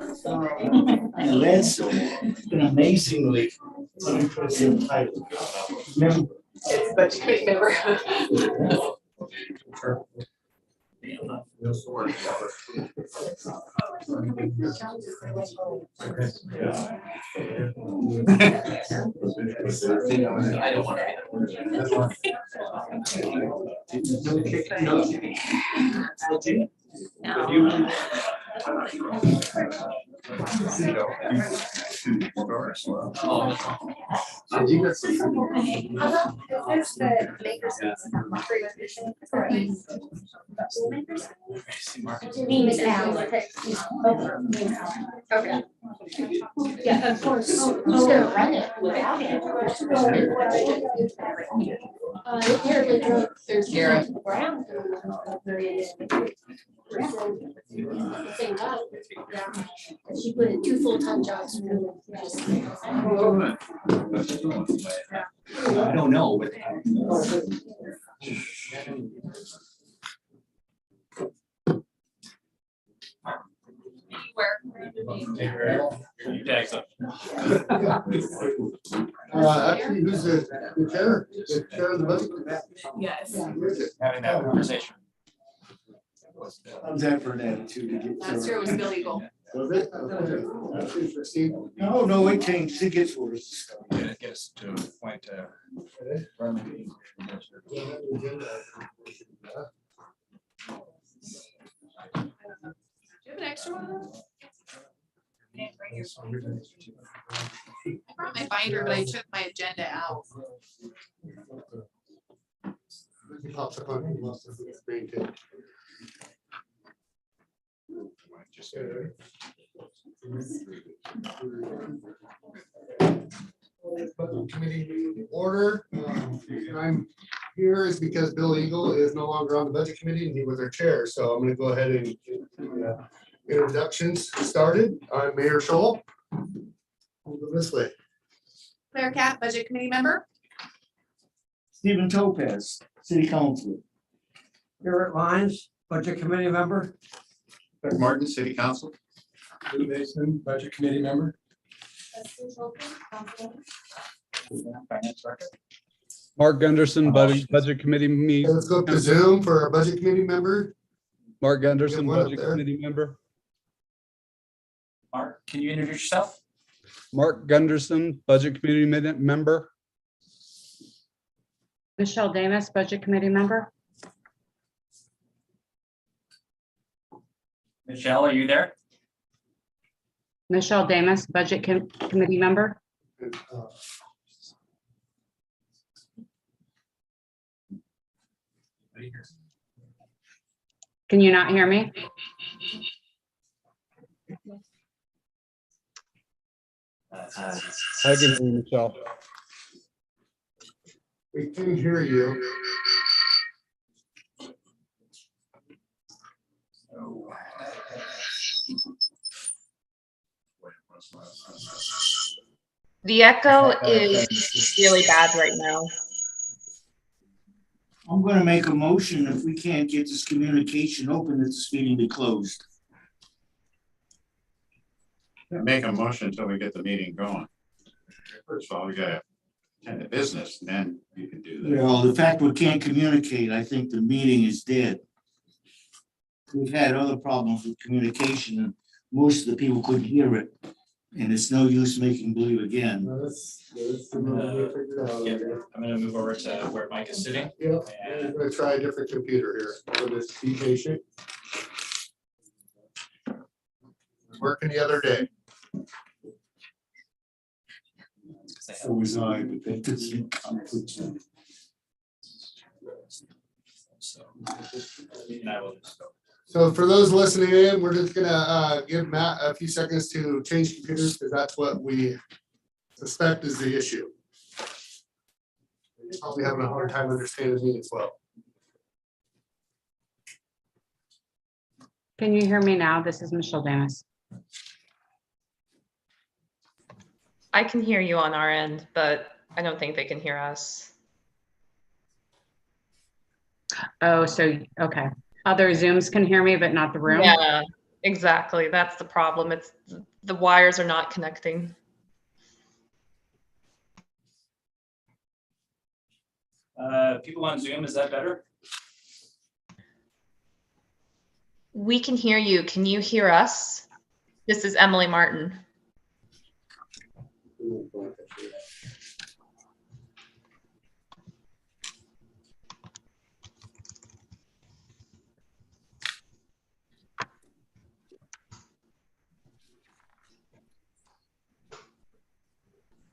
And that's been amazingly unimpressive title. Remember, But you couldn't remember. I don't want to. Okay. Yeah, of course. Who's gonna run it without it? There's Garrett. Brown. Same time. She put in 2 full-time jobs. I don't know, but Actually, who's the chair? The chair of the budget? Yes. Having that conversation. how's that for an attitude to get? Last year was illegal. Was it? Actually, for Steve. No, it changed. It gets worse. Get us to a point to run the meeting. Do you have an extra one? I brought my binder, but I took my agenda out. He pops up on the screen too. Just Committee order. I'm here is because Bill Eagle is no longer on the budget committee and he was our chair. So I'm going to go ahead and get the introductions started. I'm Mayor Scholl. We'll go this way. Claire Cat, Budget Committee member. Stephen Topaz, City Council. Garrett Lyons, Budget Committee member. Doug Martin, City Council. Lou Mason, budget committee member. Finance Director. Mark Gunderson, Budget Committee me. Let's go up to Zoom for our budget committee member. Mark Gunderson, one up Budget there. Committee member. Mark, can you introduce yourself? Mark Gunderson, Budget Committee member. Michelle Damas, Budget Committee member. Michelle, are you there? Michelle Damas, Budget Committee member. Can you not hear me? I can hear you, Michelle. We can hear you. The echo is really bad right now. I'm gonna make a motion if we can't get this communication open, that this meeting be closed. Make a motion until we get the meeting going. First of all, we gotta attend to business, and then you can do that. Well, the fact we can't communicate, I think the meeting is dead. We've had other problems with communication and most of the people couldn't hear it. And it's no use making believe again. I'm gonna move over to where Mike is sitting. Yeah, I'm gonna try a different computer here. So just be patient. Working the other day. So was I, but that doesn't conflict. So, and I will just go. So for those listening in, we're just gonna give Matt a few seconds to change computers because that's what we suspect is the issue. He's probably having a hard time understanding me as well. Can you hear me now? This is Michelle Damas. I can hear you on our end, but I don't think they can hear us. Oh, so, okay. other Zooms can hear me, but not the room. Yeah, exactly. That's the problem. It's the wires are not connecting. People on Zoom, is that better? We can hear you. Can you hear us? This is Emily Martin.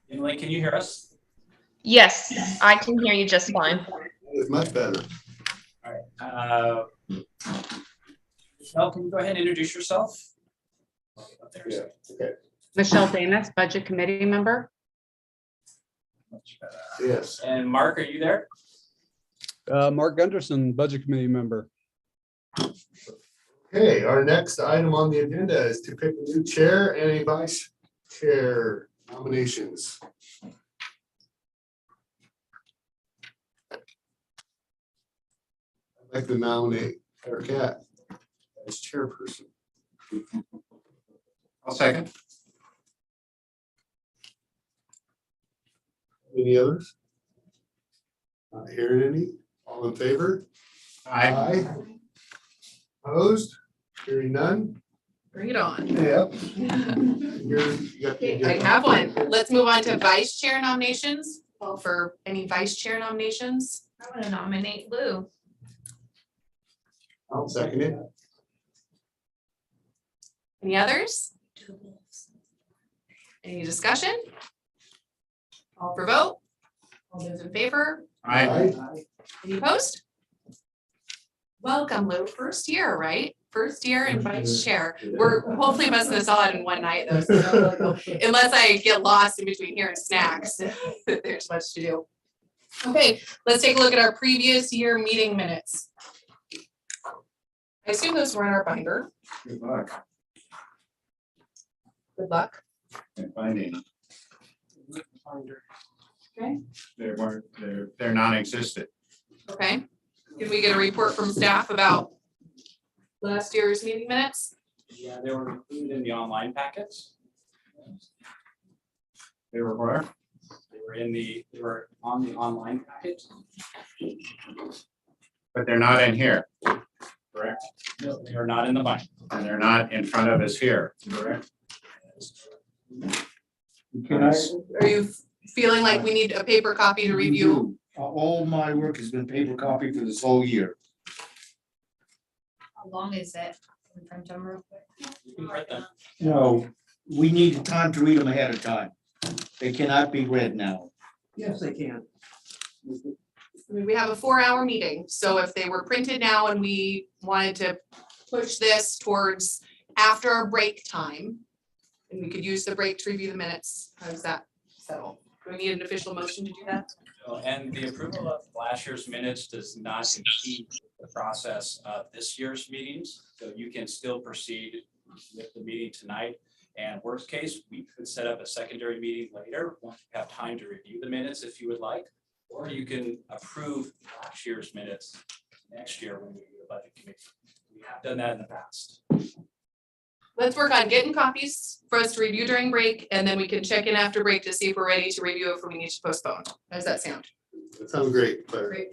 Emily, can you hear us? Yes, I can hear you just fine. It's much better. All right. Michelle, can you go ahead and introduce yourself? Yeah, okay. Michelle Danis, Budget Committee member. Much better. Yes. And Mark, are you there? Mark Gunderson, Budget Committee member. Okay, our next item on the agenda is to pick a new chair and a vice chair nominations. I'd like to nominate Eric Cat as chairperson. I'll second. Any others? Not hearing any. All in favor? I, Opposed? Hearing none? Bring it on. Yep. Okay, I have one. Let's move on to vice chair nominations. Call for any vice chair nominations. I want to nominate Lou. I'll second it. Any others? Any discussion? Call for vote. All those in favor? I, Any opposed? Welcome, Lou. First year, right? First year and vice chair. We're hopefully busting this all out in one night though. So unless I get lost in between here and snacks, there's much to do. Okay, let's take a look at our previous year meeting minutes. I assume those were in our binder. good luck Good luck. in finding them. Okay. They're non-existent. Okay. Can we get a report from staff about last year's meeting minutes? Yeah, they were included in the online packets. They were where? They were on the online packet, But they're not in here, correct? No, they are not in the binder. and they're not in front of us here. Correct. Can I? Are you feeling like we need a paper copy to review? All my work has been paper copy for this whole year. How long is it? In front of real quick? You can print them. No, we need time to read them ahead of time. They cannot be read now. Yes, they can. I mean, we have a 4-hour meeting, so if they were printed now and we wanted to push this towards after our break time, and we could use the break to review the minutes, how does that settle? Do we need an official motion to do that? And the approval of last year's minutes does not impede the process of this year's meetings. So you can still proceed with the meeting tonight. And worst case, we could set up a secondary meeting later, once you have time to review the minutes if you would like. Or you can approve last year's minutes next year when we do the budget committee. We have done that in the past. Let's work on getting copies for us to review during break, and then we can check in after break to see if we're ready to review if we need to postpone. How does that sound? That sounds great, Claire. Great.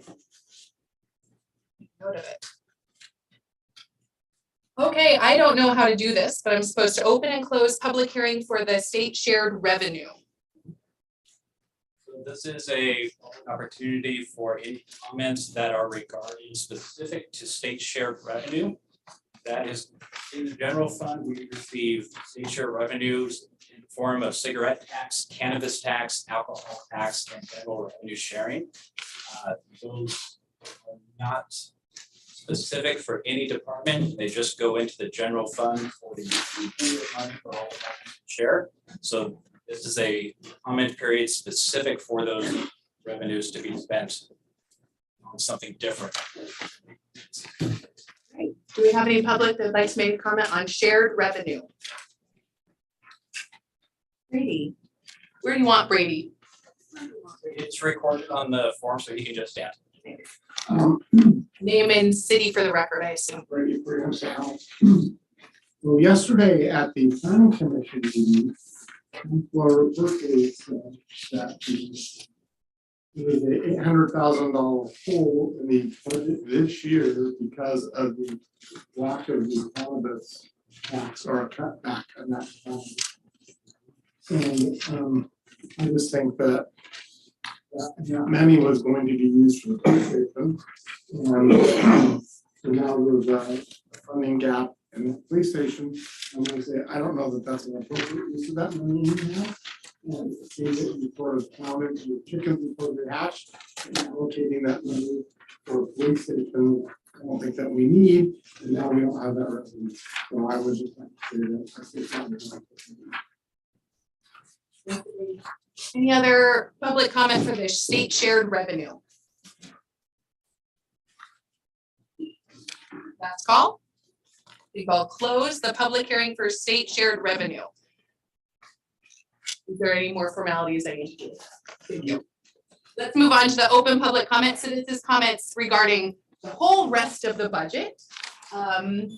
Note of it. Okay, I don't know how to do this, but I'm supposed to open and close public hearing for the state shared revenue. So this is a opportunity for any comments that are regarding specific to state shared revenue. That is in the general fund, we receive state share revenues in the form of cigarette tax, cannabis tax, alcohol tax, and general revenue sharing. Those are not specific for any department. They just go into the general fund for the money for all departments to share. So this is a comment period specific for those revenues to be spent on something different. Do we have any public that would like to make a comment on shared revenue? Brady, where do you want Brady? It's recorded on the form, so he can just answer. Name and city for the record, I assume. Ready for himself. Well, yesterday at the planning commission meeting, Councilor Berkeley said that there was a $800,000 hole in the budget this year because of the lack of the cannabis tax or a cutback on that fund. And I just think that money was going to be used for the police station. And so now there's a funding gap in the police station. I'm gonna say, I don't know that that's an appropriate use of that money now. And it seems that you sort of counted your chickens before they hatched, and allocating that money for a police station. I don't think that we need, and now we don't have that revenue. So I would just like to say that I think that was Any other public comment for the state shared revenue? Last call. We will close the public hearing for state shared revenue. Is there any more formalities I need to do? Thank you. Let's move on to the open public comments. Citizens' comments regarding the whole rest of the budget. And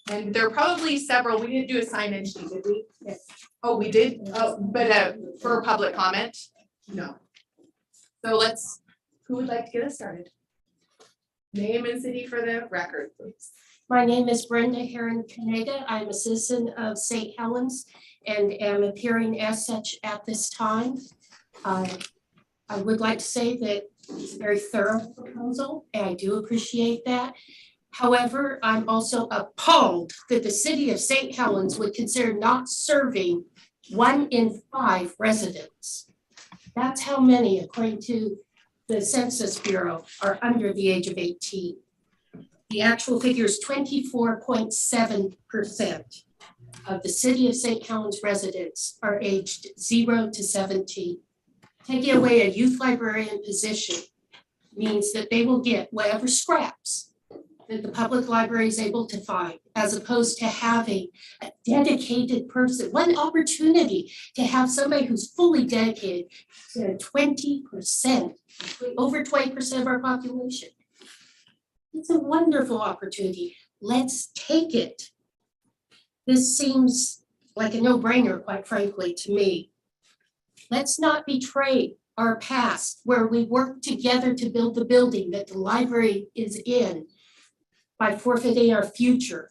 there are probably several. We didn't do a sign-in sheet, did we? Yes. Oh, we did? Oh, but for public comment? No. So who would like to get us started? Name and city for the record, please. My name is Brenda Heron-Canega. I'm a citizen of St. Helens and am appearing as such at this time. I would like to say that it's a very thorough proposal, and I do appreciate that. However, I'm also appalled that the city of St. Helens would consider not serving 1 in 5 residents. That's how many, according to the Census Bureau, are under the age of 18. The actual figure is 24.7% of the city of St. Helens residents are aged 0 to 17. Taking away a youth librarian position means that they will get whatever scraps that the public library is able to find, as opposed to having a dedicated person, one opportunity to have somebody who's fully dedicated to 20%, over 20% of our population. It's a wonderful opportunity. Let's take it. This seems like a no-brainer, quite frankly, to me. Let's not betray our past, where we worked together to build the building that the library is in, by forfeiting our future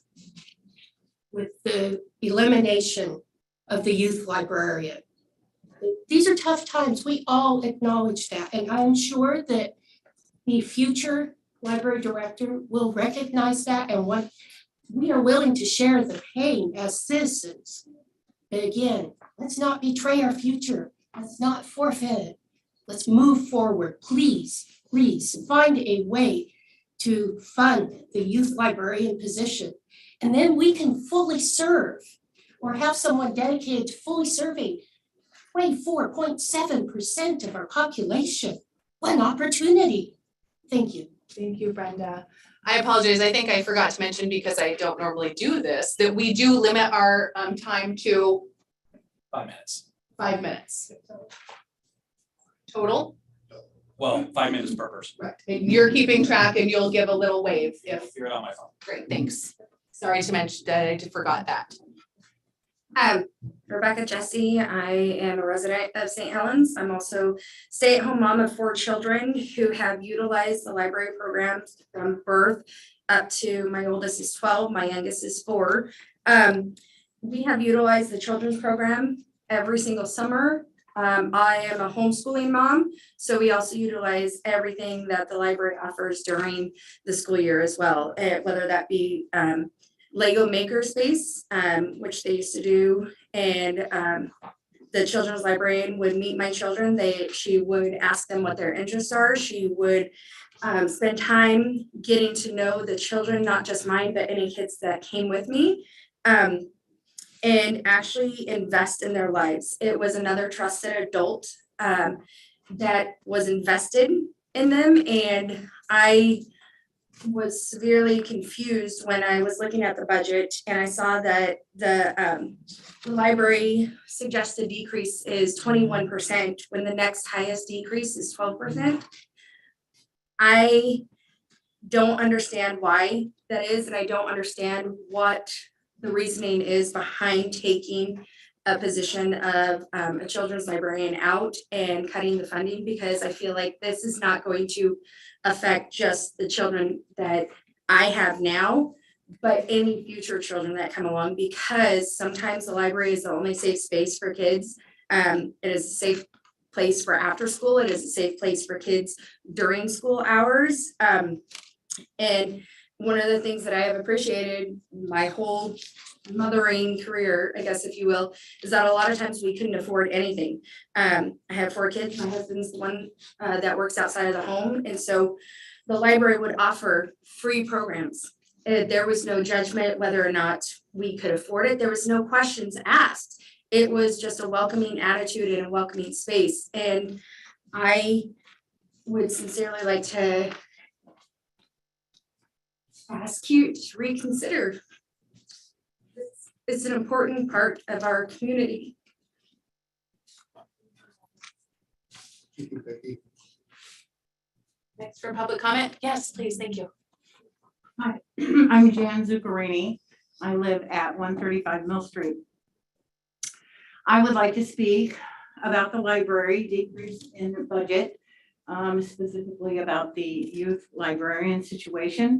with the elimination of the youth librarian. These are tough times. We all acknowledge that. And I'm sure that the future library director will recognize that, and what we are willing to share the pain as citizens. But again, let's not betray our future. Let's not forfeit it. Let's move forward. Please, please find a way to fund the youth librarian position. And then we can fully serve, or have someone dedicated to fully serving 24.7% of our population. What an opportunity. Thank you. Thank you, Brenda. I apologize. I think I forgot to mention, because I don't normally do this, that we do limit our time to 5 minutes. 5 minutes. Total? Well, 5 minutes per person. Right. And you're keeping track, and you'll give a little wave if. You're on my phone. Great, thanks. Sorry to mention that, I just forgot that. Rebecca Jesse, I am a resident of St. Helens. I'm also stay-at-home mom of 4 children who have utilized the library programs from birth up to, my oldest is 12, my youngest is 4. We have utilized the children's program every single summer. I am a homeschooling mom, so we also utilize everything that the library offers during the school year as well, whether that be Lego makerspace, which they used to do, and the children's librarian would meet my children. She would ask them what their interests are. She would spend time getting to know the children, not just mine, but any kids that came with me, and actually invest in their lives. It was another trusted adult that was invested in them, and I was severely confused when I was looking at the budget and I saw that the library suggested decrease is 21% when the next highest decrease is 12%. I don't understand why that is, and I don't understand what the reasoning is behind taking a position of a children's librarian out and cutting the funding, because I feel like this is not going to affect just the children that I have now, but any future children that come along, because sometimes the library is the only safe space for kids. It is a safe place for after school. It is a safe place for kids during school hours. And one of the things that I have appreciated my whole mothering career, I guess, if you will, is that a lot of times we couldn't afford anything. I have 4 kids. My husband's the one that works outside of the home. And so the library would offer free programs. There was no judgment whether or not we could afford it. There was no questions asked. It was just a welcoming attitude and a welcoming space. And I would sincerely like to ask you to reconsider. It's an important part of our community. Next for public comment. Yes, please. Thank you. Hi, I'm Jan Zuccarini. I live at 135 Mill Street. I would like to speak about the library decrease in the budget, specifically about the youth librarian situation.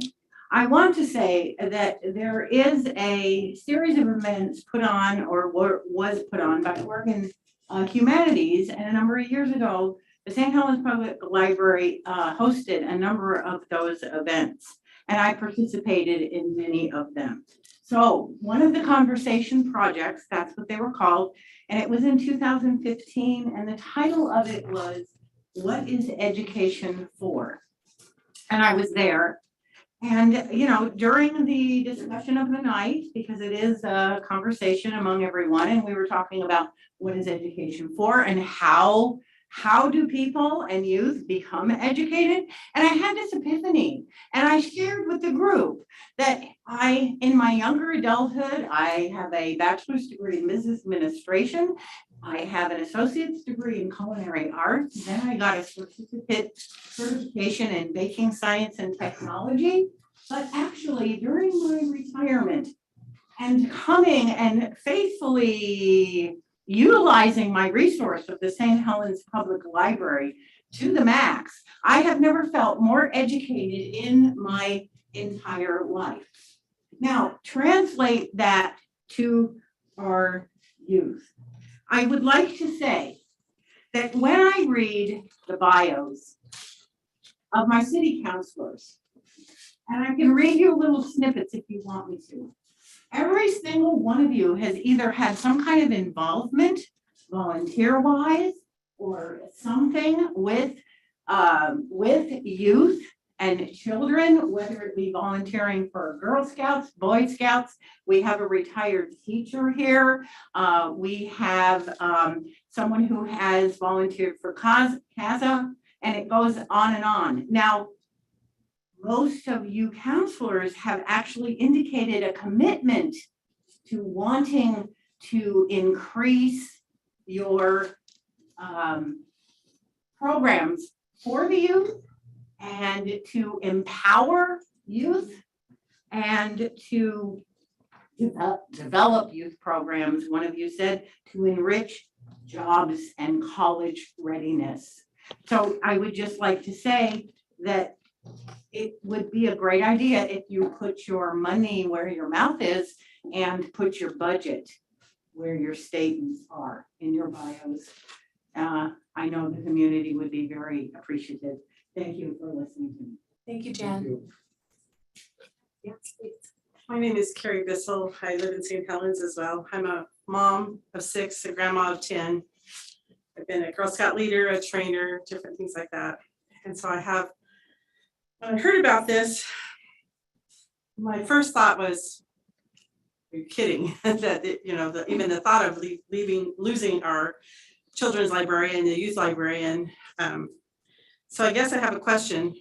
I want to say that there is a series of events put on, or was put on by Oregon Humanities, and a number of years ago, the St. Helens Public Library hosted a number of those events, and I participated in many of them. So one of the conversation projects, that's what they were called, and it was in 2015, and the title of it was, "What is Education For?" And I was there. And, you know, during the discussion of the night, because it is a conversation among everyone, and we were talking about what is education for and how do people and youth become educated? And I had this epiphany, and I shared with the group that in my younger adulthood, I have a bachelor's degree in business administration. I have an associate's degree in culinary arts. Then I got a certification in baking science and technology. But actually, during my retirement and coming and faithfully utilizing my resource of the St. Helens Public Library to the max, I have never felt more educated in my entire life. Now, translate that to our youth. I would like to say that when I read the bios of my city councilors, and I can read you little snippets if you want me to, every single one of you has either had some kind of involvement, volunteer-wise, or something with youth and children, whether it be volunteering for Girl Scouts, Boy Scouts. We have a retired teacher here. We have someone who has volunteered for CASA, and it goes on and on. Now, most of you counselors have actually indicated a commitment to wanting to increase your programs for the youth and to empower youth and to develop youth programs. One of you said to enrich jobs and college readiness. So I would just like to say that it would be a great idea if you put your money where your mouth is and put your budget where your statements are in your bios. I know the community would be very appreciative. Thank you for listening to me. Thank you, Jan. Yes, please. My name is Carrie Bissell. I live in St. Helens as well. I'm a mom of 6, a grandma of 10. I've been a Girl Scout leader, a trainer, different things like that. And so when I heard about this, my first thought was, are you kidding? That, even the thought of losing our children's librarian, the youth librarian. So I guess I have a question.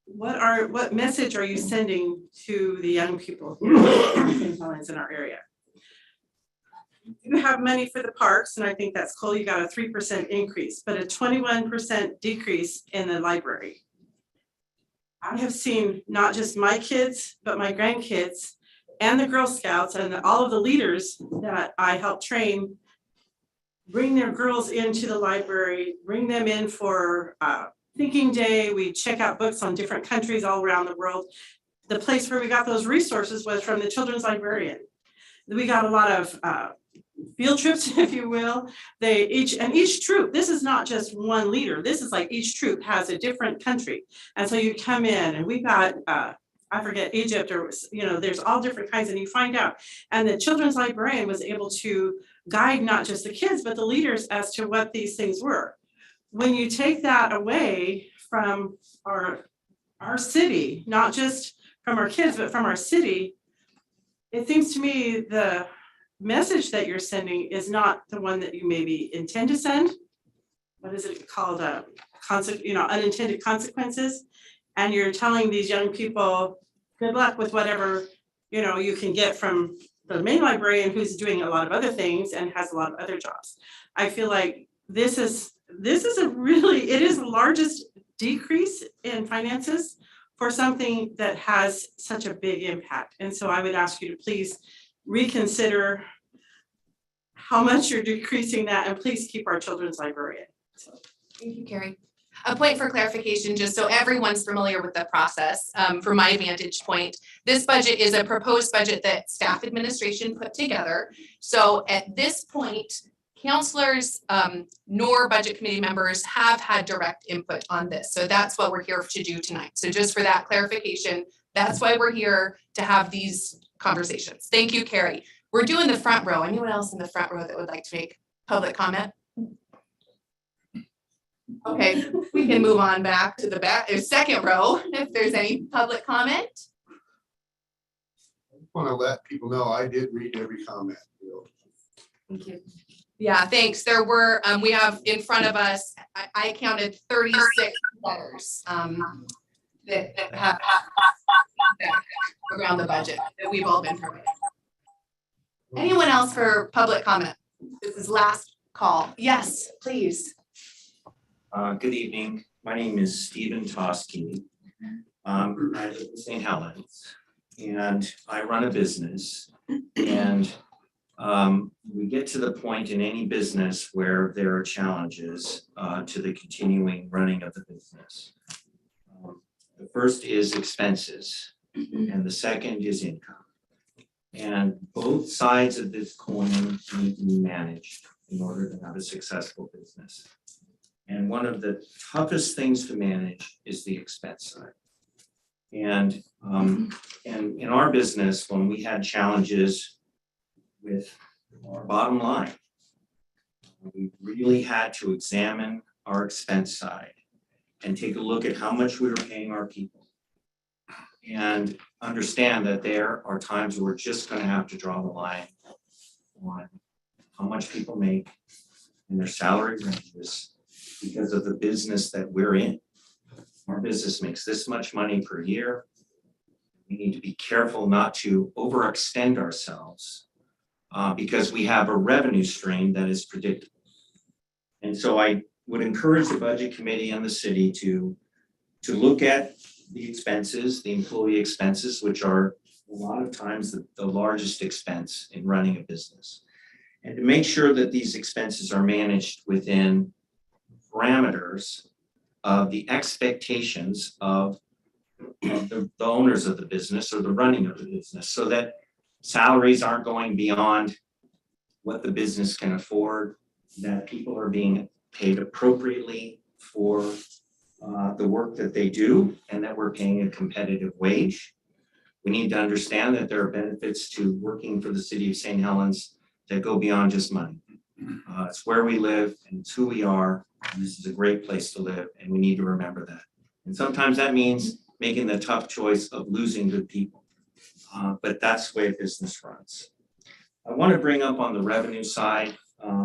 What message are you sending to the young people here in our area? You have money for the parks, and I think that's cool. You got a 3% increase, but a 21% decrease in the library. I have seen not just my kids, but my grandkids and the Girl Scouts and all of the leaders that I help train bring their girls into the library, bring them in for thinking day. We check out books on different countries all around the world. The place where we got those resources was from the children's librarian. We got a lot of field trips, if you will. Each troop, this is not just one leader. This is like each troop has a different country. And so you come in and we got, I forget, Egypt, or, there's all different kinds, and you find out. And the children's librarian was able to guide not just the kids, but the leaders as to what these things were. When you take that away from our city, not just from our kids, but from our city, it seems to me the message that you're sending is not the one that you maybe intend to send. What is it called? Unintended consequences. And you're telling these young people, good luck with whatever, you can get from the main librarian who's doing a lot of other things and has a lot of other jobs. I feel like this is it is the largest decrease in finances for something that has such a big impact. And so I would ask you to please reconsider how much you're decreasing that, and please keep our children's librarian. So. Thank you, Carrie. A point for clarification, just so everyone's familiar with the process, from my vantage point, this budget is a proposed budget that staff administration put together. So at this point, counselors nor budget committee members have had direct input on this. So that's what we're here to do tonight. So just for that clarification, that's why we're here to have these conversations. Thank you, Carrie. We're doing the front row. Anyone else in the front row that would like to make public comment? Okay, we can move on back to the back, second row, if there's any public comment. I want to let people know I did read every comment. Thank you. Yeah, thanks. There were, we have in front of us, I counted 36 letters that have around the budget that we've all been provided. Anyone else for public comment? This is last call. Yes, please. Good evening. My name is Stephen Toski. I live in St. Helens and I run a business, and we get to the point in any business where there are challenges to the continuing running of the business. The first is expenses and the second is income. And both sides of this coin need to be managed in order to have a successful business. And one of the toughest things to manage is the expense side. And in our business, when we had challenges with our bottom line, we really had to examine our expense side and take a look at how much we were paying our people. And understand that there are times where we're just going to have to draw the line on how much people make and their salary ranges, because of the business that we're in. Our business makes this much money per year. We need to be careful not to overextend ourselves because we have a revenue stream that is predictable. And so I would encourage the budget committee and the city to look at the expenses, the employee expenses, which are a lot of times the largest expense in running a business, and to make sure that these expenses are managed within parameters of the expectations of the owners of the business or the running of the business, so that salaries aren't going beyond what the business can afford, that people are being paid appropriately for the work that they do, and that we're paying a competitive wage. We need to understand that there are benefits to working for the city of St. Helens that go beyond just money. It's where we live and it's who we are. And this is a great place to live, and we need to remember that. And sometimes that means making the tough choice of losing good people. But that's the way business runs. I want to bring up on the revenue side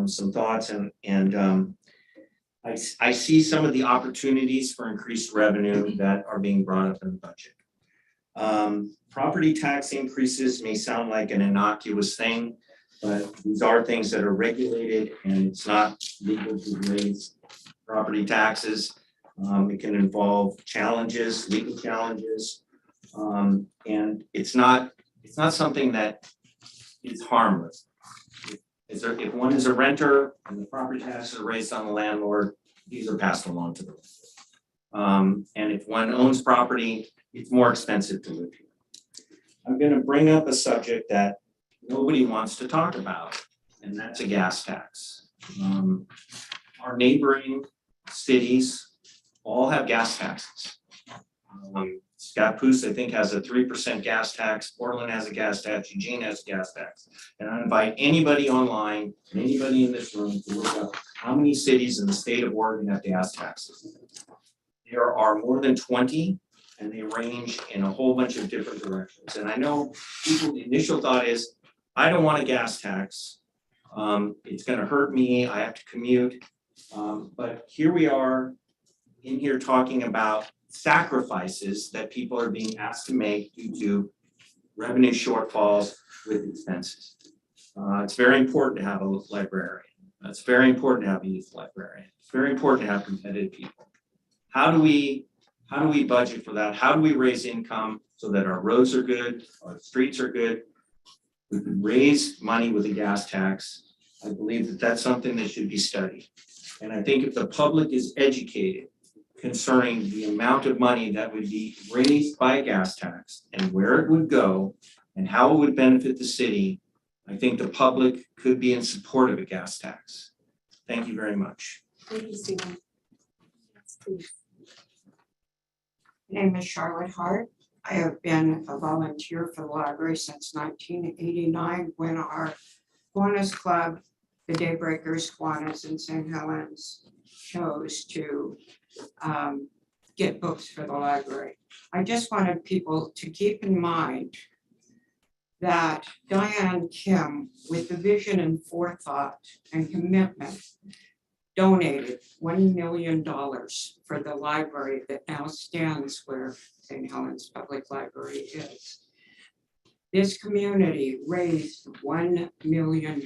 some thoughts, and I see some of the opportunities for increased revenue that are being brought up in the budget. Property tax increases may sound like an innocuous thing, but these are things that are regulated, and it's not legal to raise property taxes. It can involve challenges, legal challenges. And it's not something that is harmless. If one is a renter and the property taxes are raised on the landlord, these are passed along to the landlord. And if one owns property, it's more expensive to live here. I'm gonna bring up a subject that nobody wants to talk about, and that's a gas tax. Our neighboring cities all have gas taxes. Scappoose, I think, has a 3% gas tax. Portland has a gas tax. Eugene has a gas tax. And I invite anybody online, and anybody in this room to look up how many cities in the state of Oregon have gas taxes. There are more than 20, and they range in a whole bunch of different directions. And I know people's initial thought is, I don't want a gas tax. It's gonna hurt me. I have to commute. But here we are in here talking about sacrifices that people are being asked to make due to revenue shortfalls with expenses. It's very important to have a librarian. It's very important to have a youth librarian. It's very important to have competitive people. How do we budget for that? How do we raise income so that our roads are good, our streets are good? We could raise money with a gas tax. I believe that that's something that should be studied. And I think if the public is educated concerning the amount of money that would be raised by a gas tax and where it would go and how it would benefit the city, I think the public could be in support of a gas tax. Thank you very much. Thank you, Stephen. Yes, please. My name is Charlotte Hart. I have been a volunteer for the library since 1989 when our Kiwanis Club, the Daybreakers Kiwanis in St. Helens, chose to get books for the library. I just wanted people to keep in mind that Diane Kim, with the vision and forethought and commitment, donated $1 million for the library that now stands where St. Helens Public Library is. This community raised $1 million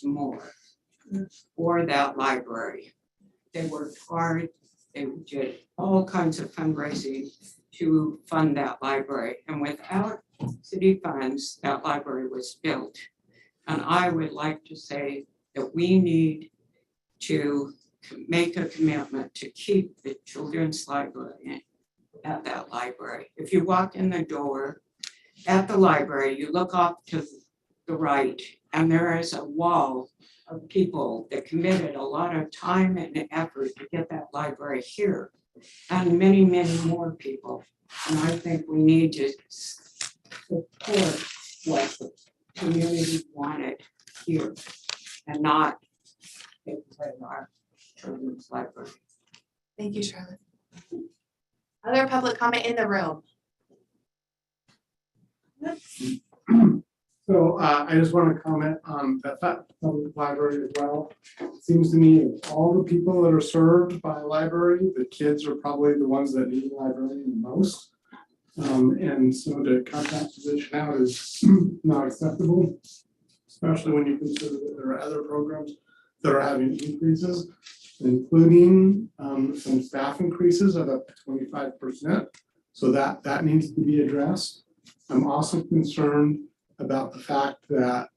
more for that library. They worked hard, they did all kinds of fundraising to fund that library. And without city funds, that library was built. And I would like to say that we need to make a commitment to keep the children's library at that library. If you walk in the door at the library, you look off to the right, and there is a wall of people that committed a lot of time and effort to get that library here, and many, many more people. And I think we need to support what the community wanted here and not take away our children's library. Thank you, Charlotte. Other public comment in the room? So I just want to comment on that public library as well. It seems to me of all the people that are served by a library, the kids are probably the ones that need a librarian the most. And so to cut that position out is not acceptable, especially when you consider that there are other programs that are having increases, including some staff increases of up to 25%. So that needs to be addressed. I'm also concerned about the fact that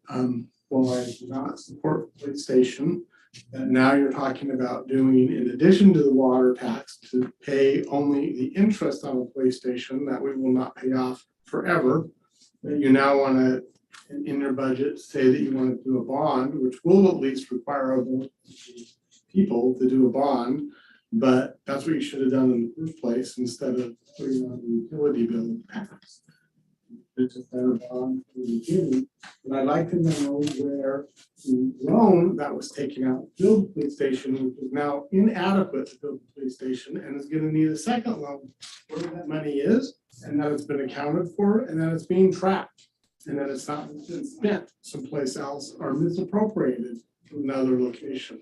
while I do not support the police station, that now you're talking about doing, in addition to the water tax, to pay only the interest on a police station that we will not pay off forever. That you now want to, in your budget, say that you want to do a bond, which will at least require other people to do a bond, but that's what you should have done in the first place instead of putting on the utility bill tax. It's a better bond for the utility. But I'd like to know where the loan that was taken out to build the police station, which is now inadequate to build the police station and is going to need a second loan, where that money is, and that it's been accounted for, and that it's being tracked, and that it's not been spent someplace else or misappropriated from another location.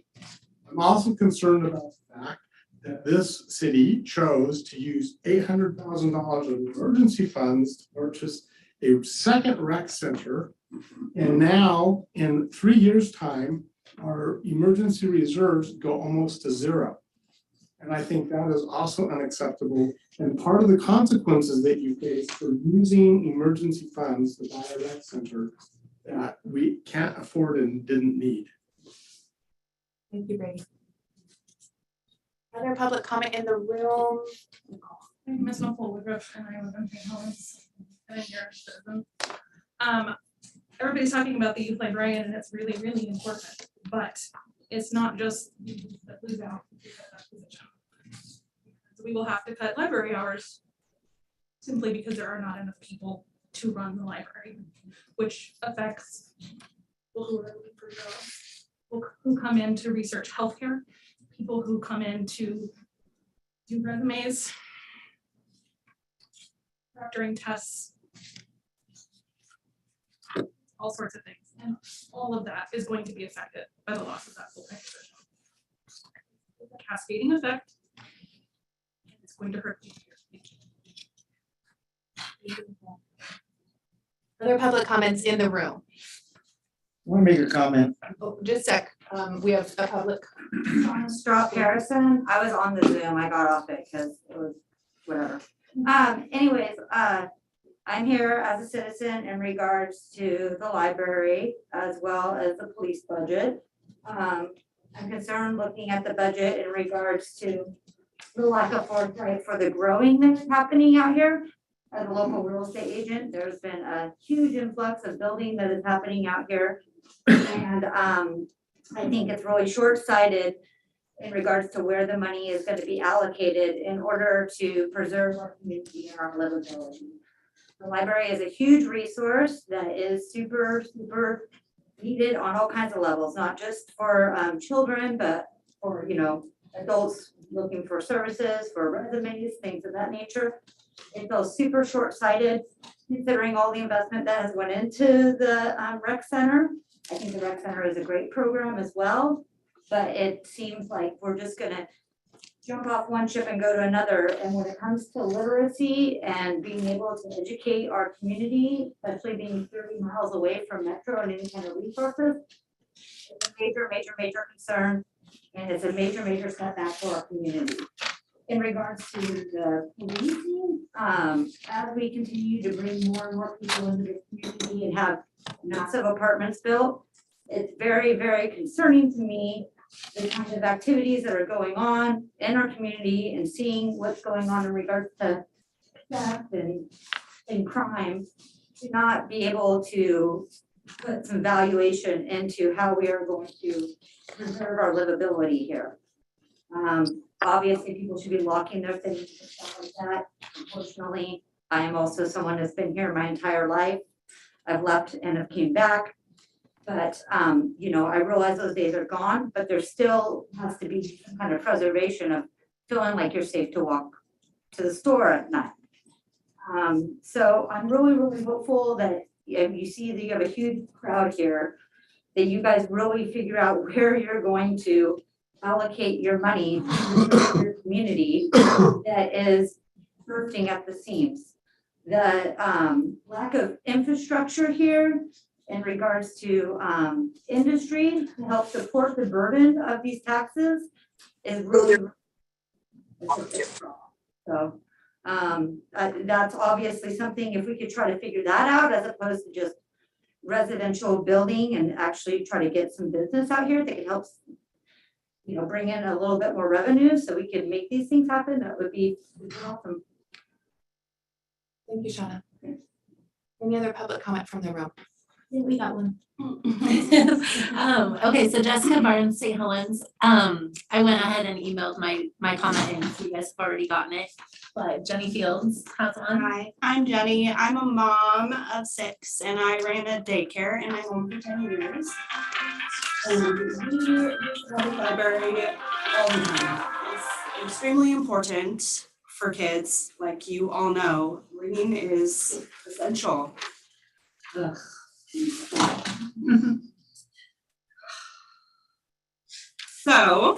I'm also concerned about the fact that this city chose to use $800,000 of emergency funds to purchase a second rec center. And now in 3 years' time, our emergency reserves go almost to zero. And I think that is also unacceptable. And part of the consequences that you face for using emergency funds to buy a rec center that we can't afford and didn't need. Thank you, Brady. Other public comment in the room? My name is Nicole Woodruff and I live in St. Helens and I'm your citizen. Everybody's talking about the youth librarian and it's really, really important, but it's not just youth that lose out because of that position. So we will have to cut library hours simply because there are not enough people to run the library, which affects people who are looking for jobs, people who come in to research healthcare, people who come in to do resumes, doctoring tests, all sorts of things. And all of that is going to be affected by the loss of that full-time position. It's a cascading effect. And it's going to hurt people. Other public comments in the room? I want to make a comment. Oh, just a sec. We have a public. Strop Harrison. I was on the Zoom. I got off it because it was whatever. Anyways, I'm here as a citizen in regards to the library as well as the police budget. I'm concerned looking at the budget in regards to the lack of foresight for the growing that's happening out here. As a local real estate agent, there's been a huge influx of building that is happening out here. And I think it's really short-sighted in regards to where the money is going to be allocated in order to preserve our community and our livability. The library is a huge resource that is super, super needed on all kinds of levels, not just for children, but for, you know, adults looking for services, for resumes, things of that nature. It feels super short-sighted considering all the investment that has went into the rec center. I think the rec center is a great program as well, but it seems like we're just gonna jump off one ship and go to another. And when it comes to literacy and being able to educate our community, especially being 30 miles away from metro and any kind of resources, it's a major, major, major concern. And it's a major, major setback for our community. In regards to the policing, as we continue to bring more and more people into the community and have massive apartments built, it's very, very concerning to me the kind of activities that are going on in our community and seeing what's going on in regards to theft and crime, to not be able to put some valuation into how we are going to preserve our livability here. Obviously, people should be locking their things and stuff like that. Unfortunately, I am also someone that's been here my entire life. I've left and have came back. But, you know, I realize those days are gone, but there still has to be some kind of preservation of feeling like you're safe to walk to the store at night. So I'm really, really hopeful that if you see that you have a huge crowd here, that you guys really figure out where you're going to allocate your money to your community that is bursting at the seams. The lack of infrastructure here in regards to industry to help support the burden of these taxes is really, so that's obviously something, if we could try to figure that out as opposed to just residential building and actually try to get some business out here that could help, you know, bring in a little bit more revenue so we can make these things happen, that would be awesome. Thank you, Shauna. Any other public comment from the room? Yeah, we got one. Okay, so Jessica Barnes, St. Helens. I went ahead and emailed my comment in, so you guys have already gotten it. But Jenny Fields has one. Hi, I'm Jenny. I'm a mom of 6 and I ran a daycare in my home for 10 years. And we use the public library all the time. It's extremely important for kids, like you all know. Reading is essential. Ugh. So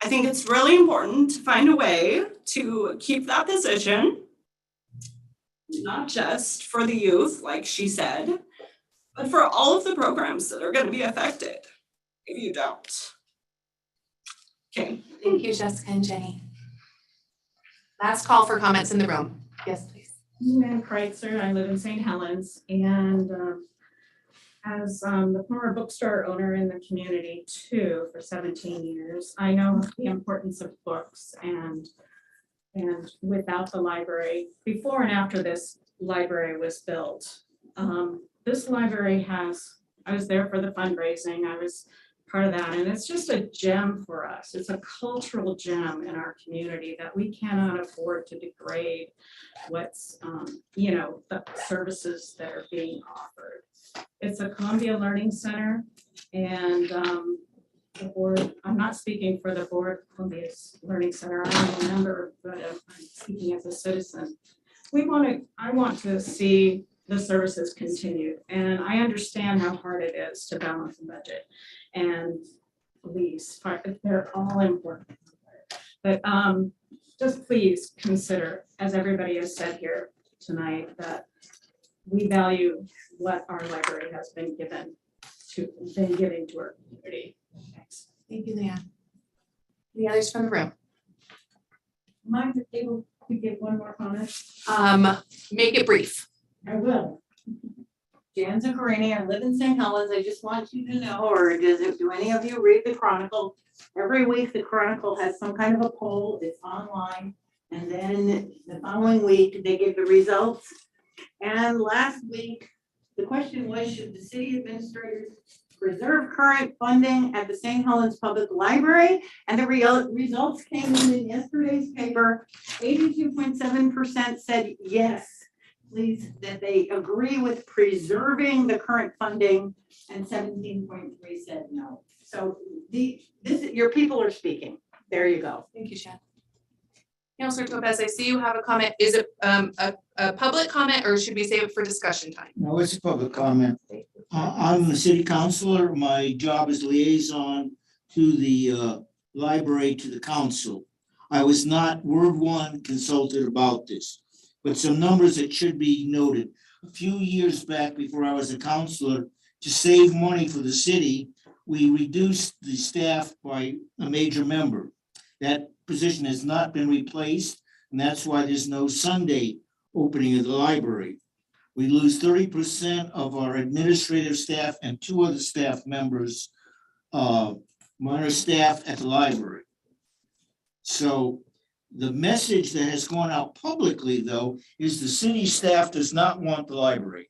I think it's really important to find a way to keep that position, not just for the youth, like she said, but for all of the programs that are going to be affected if you don't. Okay. Thank you, Jessica and Jenny. Last call for comments in the room. Yes, please. Lynn Kreitzer, I live in St. Helens, and as the former bookstore owner in the community too for 17 years, I know the importance of books, and without the library, before and after this library was built, this library I was there for the fundraising, I was part of that, and it's just a gem for us. It's a cultural gem in our community that we cannot afford to degrade what's, the services that are being offered. It's a Columbia Learning Center, and the board, I'm not speaking for the board of Columbia's Learning Center, I'm a member, but I'm speaking as a citizen. I want to see the services continued, and I understand how hard it is to balance the budget and police, they're all important. But just please consider, as everybody has said here tonight, that we value what our library has been giving to our community. Thanks. Thank you, Leanne. Any others from the room? Am I able to give one more comment? Make it brief. I will. Jan Zuccarini, I live in St. Helens. I just want you to know, or do any of you read the Chronicle? Every week, the Chronicle has some kind of a poll. It's online. And then the following week, they give the results. And last week, the question was, should the city administrators preserve current funding at the St. Helens Public Library? And the results came in yesterday's paper. 82.7% said yes, please, that they agree with preserving the current funding, and 17.3 said no. So your people are speaking. There you go. Thank you, Shan. Councilor Topaz, I see you have a comment. Is it a public comment, or should we save it for discussion time? No, it's a public comment. I'm the city councilor. My job is liaison to the library, to the council. I was not word one consulted about this, but some numbers that should be noted. A few years back, before I was a councilor, to save money for the city, we reduced the staff by a major member. That position has not been replaced, and that's why there's no Sunday opening of the library. We lose 30% of our administrative staff and 2 other staff members, minor staff at the library. So the message that has gone out publicly, though, is the city staff does not want the library.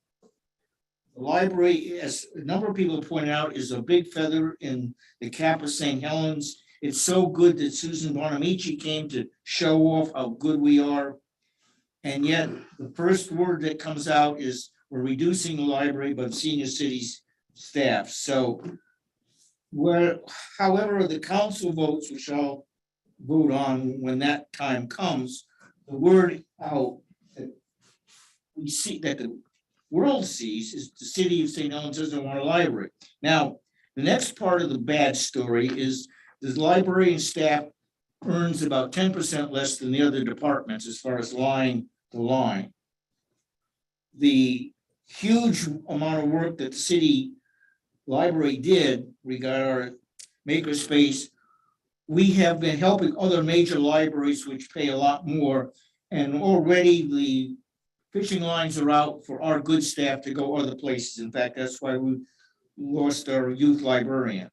The library, as a number of people have pointed out, is a big feather in the cap of St. Helens. It's so good that Susan Bonamici came to show off how good we are. And yet the first word that comes out is we're reducing the library, but senior city's staff. So however the council votes, which I'll vote on when that time comes, the word out that we see, that the world sees, is the city of St. Helens doesn't want a library. Now, the next part of the bad story is the library and staff earns about 10% less than the other departments as far as line to line. The huge amount of work that the city library did regarding our makerspace, we have been helping other major libraries which pay a lot more, and already the fishing lines are out for our good staff to go other places. In fact, that's why we lost our youth librarian.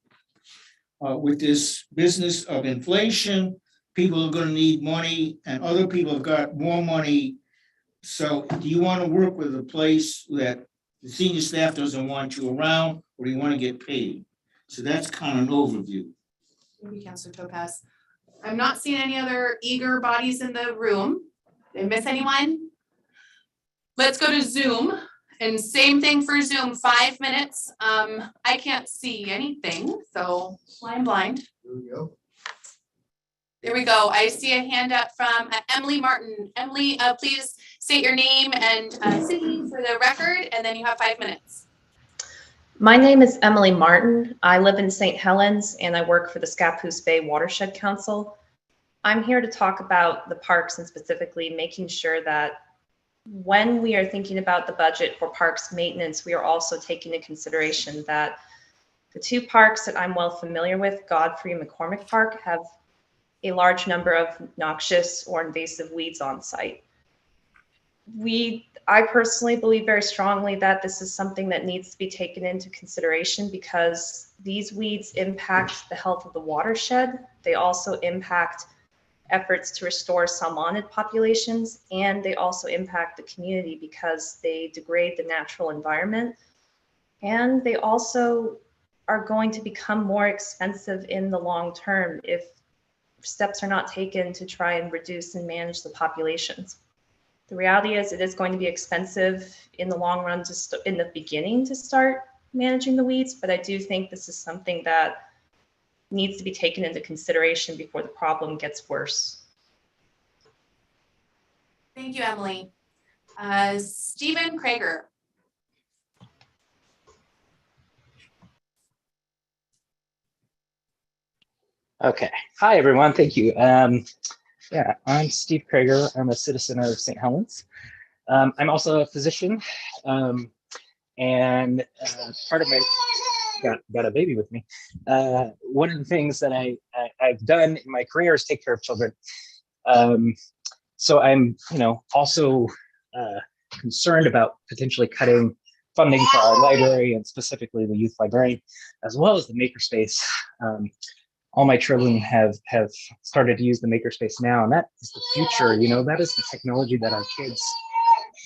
With this business of inflation, people are going to need money, and other people have got more money. So do you want to work with a place that the senior staff doesn't want you around, or do you want to get paid? So that's kind of an overview. Thank you, Councilor Topaz. I'm not seeing any other eager bodies in the room. Did I miss anyone? Let's go to Zoom, and same thing for Zoom, 5 minutes. I can't see anything, so I'm blind. There we go. There we go. I see a hand up from Emily Martin. Emily, please state your name and city for the record, and then you have 5 minutes. My name is Emily Martin. I live in St. Helens and I work for the Scappoose Bay Watershed Council. I'm here to talk about the parks and specifically making sure that when we are thinking about the budget for parks maintenance, we are also taking into consideration that the 2 parks that I'm well familiar with, Godfrey and McCormick Park, have a large number of noxious or invasive weeds on site. I personally believe very strongly that this is something that needs to be taken into consideration because these weeds impact the health of the watershed. They also impact efforts to restore salmonid populations, and they also impact the community because they degrade the natural environment. And they also are going to become more expensive in the long term if steps are not taken to try and reduce and manage the populations. The reality is it is going to be expensive in the long run, in the beginning, to start managing the weeds, but I do think this is something that needs to be taken into consideration before the problem gets worse. Thank you, Emily. Stephen Krager. Okay. Hi, everyone. Thank you. Yeah, I'm Steve Krager. I'm a citizen of St. Helens. I'm also a physician, and part of my got a baby with me. One of the things that I've done in my career is take care of children. So I'm, also concerned about potentially cutting funding for our library and specifically the youth librarian, as well as the makerspace. All my children have started to use the makerspace now, and that is the future. That is the technology that our kids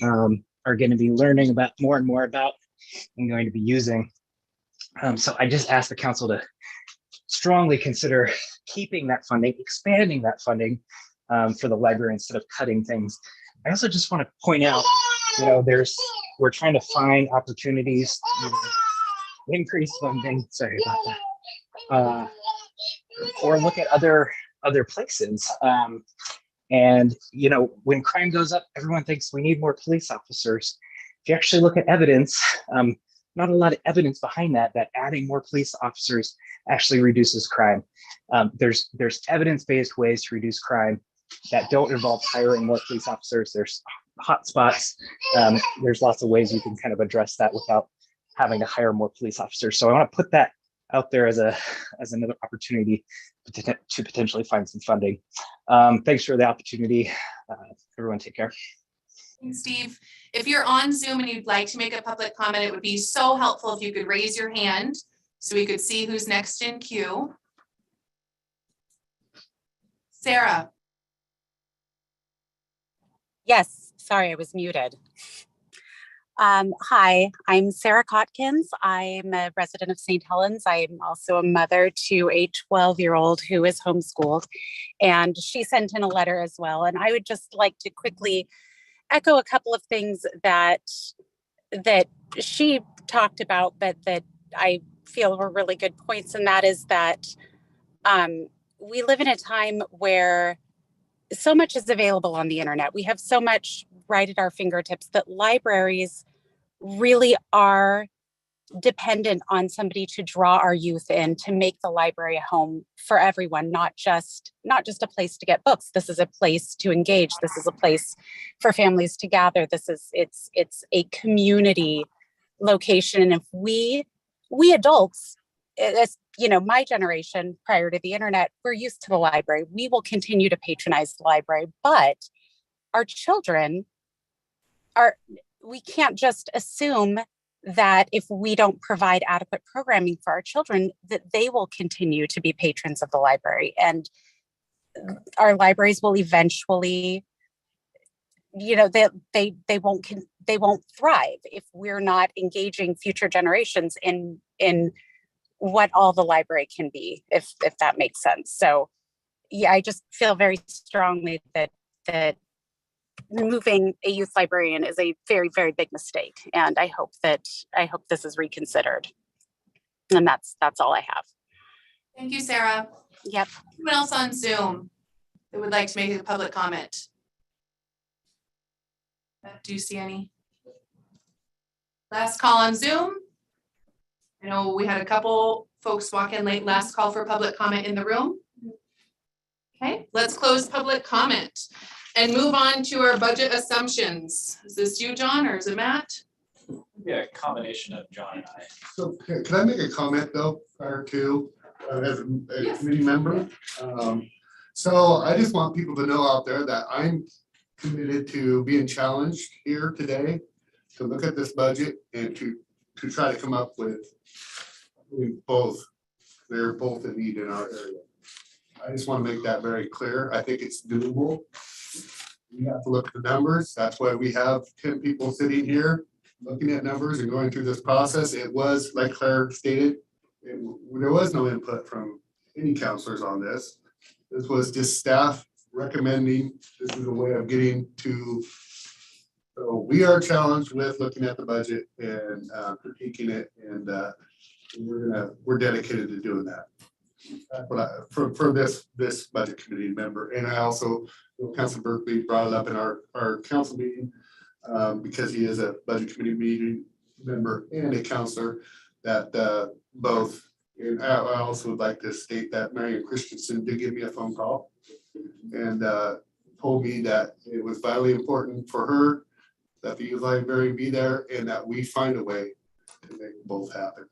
are going to be learning about more and more about and going to be using. So I just asked the council to strongly consider keeping that funding, expanding that funding for the library instead of cutting things. I also just want to point out, we're trying to find opportunities to increase funding. Sorry about that. Or look at other places. And when crime goes up, everyone thinks we need more police officers. If you actually look at evidence, not a lot of evidence behind that adding more police officers actually reduces crime. There's evidence-based ways to reduce crime that don't involve hiring more police officers. There's hot spots. There's lots of ways you can kind of address that without having to hire more police officers. So I want to put that out there as another opportunity to potentially find some funding. Thanks for the opportunity. Everyone take care. Thanks, Steve. If you're on Zoom and you'd like to make a public comment, it would be so helpful if you could raise your hand so we could see who's next in queue. Sarah. Yes, sorry, I was muted. Hi, I'm Sarah Cotkins. I'm a resident of St. Helens. I'm also a mother to a 12-year-old who is homeschooled, and she sent in a letter as well. And I would just like to quickly echo a couple of things that she talked about, but that I feel were really good points. And that is that we live in a time where so much is available on the internet. We have so much right at our fingertips that libraries really are dependent on somebody to draw our youth in, to make the library a home for everyone, not just a place to get books. This is a place to engage. This is a place for families to gather. It's a community location. And if we adults, my generation prior to the internet, we're used to the library. We will continue to patronize the library, but our children we can't just assume that if we don't provide adequate programming for our children, that they will continue to be patrons of the library. And our libraries will eventually, they won't thrive if we're not engaging future generations in what all the library can be, if that makes sense. So yeah, I just feel very strongly that removing a youth librarian is a very, very big mistake. And I hope this is reconsidered. And that's all I have. Thank you, Sarah. Yep. Anyone else on Zoom that would like to make a public comment? Do you see any? Last call on Zoom. I know we had a couple folks walk in late. Last call for public comment in the room. Okay, let's close public comment and move on to our budget assumptions. Is this you, John, or is it Matt? Yeah, a combination of John and I. So can I make a comment though, prior to, as a committee member? So I just want people to know out there that I'm committed to being challenged here today to look at this budget and to try to come up with both. They're both in need in our area. I just want to make that very clear. I think it's doable. We have to look at the numbers. That's why we have 10 people sitting here looking at numbers and going through this process. It was, like Claire stated, there was no input from any counselors on this. This was just staff recommending this is a way of getting to. So we are challenged with looking at the budget and critiquing it, and we're dedicated to doing that. That's what for this budget committee member, and I also, Councilor Berkeley brought it up in our council meeting because he is a budget committee meeting member and a counselor that both. And I also would like to state that Marion Christensen did give me a phone call and told me that it was vitally important for her that the youth library be there and that we find a way to make both happen.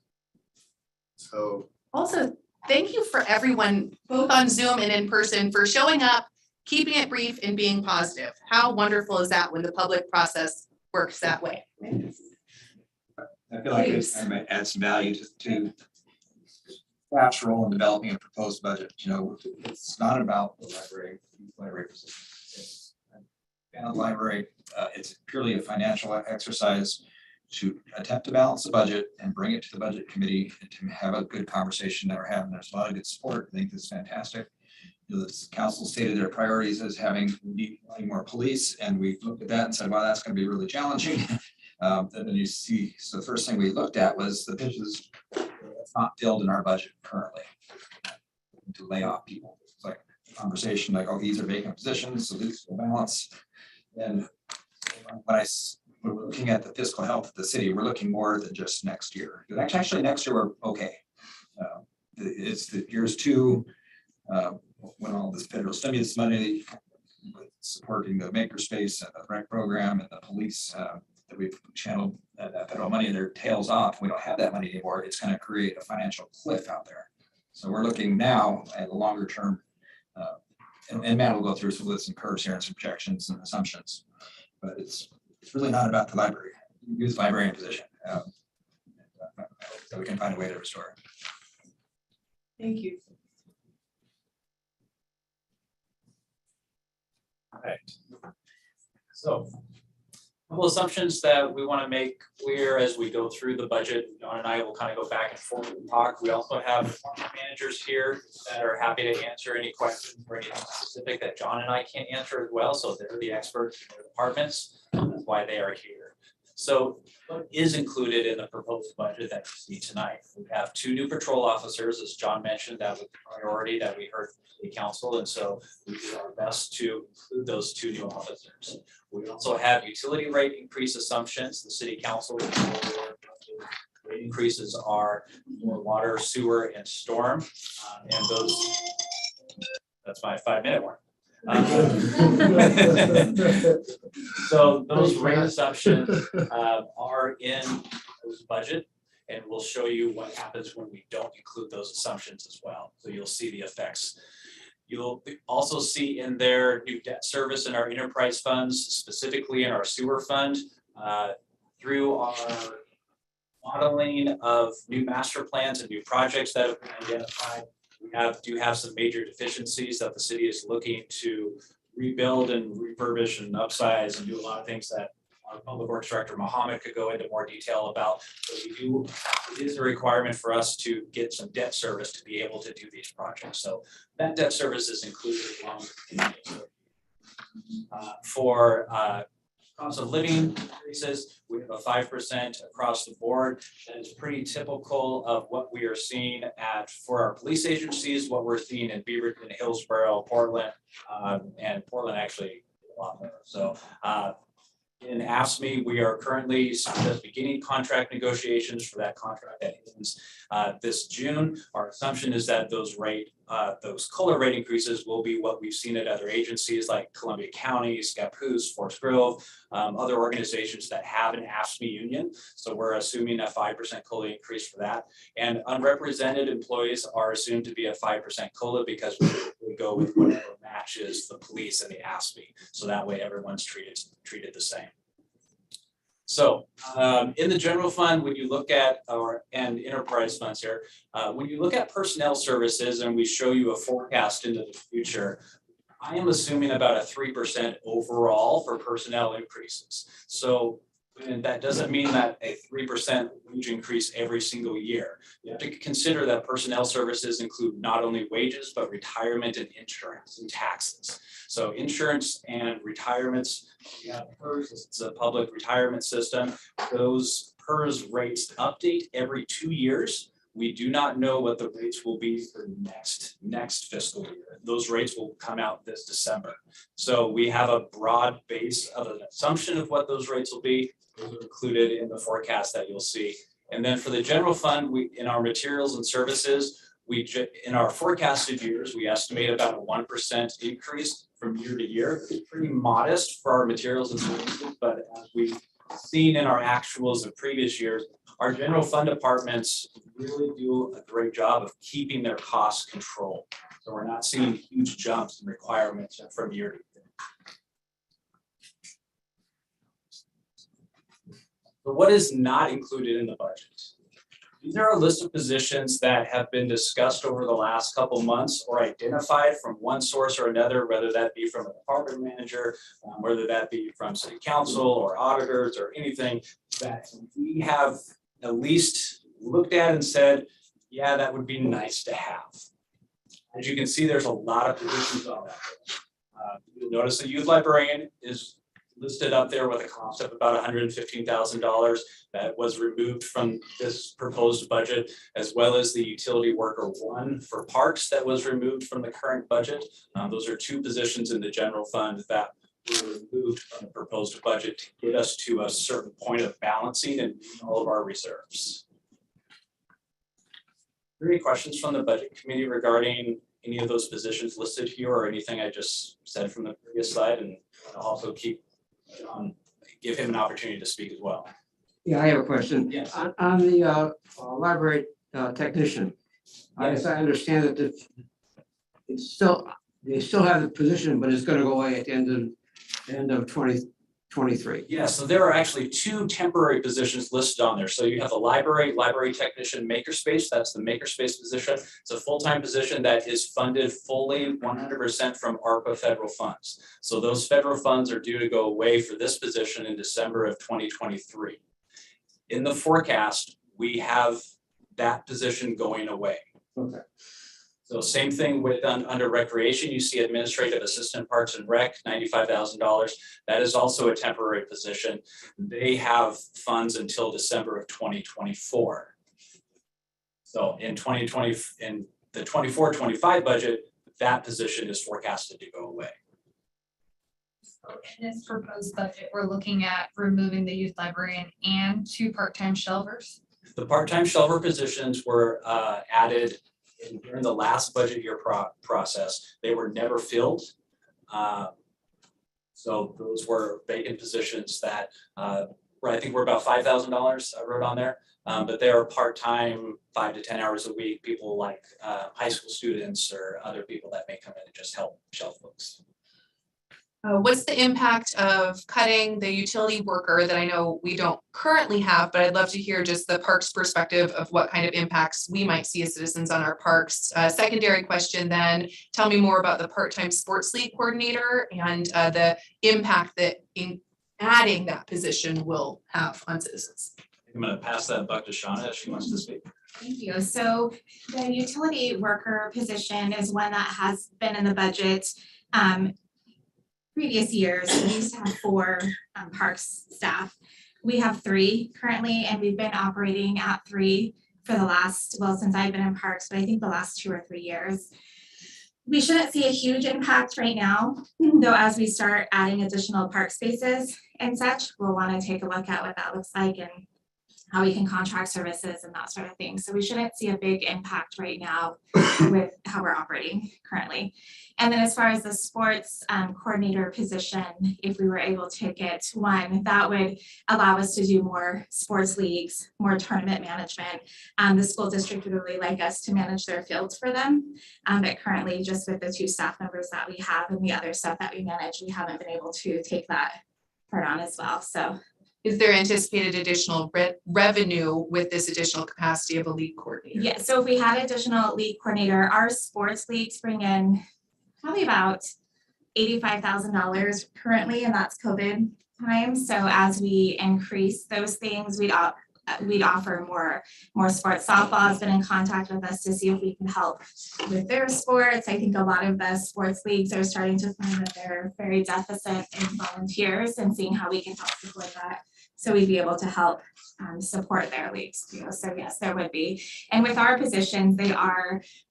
So Also, thank you for everyone, both on Zoom and in person, for showing up, keeping it brief and being positive. How wonderful is that when the public process works that way? I feel like I might add some value to staff's role in developing a proposed budget. You know, it's not about the library position. And the library, it's purely a financial exercise to attempt to balance the budget and bring it to the budget committee and to have a good conversation that we're having. There's a lot of good support. I think this is fantastic. You know, the council stated their priorities as having more police, and we looked at that and said, well, that's going to be really challenging. And then you see, so the first thing we looked at was the pitches that's not filled in our budget currently to lay off people. It's like a conversation like, oh, these are vacant positions, so these will balance. And when we're looking at the fiscal health of the city, we're looking more than just next year. Actually, next year we're okay. It's the years two, when all this federal stimulus money supporting the makerspace and the rec program and the police that we've channeled that federal money, their tails off. We don't have that money anymore. It's going to create a financial cliff out there. So we're looking now at a longer term, and Matt will go through some lists and curves here and some projections and assumptions, but it's really not about the library, youth librarian position. So we can find a way to restore it. Thank you. All right. So, a couple assumptions that we want to make clear as we go through the budget. John and I will kind of go back and forth and talk. We also have managers here that are happy to answer any questions or anything specific that John and I can't answer as well. So they're the experts in their departments. That's why they are here. So what is included in the proposed budget that you see tonight? We have 2 new patrol officers, as John mentioned, that was a priority that we heard from the council. And so we do our best to include those 2 new officers. We also have utility rate increase assumptions. The city council rate increases are for water, sewer, and storm. And those, that's my 5-minute one. So those rate assumptions are in this budget, and we'll show you what happens when we don't include those assumptions as well. So you'll see the effects. You'll also see in there new debt service in our enterprise funds, specifically in our sewer fund, through our modeling of new master plans and new projects that have been identified. We do have some major deficiencies that the city is looking to rebuild and refurbish and upsize and do a lot of things that our Public Works Director Mohammed could go into more detail about. So it is a requirement for us to get some debt service to be able to do these projects. So that debt service is included along with for cost of living increases. We have a 5% across the board. That is pretty typical of what we are seeing for our police agencies, what we're seeing in Beaverton, Hillsborough, Portland, and Portland actually a lot more. So in AFSCME, we are currently just beginning contract negotiations for that contract that ends this June. Our assumption is that those COLA rate increases will be what we've seen at other agencies like Columbia County, Scappoose, Forest Grove, other organizations that have an AFSCME union. So we're assuming a 5% COLA increase for that. And unrepresented employees are assumed to be a 5% COLA because we would go with whatever matches the police and the ASPE. So that way everyone's treated the same. So in the general fund, when you look at and enterprise funds here, when you look at personnel services and we show you a forecast into the future, I am assuming about a 3% overall for personnel increases. So and that doesn't mean that a 3% wage increase every single year. You have to consider that personnel services include not only wages, but retirement and insurance and taxes. So insurance and retirements, yeah, PERS, it's a public retirement system. Those PERS rates update every 2 years. We do not know what the rates will be for next fiscal year. Those rates will come out this December. So we have a broad base of an assumption of what those rates will be. Those are included in the forecast that you'll see. And then for the general fund, in our materials and services, in our forecasted years, we estimate about a 1% increase from year to year. It's pretty modest for our materials and services, but as we've seen in our actuals of previous years, our general fund departments really do a great job of keeping their costs controlled. So we're not seeing huge jumps in requirements from year to year. But what is not included in the budget? These are a list of positions that have been discussed over the last couple months or identified from one source or another, whether that be from a department manager, whether that be from city council or auditors or anything that we have at least looked at and said, yeah, that would be nice to have. As you can see, there's a lot of positions on that. You'll notice the youth librarian is listed up there with a cost of about $115,000 that was removed from this proposed budget, as well as the utility worker 1 for parks that was removed from the current budget. Those are 2 positions in the general fund that were removed from the proposed budget to get us to a certain point of balancing and all of our reserves. Are there any questions from the budget committee regarding any of those positions listed here or anything I just said from the previous slide? And I'll also give him an opportunity to speak as well. Yeah, I have a question. Yes. On the library technician, as I understand it, they still have the position, but it's going to go away at the end of 2023. Yeah, so there are actually 2 temporary positions listed on there. So you have a library technician makerspace. That's the makerspace position. It's a full-time position that is funded fully 100% from ARPA federal funds. So those federal funds are due to go away for this position in December of 2023. In the forecast, we have that position going away. Okay. So same thing with under recreation, you see administrative assistant parks and rec, $95,000. That is also a temporary position. They have funds until December of 2024. So in the 24-25 budget, that position is forecasted to go away. So in this proposed budget, we're looking at removing the youth librarian and 2 part-time shelvers. The part-time shelver positions were added during the last budget year process. They were never filled. So those were vacant positions that I think were about $5,000 I wrote on there. But they are part-time, 5 to 10 hours a week, people like high school students or other people that may come in and just help shelf books. What's the impact of cutting the utility worker that I know we don't currently have, but I'd love to hear just the parks perspective of what kind of impacts we might see as citizens on our parks. Secondary question then, tell me more about the part-time sports league coordinator and the impact that adding that position will have on citizens. I'm going to pass that buck to Shauna if she wants to speak. Thank you. So the utility worker position is one that has been in the budget previous years. We used to have 4 parks staff. We have 3 currently, and we've been operating at 3 for the last, well, since I've been in parks, but I think the last 2 or 3 years. We shouldn't see a huge impact right now, though as we start adding additional park spaces and such, we'll want to take a look at what that looks like and how we can contract services and that sort of thing. So we shouldn't see a big impact right now with how we're operating currently. And then as far as the sports coordinator position, if we were able to get one, that would allow us to do more sports leagues, more tournament management. The school district would really like us to manage their fields for them. But currently, just with the 2 staff members that we have and the other stuff that we manage, we haven't been able to take that part on as well. So is there anticipated additional revenue with this additional capacity of a league coordinator? yeah, so if we had additional league coordinator, our sports leagues bring in probably about $85,000 currently, and that's COVID time. So as we increase those things, we'd offer more sports. Softball has been in contact with us to see if we can help with their sports. I think a lot of the sports leagues are starting to find that they're very deficient in volunteers and seeing how we can help support that. So we'd be able to help support their leagues too. So yes, there would be. And with our positions,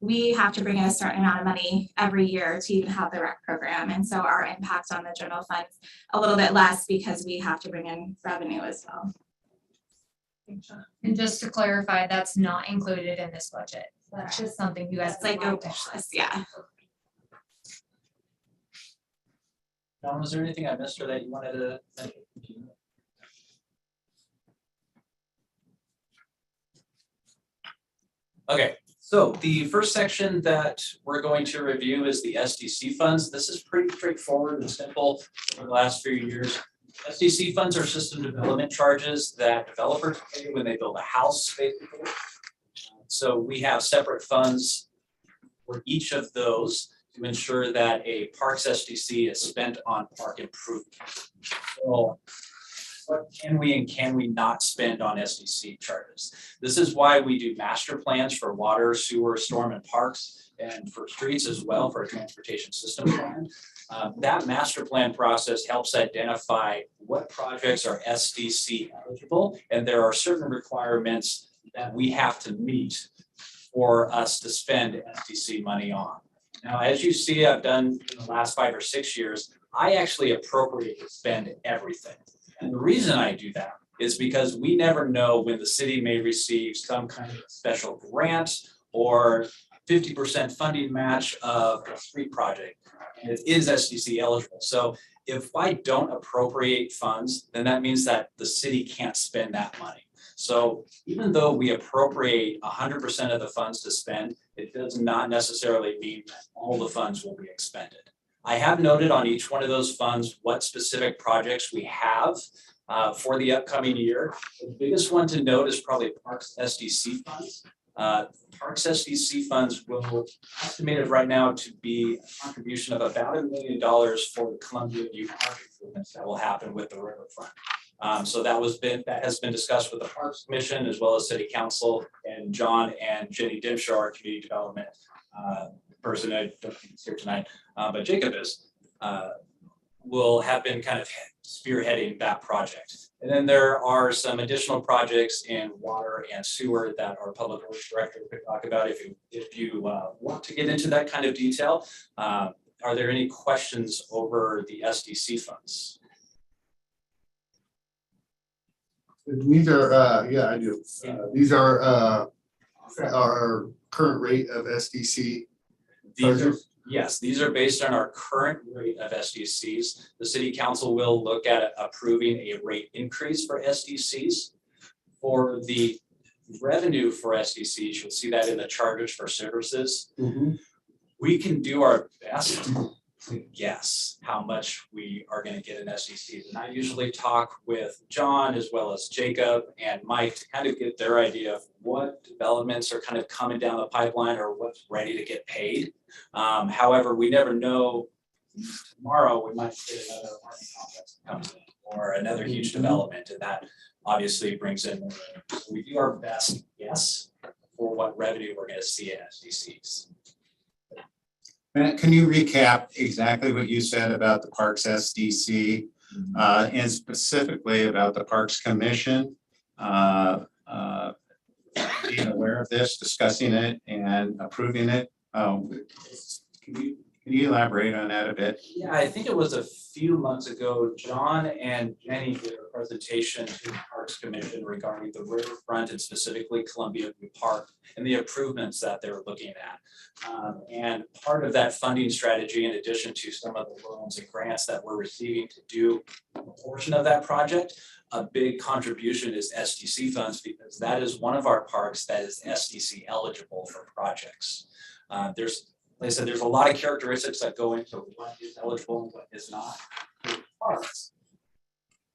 we have to bring in a certain amount of money every year to even have the rec program. And so our impact on the general fund's a little bit less because we have to bring in revenue as well. And just to clarify, that's not included in this budget. That's just something you guys. It's like a wish list, yeah. John, was there anything I missed or that you wanted to mention? Okay, so the first section that we're going to review is the Sdc funds. This is pretty straightforward and simple over the last few years. Sdc funds are system development charges that developers pay when they build a house, basically. So we have separate funds for each of those to ensure that a parks Sdc is spent on park improvement. So what can we and can we not spend on Sdc charges? This is why we do master plans for water, sewer, storm, and parks, and for streets as well, for a transportation system plan. That master plan process helps identify what projects are Sdc eligible, and there are certain requirements that we have to meet for us to spend Sdc money on. Now, as you see, I've done in the last 5 or 6 years, I actually appropriate to spend everything. And the reason I do that is because we never know when the city may receive some kind of special grant or 50% funding match of a street project, and it is Sdc eligible. So if I don't appropriate funds, then that means that the city can't spend that money. So even though we appropriate 100% of the funds to spend, it does not necessarily mean that all the funds will be expended. I have noted on each one of those funds what specific projects we have for the upcoming year. The biggest one to note is probably Parks Sdc Funds. Parks Sdc Funds will estimated right now to be a contribution of about $1 million for the Columbia View Park improvements that will happen with the riverfront. So that has been discussed with the Parks Commission as well as City Council, and John and Jenny Dimshaw, our community development person, I don't think he's here tonight, but Jacob is, will have been kind of spearheading that project. And then there are some additional projects in water and sewer that our public works director could talk about if you want to get into that kind of detail. Are there any questions over the Sdc funds? These are, yeah, I do. These are our current rate of Sdc. These are based on our current rate of SDCs. The city council will look at approving a rate increase for SDCs. For the revenue for SDCs, you'll see that in the charges for services. Mm-hmm. We can do our best to guess how much we are going to get in SDCs. And I usually talk with John as well as Jacob and Mike to kind of get their idea of what developments are kind of coming down the pipeline or what's ready to get paid. However, we never know. Tomorrow we might get another apartment complex that comes in or another huge development, and that obviously brings in more revenue. So we do our best guess for what revenue we're going to see in SDCs. Matt, can you recap exactly what you said about the Parks SDC and specifically about the Parks Commission being aware of this, discussing it and approving it? Can you Can you elaborate on that a bit? Yeah, I think it was a few months ago, John and Jenny did a presentation to the Parks Commission regarding the riverfront and specifically Columbia View Park and the improvements that they're looking at. And part of that funding strategy, in addition to some of the loans and grants that we're receiving to do a portion of that project, a big contribution is SDC funds, because that is one of our parks that is SDC eligible for projects. Like I said, there's a lot of characteristics that go into what is eligible and what is not. For parks,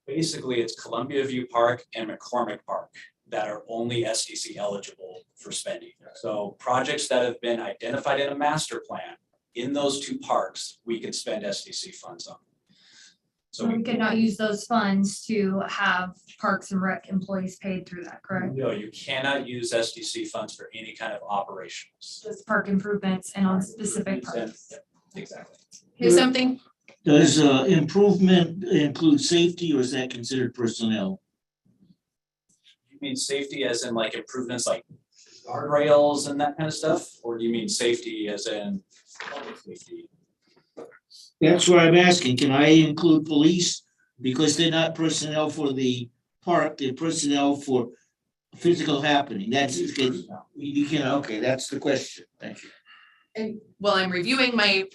basically, it's Columbia View Park and McCormick Park that are only SDC eligible for spending. So projects that have been identified in a master plan in those two parks, we can spend SDC funds on. So we could not use those funds to have Parks and Rec employees paid through that, correct? No, you cannot use SDC funds for any kind of operations. Just park improvements and on specific parks. Exactly. Here's something. Does improvement include safety, or is that considered personnel? You mean safety as in like improvements like guardrails and that kind of stuff? Or do you mean safety as in public safety? That's what I'm asking. Can I include police? Because they're not personnel for the park, they're personnel for physical happening. That's, you can, okay, that's the question. Thank you. And while I'm reviewing my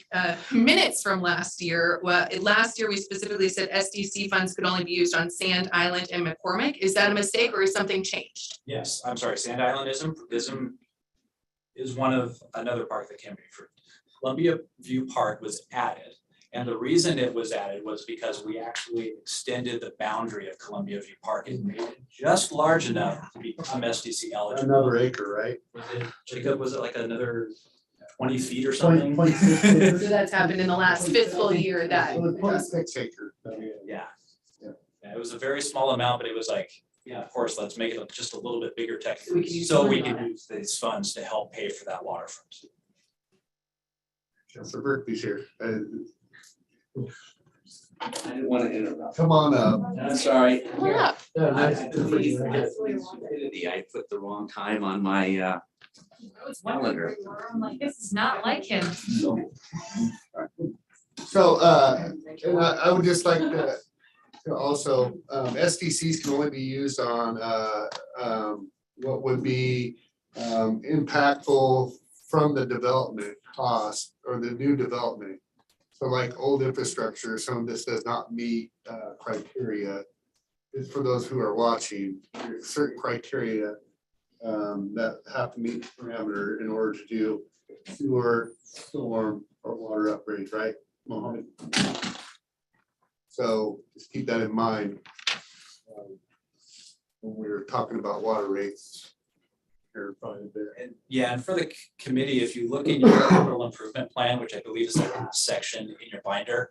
minutes from last year, last year we specifically said SDC funds could only be used on Sand Island and McCormick. Is that a mistake or is something changed? Yes, I'm sorry, Sand Island is one of another park that can be approved. Columbia View Park was added. And the reason it was added was because we actually extended the boundary of Columbia View Park and made it just large enough to become SDC eligible. Another acre, right? Jacob, was it like another 20 feet or something? So that's happened in the last fiscal year that. 26 acres. Yeah. Yeah, it was a very small amount, but it was like, yeah, of course, let's make it just a little bit bigger technically, so we can use these funds to help pay for that waterfront. Councilor Berkeley's here. I didn't want to interrupt. Come on up. I'm sorry. Come on up. Yeah, nice I to meet you. I put the wrong time on my calendar. I'm like, this is not like him. So, and I would just like to also, SDCs can only be used on, what would be, impactful from the development cost or the new development. So like old infrastructure, some of this does not meet, criteria. It's for those who are watching, there's certain criteria, that have to meet the parameter in order to do sewer, storm, or water upgrades, right, Mohammed? So just keep that in mind when we're talking about water rates. Here, probably a bit. And yeah, and for the committee, if you look in your capital improvement plan, which I believe is the last section in your binder,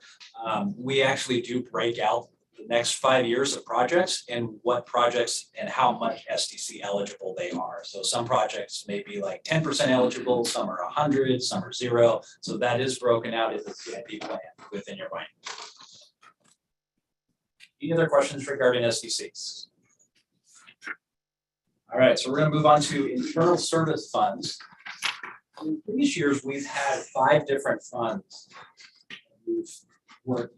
we actually do break out the next 5 years of projects and what projects and how much SDC eligible they are. So some projects may be like 10% eligible, some are 100, some are 0. So that is broken out as a CIP plan within your binder. Any other questions regarding SDCs? All right, so we're going to move on to internal service funds. In previous years, we've had 5 different funds we've worked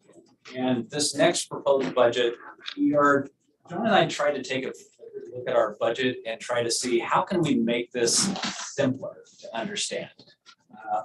in. And this next proposed budget, John and I tried to take a look at our budget and try to see how can we make this simpler to understand.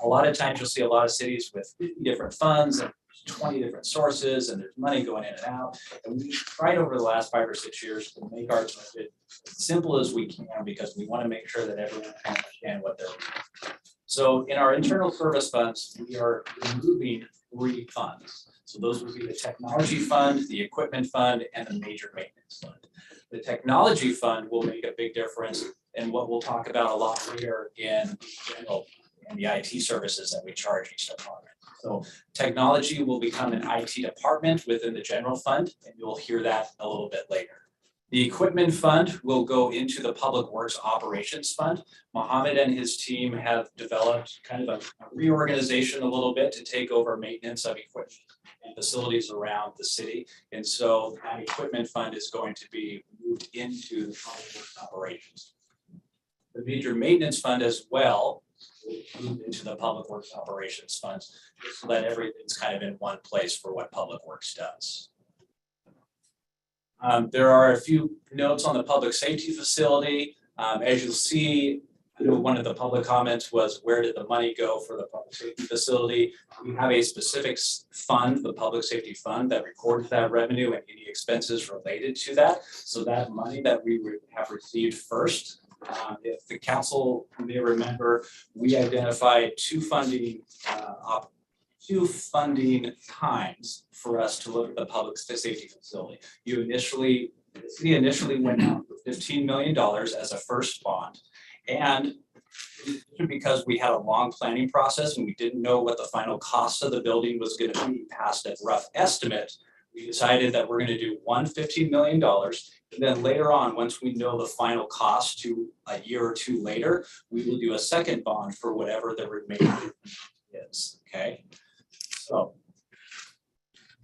A lot of times you'll see a lot of cities with 50 different funds and 20 different sources, and there's money going in and out. And we tried over the last 5 or 6 years to make our budget as simple as we can, because we want to make sure that everyone can understand what they're doing. So in our internal service funds, we are removing 3 funds. So those would be the technology fund, the equipment fund, and the major maintenance fund. The technology fund will make a big difference in what we'll talk about a lot later in general and the IT services that we charge each department. So technology will become an IT department within the general fund, and you'll hear that a little bit later. The equipment fund will go into the Public Works Operations Fund. Mohammed and his team have developed kind of a reorganization a little bit to take over maintenance of equipment and facilities around the city. And so that equipment fund is going to be moved into the Public Works Operations. The major maintenance fund as well moved into the Public Works Operations Funds, just so that everything's kind of in one place for what Public Works does. There are a few notes on the public safety facility. As you'll see, one of the public comments was, where did the money go for the public safety facility? We have a specific fund, the Public Safety Fund, that records that revenue and any expenses related to that. So that money that we have received first, if the council may remember, we identified two funding times for us to look at the public safety facility. The city initially went out for $15 million as a first bond. And because we had a long planning process and we didn't know what the final cost of the building was going to be past a rough estimate, we decided that we're going to do $15 million. And then later on, once we know the final cost to a year or two later, we will do a second bond for whatever the remaining is. Okay. So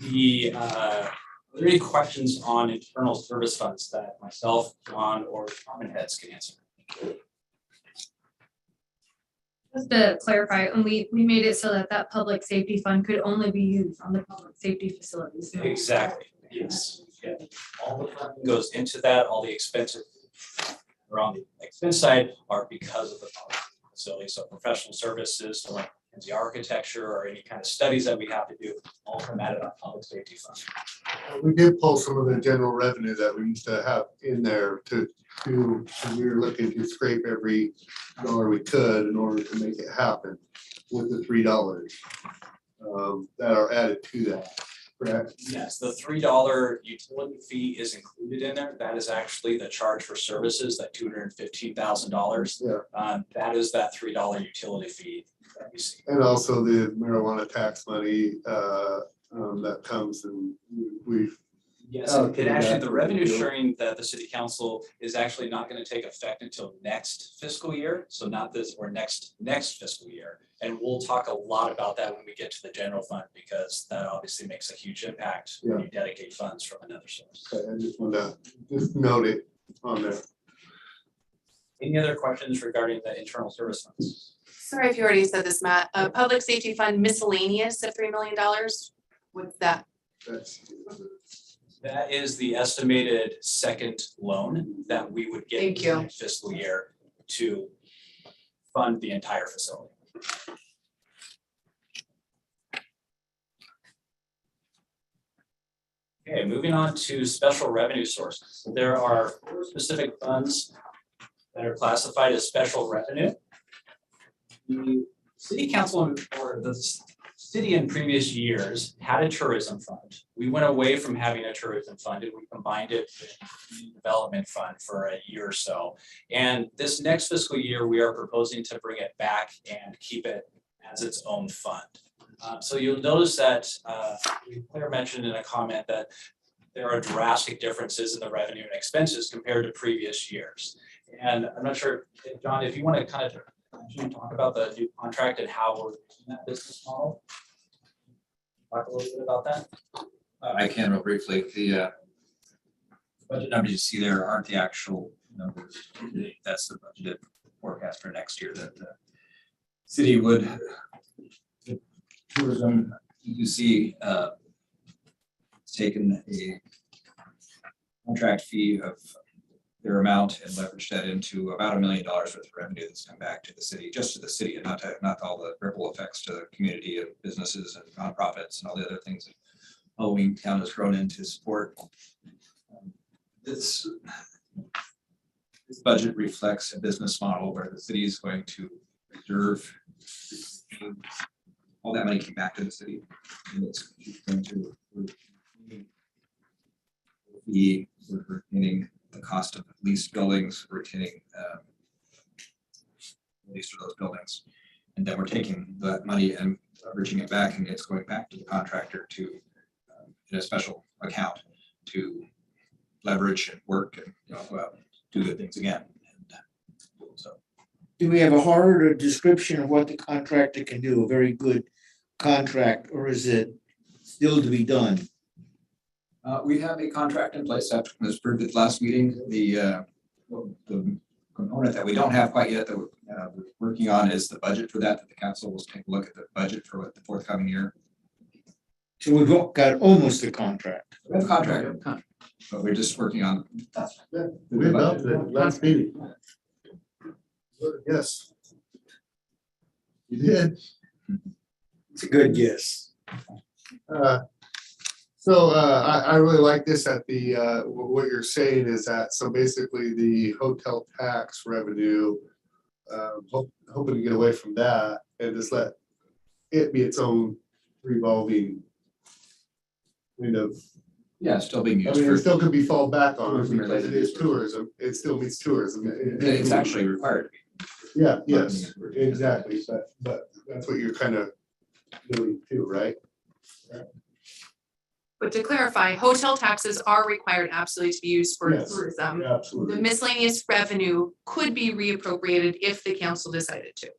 are there any questions on internal service funds that myself, John, or department heads can answer? Just to clarify, and we made it so that that public safety fund could only be used on the public safety facilities. Exactly, yes. Yeah. All the funding goes into that, all the expenses are on the expense side are because of the public facility. So professional services, so like the architecture or any kind of studies that we have to do, all come out of our public safety fund. We did pull some of the general revenue that we used to have in there and we were looking to scrape every dollar we could in order to make it happen with the $3 that are added to that, correct? Yes, the $3 utility fee is included in there. That is actually the charge for services, that $215,000. Yeah. That is that $3 utility fee that we see. And also the marijuana tax money that comes and we've. Yes, and actually the revenue sharing that the city council is actually not going to take effect until next fiscal year. So not this or next fiscal year. And we'll talk a lot about that when we get to the general fund, because that obviously makes a huge impact when you dedicate funds from another source. Okay, I just want to note it on there. Any other questions regarding the internal service funds? Sorry if you already said this, Matt. Public safety fund miscellaneous of $3 million. What's that? That is the estimated second loan that we would get Thank you. next fiscal year to fund the entire facility. Okay, moving on to special revenue sources. There are 4 specific funds that are classified as special revenue. The city council or the city in previous years had a tourism fund. We went away from having a tourism fund and we combined it with the development fund for a year or so. And this next fiscal year, we are proposing to bring it back and keep it as its own fund. So you'll notice that Claire mentioned in a comment that there are drastic differences in the revenue and expenses compared to previous years. And I'm not sure, John, if you want to kind of talk about the new contract and how we're using that business model. Talk a little bit about that. I can real briefly. The budget numbers you see there aren't the actual numbers. That's the budgeted forecast for next year that the city would. Tourism, you see, it's taken a contract fee of their amount and leveraged that into about $1 million worth of revenue that's come back to the city, just to the city, and not all the ripple effects to the community of businesses and nonprofits and all the other things that Halloween Town has grown in to support. This budget reflects a business model where the city is going to reserve all that money came back to the city, and it's going to be retaining the cost of leased buildings, retaining lease for those buildings, and then we're taking that money and bridging it back, and it's going back to the contractor to in a special account to leverage and work and go out and do good things again. And so, do we have a hard description of what the contractor can do? A very good contract, or is it still to be done? We have a contract in place after it was approved at last meeting. The component that we don't have quite yet that we're working on is the budget for that the council will take a look at the budget for the forthcoming year. So we've got almost a contract. We have a contract, but we're just working on. Yeah, we adopted it last meeting. Yes. You did. It's a good guess. I really like this at the, what you're saying is that, so basically the hotel tax revenue, hoping to get away from that and just let it be its own revolving kind of. Yeah, still being I used mean, for. it still could be fall back on tourism because it related is uses. tourism. It still means tourism. It's actually required. Yeah, yes, exactly. But that's what you're kind of doing too, right? But to clarify, hotel taxes are required absolutely to be used for Yes, tourism. absolutely. The miscellaneous revenue could be reappropriated if the council decided to.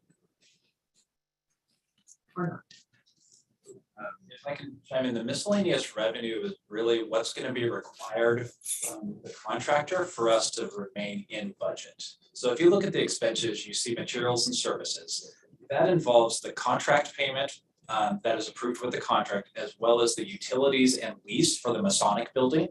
If I can chime in, the miscellaneous revenue is really what's going to be required from the contractor for us to remain in budget. So if you look at the expenses, you see materials and services. That involves the contract payment that is approved with the contract, as well as the utilities and lease for the Masonic building.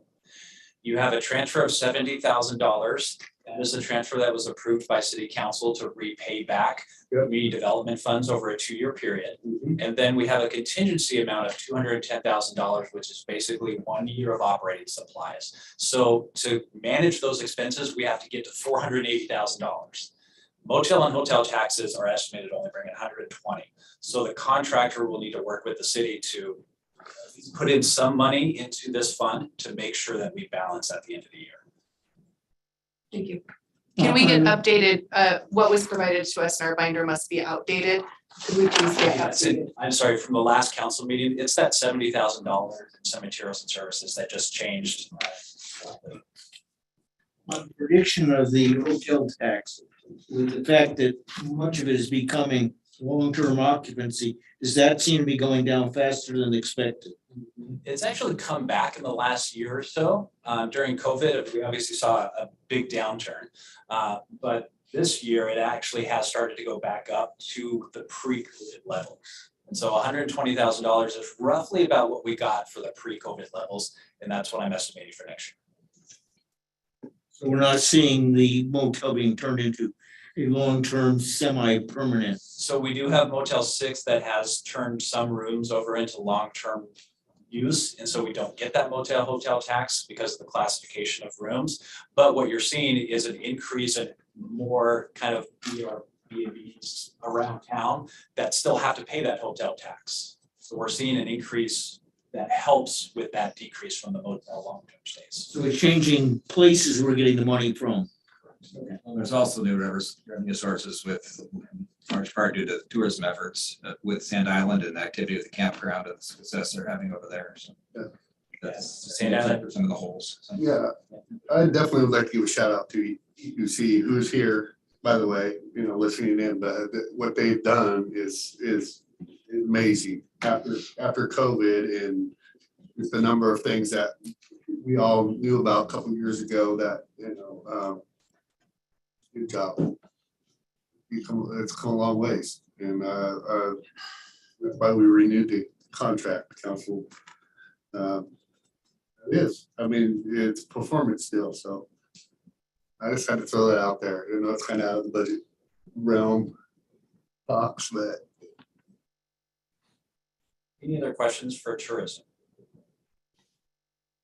You have a transfer of $70,000. That is a transfer that was approved by City Council to repay back community development funds over a 2-year period. And then we have a contingency amount of $210,000, which is basically 1 year of operating supplies. So to manage those expenses, we have to get to $480,000. Motel and hotel taxes are estimated to only bring in $120,000. So the contractor will need to work with the city to put in some money into this fund to make sure that we balance at the end of the year. Thank you. Can we get updated, what was provided to us in our binder must be outdated? Could we please get updated? I'm sorry, from the last council meeting, it's that $70,000 in some materials and services that just changed. On the prediction of the hotel tax, with the fact that much of it is becoming long-term occupancy, does that seem to be going down faster than expected? It's actually come back in the last year or so. During COVID, we obviously saw a big downturn. But this year, it actually has started to go back up to the pre-COVID level. And so $120,000 is roughly about what we got for the pre-COVID levels, and that's what I'm estimating for next year. So we're not seeing the motel being turned into a long-term semi-permanent. So we do have Motel 6 that has turned some rooms over into long-term use, and so we don't get that motel hotel tax because of the classification of rooms. But what you're seeing is an increase in more kind of B&Bs around town that still have to pay that hotel tax. So we're seeing an increase that helps with that decrease from the motel long-term stays. So we're changing places we're getting the money from. Well, there's also new revenue sources with large part due to tourism efforts with Sand Island and the activity of the campground and the success they're having over there. So that's Sand Island for some of the holes. So. Yeah, I definitely would like to give a shout out to EUC, who's here, by the way, listening in, but what they've done is amazing after COVID and just the number of things that we all knew about a couple of years ago that, good job. It's come a long ways. And that's why we renewed the contract, council. It is. I mean, it's performance still. So I just had to throw that out there. It's kind of out of the budget realm box, but. Any other questions for tourism?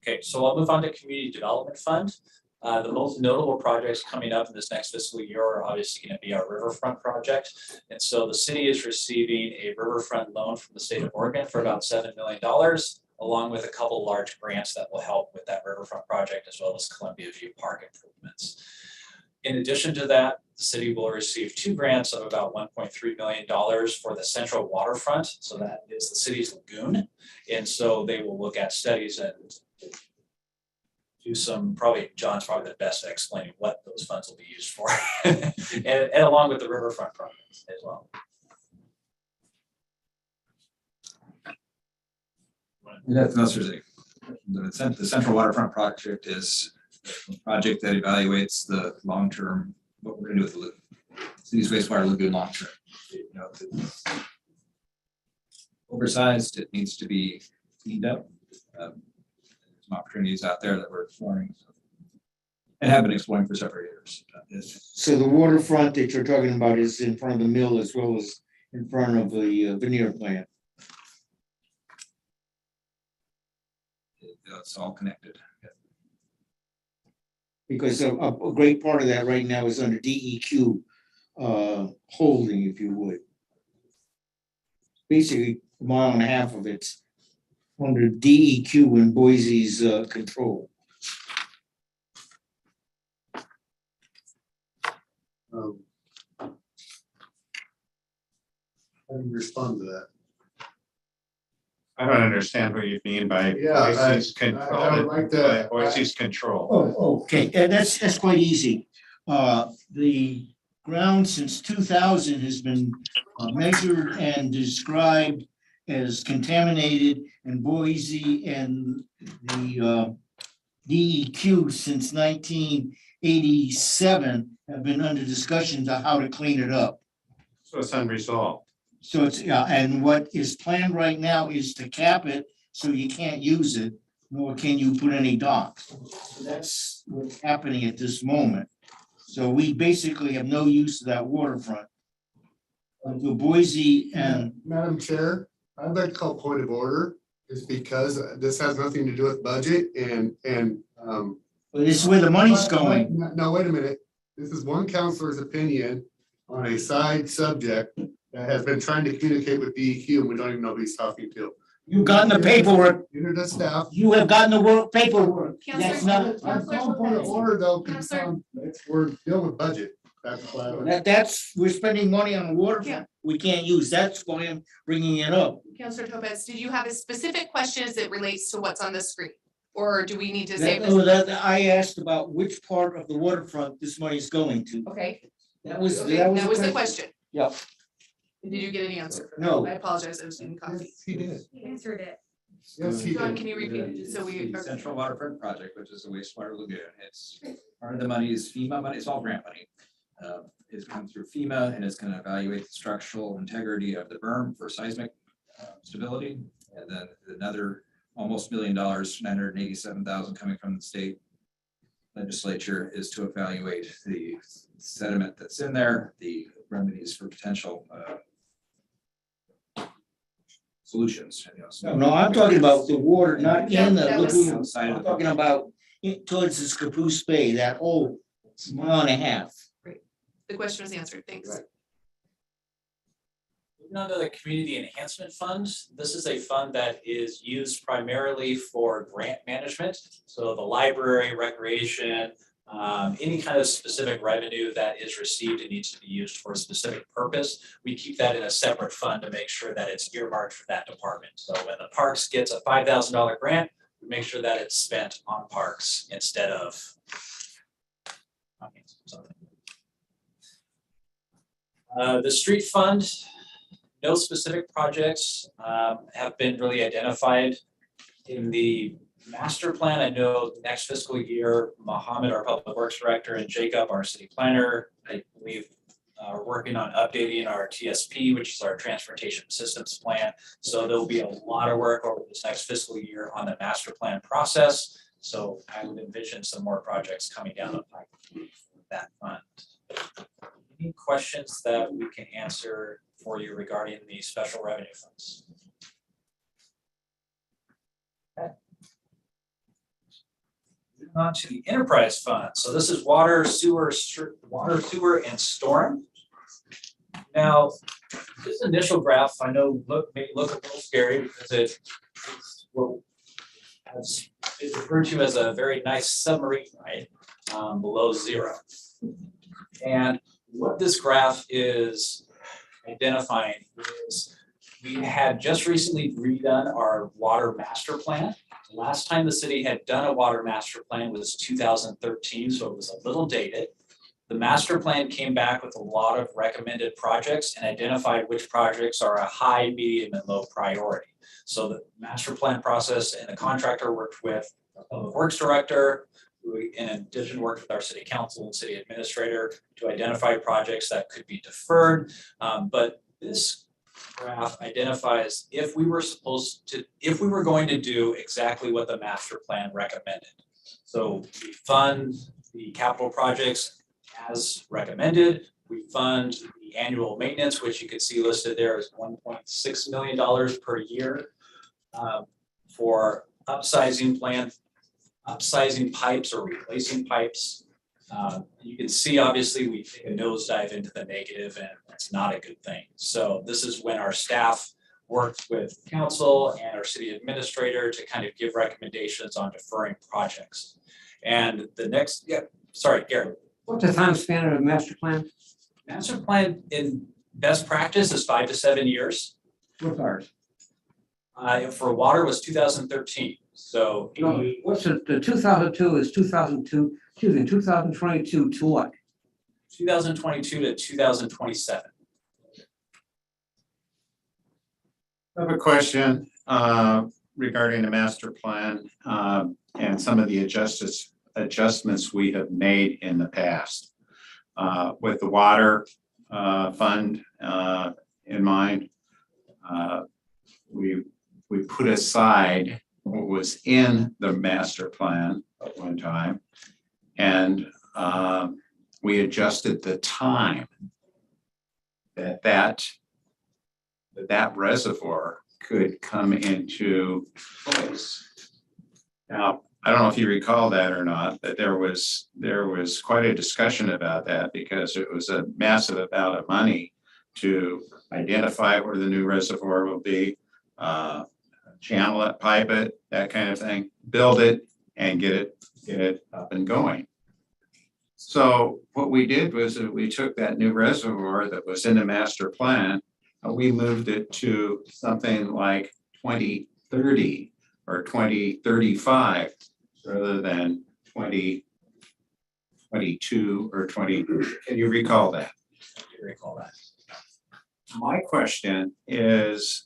Okay, so I'll move on to Community Development Fund. The most notable projects coming up in this next fiscal year are obviously going to be our Riverfront project. And so the city is receiving a Riverfront loan from the state of Oregon for about $7 million, along with a couple large grants that will help with that Riverfront project, as well as Columbia View Park improvements. In addition to that, the city will receive 2 grants of about $1.3 million for the central waterfront. So that is the city's lagoon. And so they will look at studies and do some, John's probably the best at explaining what those funds will be used for. and along with the Riverfront projects as well. That's the Central Waterfront project is a project that evaluates the long-term what we're gonna do with the city's wastewater lagoon long term. You know, it's oversized, it needs to be cleaned up. Some opportunities out there that we're exploring and have been exploring for several years. So the waterfront that you're talking about is in front of the mill as well as in front of the veneer plant. It's all connected. Because a great part of that right now is under DEQ holding, if you would. Basically, a mile and a half of it's under DEQ in Boise's control. How do you respond to that? I don't understand what you mean by Yeah, Boise's I control. would like to- Boise's control. Oh, okay, that's quite easy. The ground since 2000 has been measured and described as contaminated, and Boise and the DEQ since 1987 have been under discussions on how to clean it up. So it's unresolved. So it's, yeah, and what is planned right now is to cap it, so you can't use it, nor can you put any docks. So that's what's happening at this moment. So we basically have no use of that waterfront. The Boise and. Madam Chair, I'd like to call point of order, is because this has nothing to do with budget and. But it's where the money's going. No, wait a minute. This is one counselor's opinion on a side subject that has been trying to communicate with DEQ, and we don't even know who he's talking to. You've gotten the paperwork. You're the staff. You have gotten the paperwork. That's not. I'm calling point of order though, because we're dealing with budget. That's why. We're spending money on the waterfront. We can't use, that's why I'm bringing it up. Councilor Topaz, did you have a specific question as it relates to what's on the screen? Or do we need to say? I asked about which part of the waterfront this money is going to. Okay. That was the question. Yep. Did you get any answer? No. I apologize, I was in coffee. He did. He answered it. Yes, he John, did. can you repeat it, so we. The Central Waterfront Project, which is a wastewater lagoon, it's part of the money is FEMA money, it's all grant money. It's come through FEMA and it's gonna evaluate the structural integrity of the berm for seismic stability. And then another almost $1 million, 987,000 coming from the state legislature is to evaluate the sediment that's in there, the remedies for potential solutions. You know, so- No, I'm talking about the water, not in the that was- lagoon. Outside of I'm the- talking about towards the Scappoose Bay, that whole mile and a half. The question was answered, thanks. Moving on to the Community Enhancement Fund. This is a fund that is used primarily for grant management. So the library, recreation, any kind of specific revenue that is received and needs to be used for a specific purpose. We keep that in a separate fund to make sure that it's earmarked for that department. So when the parks gets a $5,000 grant, we make sure that it's spent on parks instead of something. The street fund, no specific projects have been really identified in the master plan. I know next fiscal year, Mohammed, our public works director, and Jacob, our city planner, I believe, are working on updating our TSP, which is our transportation systems plan. So there'll be a lot of work over this next fiscal year on the master plan process. So I would envision some more projects coming down the pipe for that fund. Any questions that we can answer for you regarding the special revenue funds? Okay. Moving on to the enterprise fund. So this is water, sewer, and storm. Now, this initial graph, I know may look a little scary because it's referred to as a very nice submarine, right? Below zero. And what this graph is identifying is we had just recently redone our water master plan. Last time the city had done a water master plan was 2013, so it was a little dated. The master plan came back with a lot of recommended projects and identified which projects are a high, medium, and low priority. So the master plan process and the contractor worked with the public works director, We, in addition, worked with our city council and city administrator to identify projects that could be deferred. But this graph identifies if we were going to do exactly what the master plan recommended. So we fund the capital projects as recommended. We fund the annual maintenance, which you can see listed there as $1.6 million per year for upsizing pipes or replacing pipes. You can see, obviously, we take a nosedive into the negative, and that's not a good thing. So this is when our staff worked with council and our city administrator to kind of give recommendations on deferring projects. And the next, sorry, Gary. What's the time span of a master plan? Master plan in best practice is 5 to 7 years. What's ours? For water was 2013. So No, what's the 2002 is 2002, excuse me, 2022 to what? 2022 to 2027. I have a question regarding the master plan and some of the adjustments we have made in the past. With the water fund in mind, we put aside what was in the master plan at one time, and we adjusted the time that reservoir could come into place. Now, I don't know if you recall that or not, but there was quite a discussion about that because it was a massive amount of money to identify where the new reservoir will be, channel it, pipe it, that kind of thing, build it, and get it up and going. So what we did was that we took that new reservoir that was in the master plan and we moved it to something like 2030 or 2035 rather than 2022 or 20. Can you recall that? I do recall that. My question is,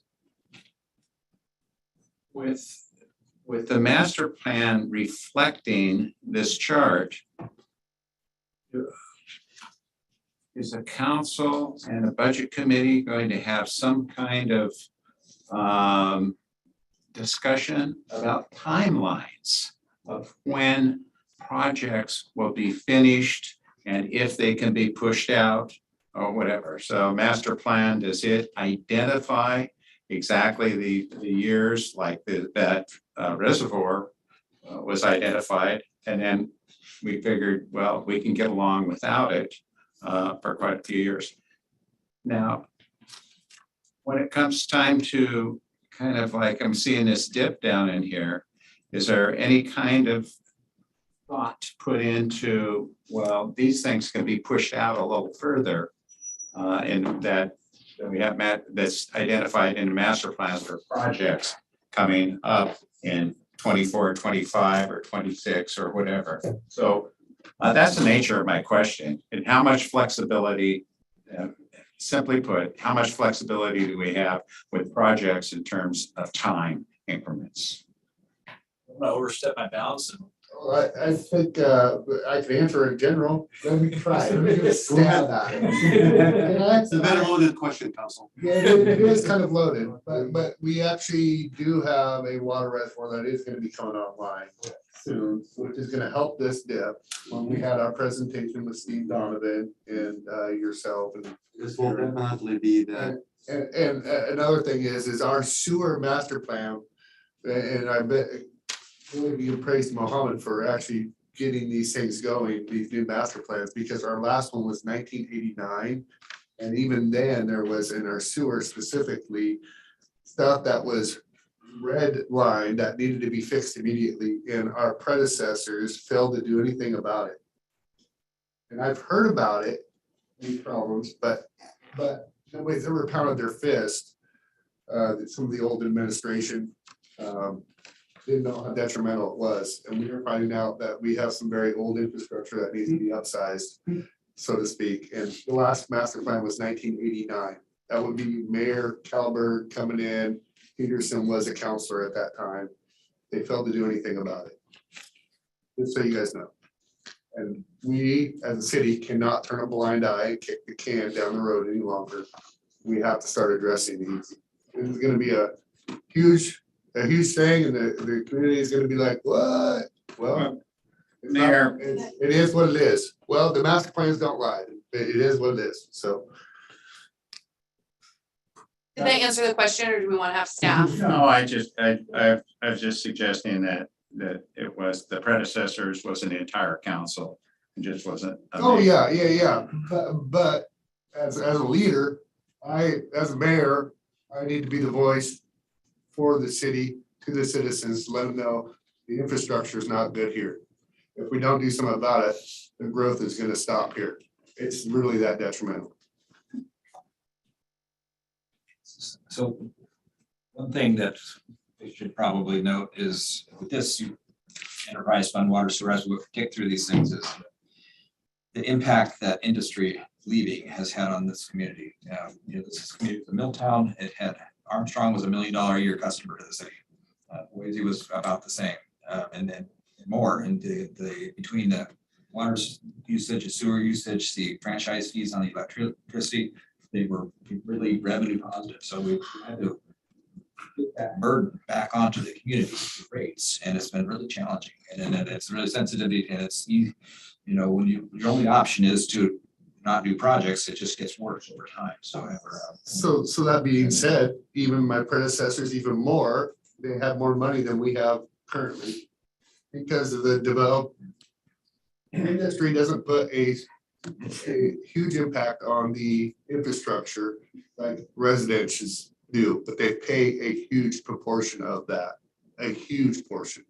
with the master plan reflecting this chart, is the council and the budget committee going to have some kind of discussion about timelines of when projects will be finished and if they can be pushed out or whatever? So master plan, does it identify exactly the years like that reservoir was identified? And then we figured, well, we can get along without it for quite a few years. Now, when it comes time to kind of like, I'm seeing this dip down in here, is there any kind of thought put into, well, these things can be pushed out a little further and that we have that's identified in the master plans for projects coming up in 24, 25, or 26 or whatever. So that's the nature of my question. And how much flexibility, simply put, how much flexibility do we have with projects in terms of time increments? I'm gonna overstep my bounds and I think I can answer in general. Let me try. Let me give a stab at it. It's a very loaded question, Council. Yeah, it is kind of loaded, but we actually do have a water reservoir that is going to be coming online soon, which is going to help this dip. When we had our presentation with Steve Donovan and yourself, and This will definitely be that. and another thing is our sewer master plan, and I bet really you praise Mohammed for actually getting these things going, these new master plans, because our last one was 1989. And even then there was in our sewer specifically stuff that was red line that needed to be fixed immediately, and our predecessors failed to do anything about it. And I've heard about it, these problems, but nobody's ever pounded their fist. Some of the old administration didn't know how detrimental it was. And we are finding out that we have some very old infrastructure that needs to be upsized, so to speak. And the last master plan was 1989. That would be Mayor Calbert coming in. Peterson was a counselor at that time. They failed to do anything about it. just so you guys know. And we, as a city, cannot turn a blind eye and kick the can down the road any longer. We have to start addressing these. This is gonna be a huge thing, and the community is gonna be like, what? Well, it's not- Mayor. it is what it is. Well, the master plans don't lie. It is what it is, so. Did that answer the question, or do we want to have staff? No, I was just suggesting that it was, the predecessors wasn't the entire council. It just wasn't. Oh, yeah. But as a leader, as a mayor, I need to be the voice for the city to the citizens, let them know the infrastructure is not good here. If we don't do something about it, the growth is gonna stop here. It's really that detrimental. So one thing that we should probably note is with this enterprise fund, water, sewer, as we tick through these things, is the impact that industry leaving has had on this community. This is a community of Milltown. It had, Armstrong was $1 million a year customer to the city. Boise was about the same, and then more. And the between the water usage, the sewer usage, the franchise fees on the electricity, they were really revenue positive. So we had to put that burden back onto the community with rates, and it's been really challenging. And then it's really sensitive, and it's easy, when your only option is to not do projects, it just gets worse over time. So that being said, even my predecessors, even more, they had more money than we have currently because of the developed industry doesn't put a huge impact on the infrastructure like residences do, but they pay a huge proportion of that, a huge portion.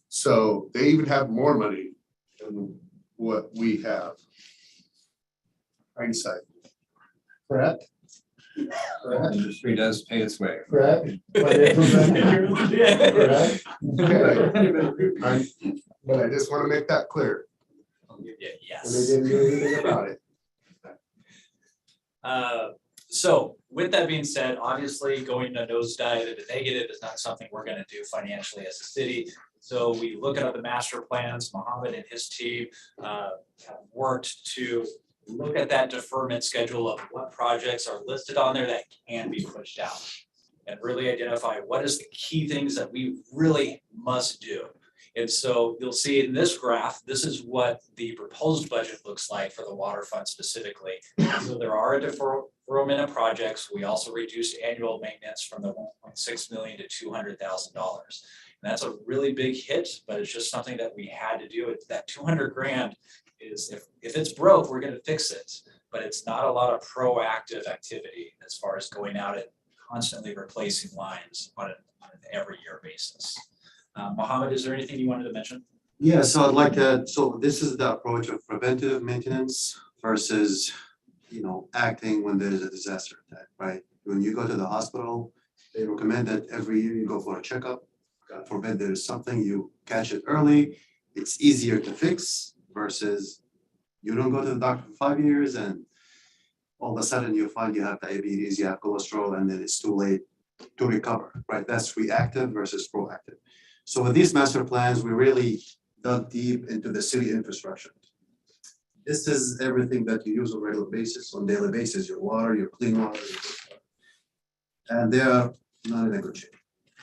So they even have more money than what we have. Hindsight. Correct? Correct. Industry does pay its way. Correct. Correct. Okay. But I just want to make that clear. Yes. And they didn't do anything about it. So with that being said, obviously going to nosedive into negative is not something we're going to do financially as a city. So we look at the master plans. Mohammed and his team have worked to look at that deferment schedule of what projects are listed on there that can be pushed out and really identify what is the key things that we really must do. And so you'll see in this graph, this is what the proposed budget looks like for the Waterfront specifically. So there are a deferment of projects. We also reduced annual maintenance from the 1.6 million to $200,000. And that's a really big hit, but it's just something that we had to do. It's that 200 grand is if it's broke, we're going to fix it. But it's not a lot of proactive activity as far as going out and constantly replacing lines on an every year basis. Mohammed, is there anything you wanted to mention? Yeah, so I'd like to, so this is the approach of preventive maintenance versus, acting when there is a disaster attack, right? When you go to the hospital, they recommend that every year you go for a checkup. God forbid there is something, you catch it early. It's easier to fix versus you don't go to the doctor for 5 years and all of a sudden you find you have diabetes, you have cholesterol, and then it's too late to recover, right? That's reactive versus proactive. So with these master plans, we really dug deep into the city infrastructure. This is everything that you use on a regular basis, on daily basis, your water, your clean water, and they are not in a good shape.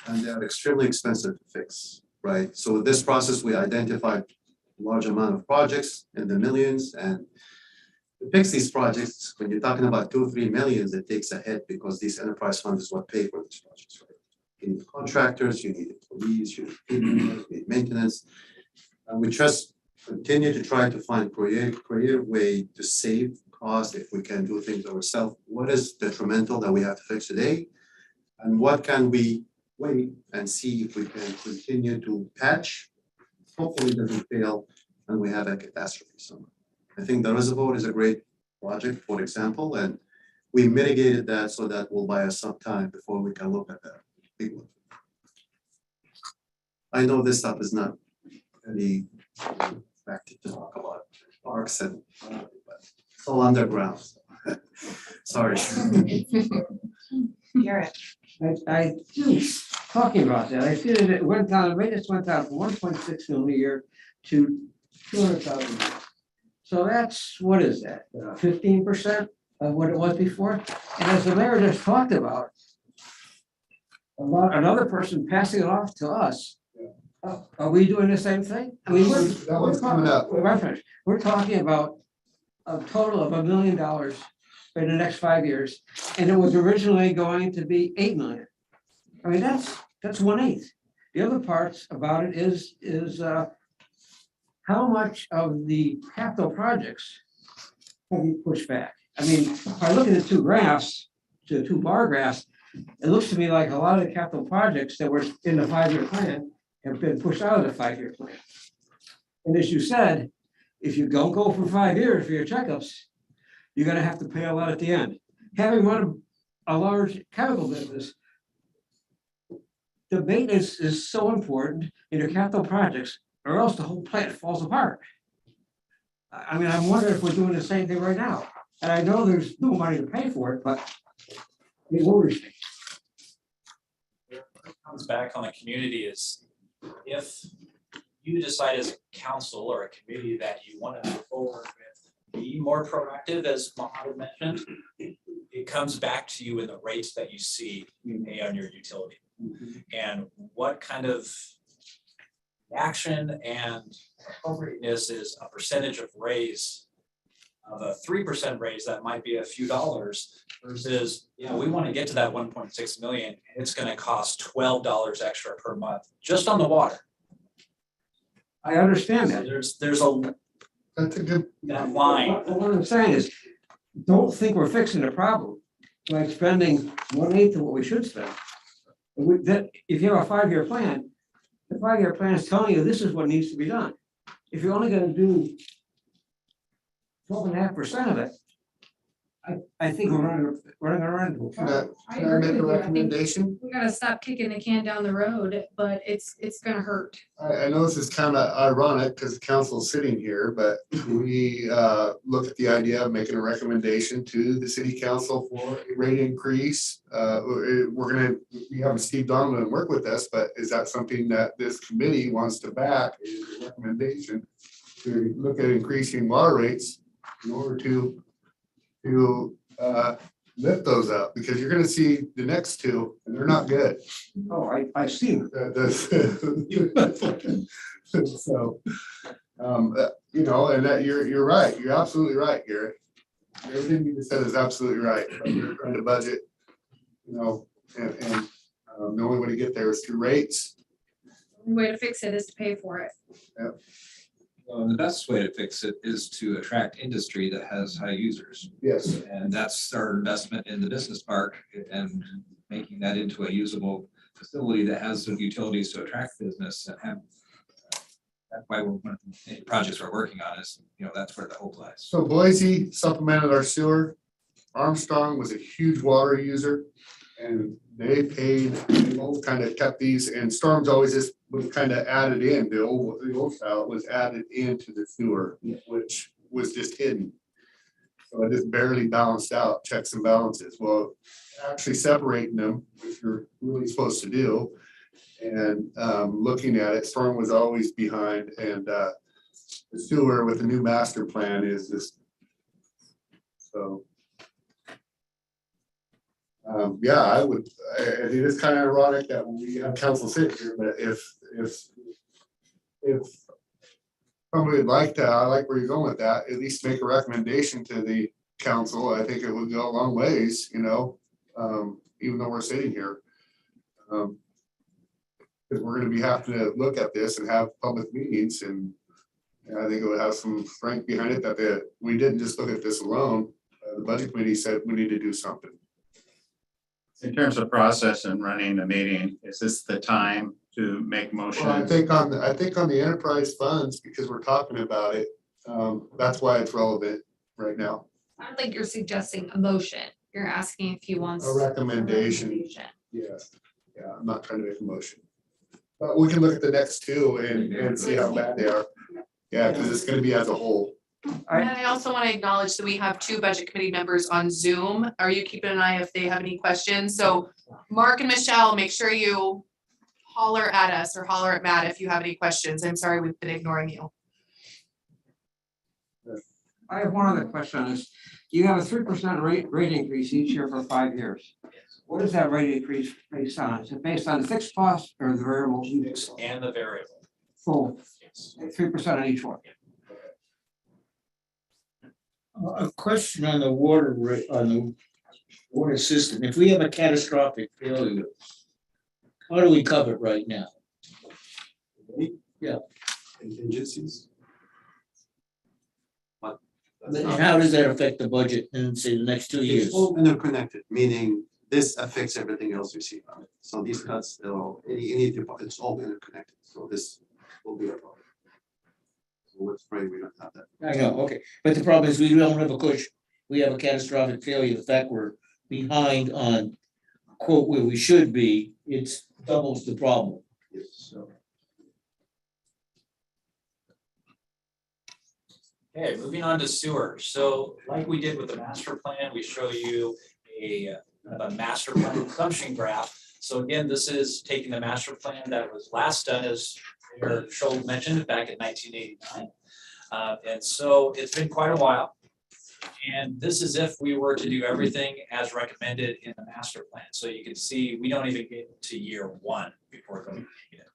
And they are extremely expensive to fix, right? So with this process, we identified a large amount of projects in the millions, and to fix these projects, when you're talking about 2-3 millions, it takes a hit because these enterprise funds is what pay for these projects, right? You need contractors, you need employees, you need maintenance. And we just continue to try to find creative way to save costs if we can do things ourselves. What is detrimental that we have to fix today? And what can we wait and see if we can continue to patch? Hopefully it doesn't fail and we have a catastrophe somewhere. I think the reservoir is a great project, for example, and we mitigated that so that will buy us some time before we can look at that. I know this stuff is not any practice to talk about parks and but it's all underground. Sorry. Garrett. I do talking about that. I see that it went down, maintenance went down from 1.6 million a year to 200,000. So that's, what is that, 15% of what it was before? And as the mayor just talked about another person passing it off to us. Are we doing the same thing? I mean, That one's coming up. we're talking about a total of $1 million in the next 5 years, and it was originally going to be 8 million. I mean, that's 1/8. The other parts about it is how much of the capital projects have you pushed back? I mean, if I look at the two graphs, the two bar graphs, it looks to me like a lot of the capital projects that were in the 5-year plan have been pushed out of the 5-year plan. And as you said, if you don't go for 5 years for your checkups, you're gonna have to pay a lot at the end. Having run a large chemical business, the maintenance is so important in your capital projects, or else the whole plant falls apart. I mean, I'm wondering if we're doing the same thing right now. And I know there's no money to pay for it, but it worries me. What comes back on the community is if you decide as a council or a committee that you want to move forward with, be more proactive, as Mohammed mentioned, it comes back to you in the rates that you see you pay on your utility. And what kind of action and appropriateness is a percentage of raise of a 3% raise that might be a few dollars versus, we want to get to that 1.6 million. And it's going to cost $12 extra per month just on the water. I understand that. There's a that's a good line. What I'm saying is, don't think we're fixing the problem by spending 1/8 of what we should spend. If you have a 5-year plan, the 5-year plan is telling you this is what needs to be done. If you're only going to do 12.5% of it, I think we're running around. Can I make a recommendation? We gotta stop kicking the can down the road, but it's gonna hurt. I know this is kind of ironic because the council's sitting here, but we look at the idea of making a recommendation to the city council for a rate increase. We have Steve Donovan work with us, but is that something that this committee wants to back, is a recommendation to look at increasing water rates in order to lift those up, because you're gonna see the next two, and they're not good. Oh, I see them. So, and that you're right, you're absolutely right, Garrett. Everything you just said is absolutely right. You're trying to budget, and the only way to get there is through rates. The only way to fix it is to pay for it. Yep. Well, the best way to fix it is to attract industry that has high users. Yes. And that's our investment in the business park and making that into a usable facility that has the utilities to attract business and have. That's why one of the projects we're working on is, that's where the hope lies. So Boise supplemented our sewer. Armstrong was a huge water user, and they both kind of kept these, and Storm's always just was kind of added in. The old style was added into the sewer, which was just hidden. So it just barely balanced out, checks and balances. Well, actually separating them, which you're really supposed to do, and looking at it, Storm was always behind, and the sewer with the new master plan is just so. I think it's kind of ironic that we have council sit here, but if somebody would like to, I like where you're going with that, at least make a recommendation to the council. I think it would go a long ways, even though we're sitting here. Because we're going to be having to look at this and have public meetings, and I think it would have some strength behind it that we didn't just look at this alone. The budget committee said we need to do something. In terms of process and running a meeting, is this the time to make motions? Well, I think on the enterprise funds, because we're talking about it, that's why it's relevant right now. I don't think you're suggesting a motion. You're asking if he wants A recommendation. Yes. Yeah, I'm not trying to make a motion. But we can look at the next two and see how bad they are. Yeah, because it's going to be as a whole. And I also want to acknowledge that we have 2 budget committee members on Zoom. Are you keeping an eye if they have any questions? So Mark and Michelle, make sure you holler at us or holler at Matt if you have any questions. I'm sorry we've been ignoring you. I have one other question on this. You have a 3% rate increase each year for 5 years. What is that rate increase based on? Is it based on the fixed cost or the variable? Fixed and the variable. Full, 3% on each one. A question on the on the water system. If we have a catastrophic failure, how do we cover it right now? Yeah. Contingencies. And how does that affect the budget in, say, the next 2 years? It's all interconnected, meaning this affects everything else you see from it. So these cuts, it's all interconnected. So this will be a problem. So let's pray we don't have that. I know, okay, but the problem is we don't have a cushion. We have a catastrophic failure. The fact we're behind on quote where we should be, it's doubles the problem. Yes. So. Okay, moving on to sewer. So like we did with the master plan, we show you a master plan consumption graph. So again, this is taking the master plan that was last done, as Mayor Scholl mentioned, back in 1989. And so it's been quite a while. And this is if we were to do everything as recommended in the master plan. So you can see we don't even get to year 1 before going to it.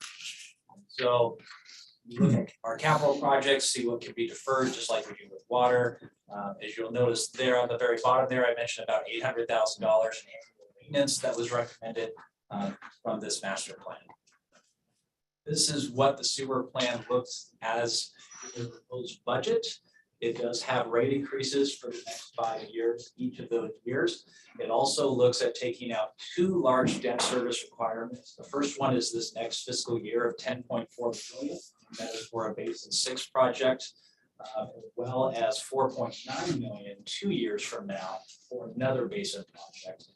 So you look at our capital projects, see what can be deferred, just like we do with water. As you'll notice there on the very bottom there, I mentioned about $800,000 in annual maintenance that was recommended from this master plan. This is what the sewer plan looks as in the proposed budget. It does have rate increases for the next 5 years, each of those years. It also looks at taking out 2 large debt service requirements. The first one is this next fiscal year of $10.4 million. That is for a Basin 6 project, as well as $4.9 million 2 years from now for another Basin project.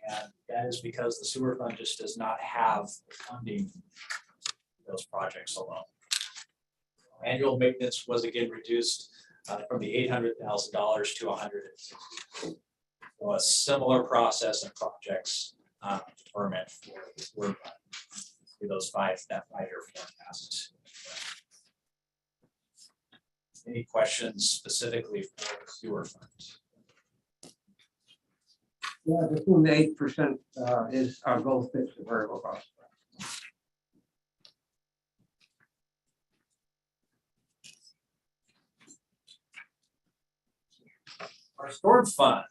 And that is because the sewer fund just does not have funding for those projects alone. Annual maintenance was again reduced from the $800,000 to $160,000. So a similar process and projects permit for those that 5-year forecast. Any questions specifically for the sewer fund? Yeah, I assume the 8% is our both fixed and variable cost. Our storm fund.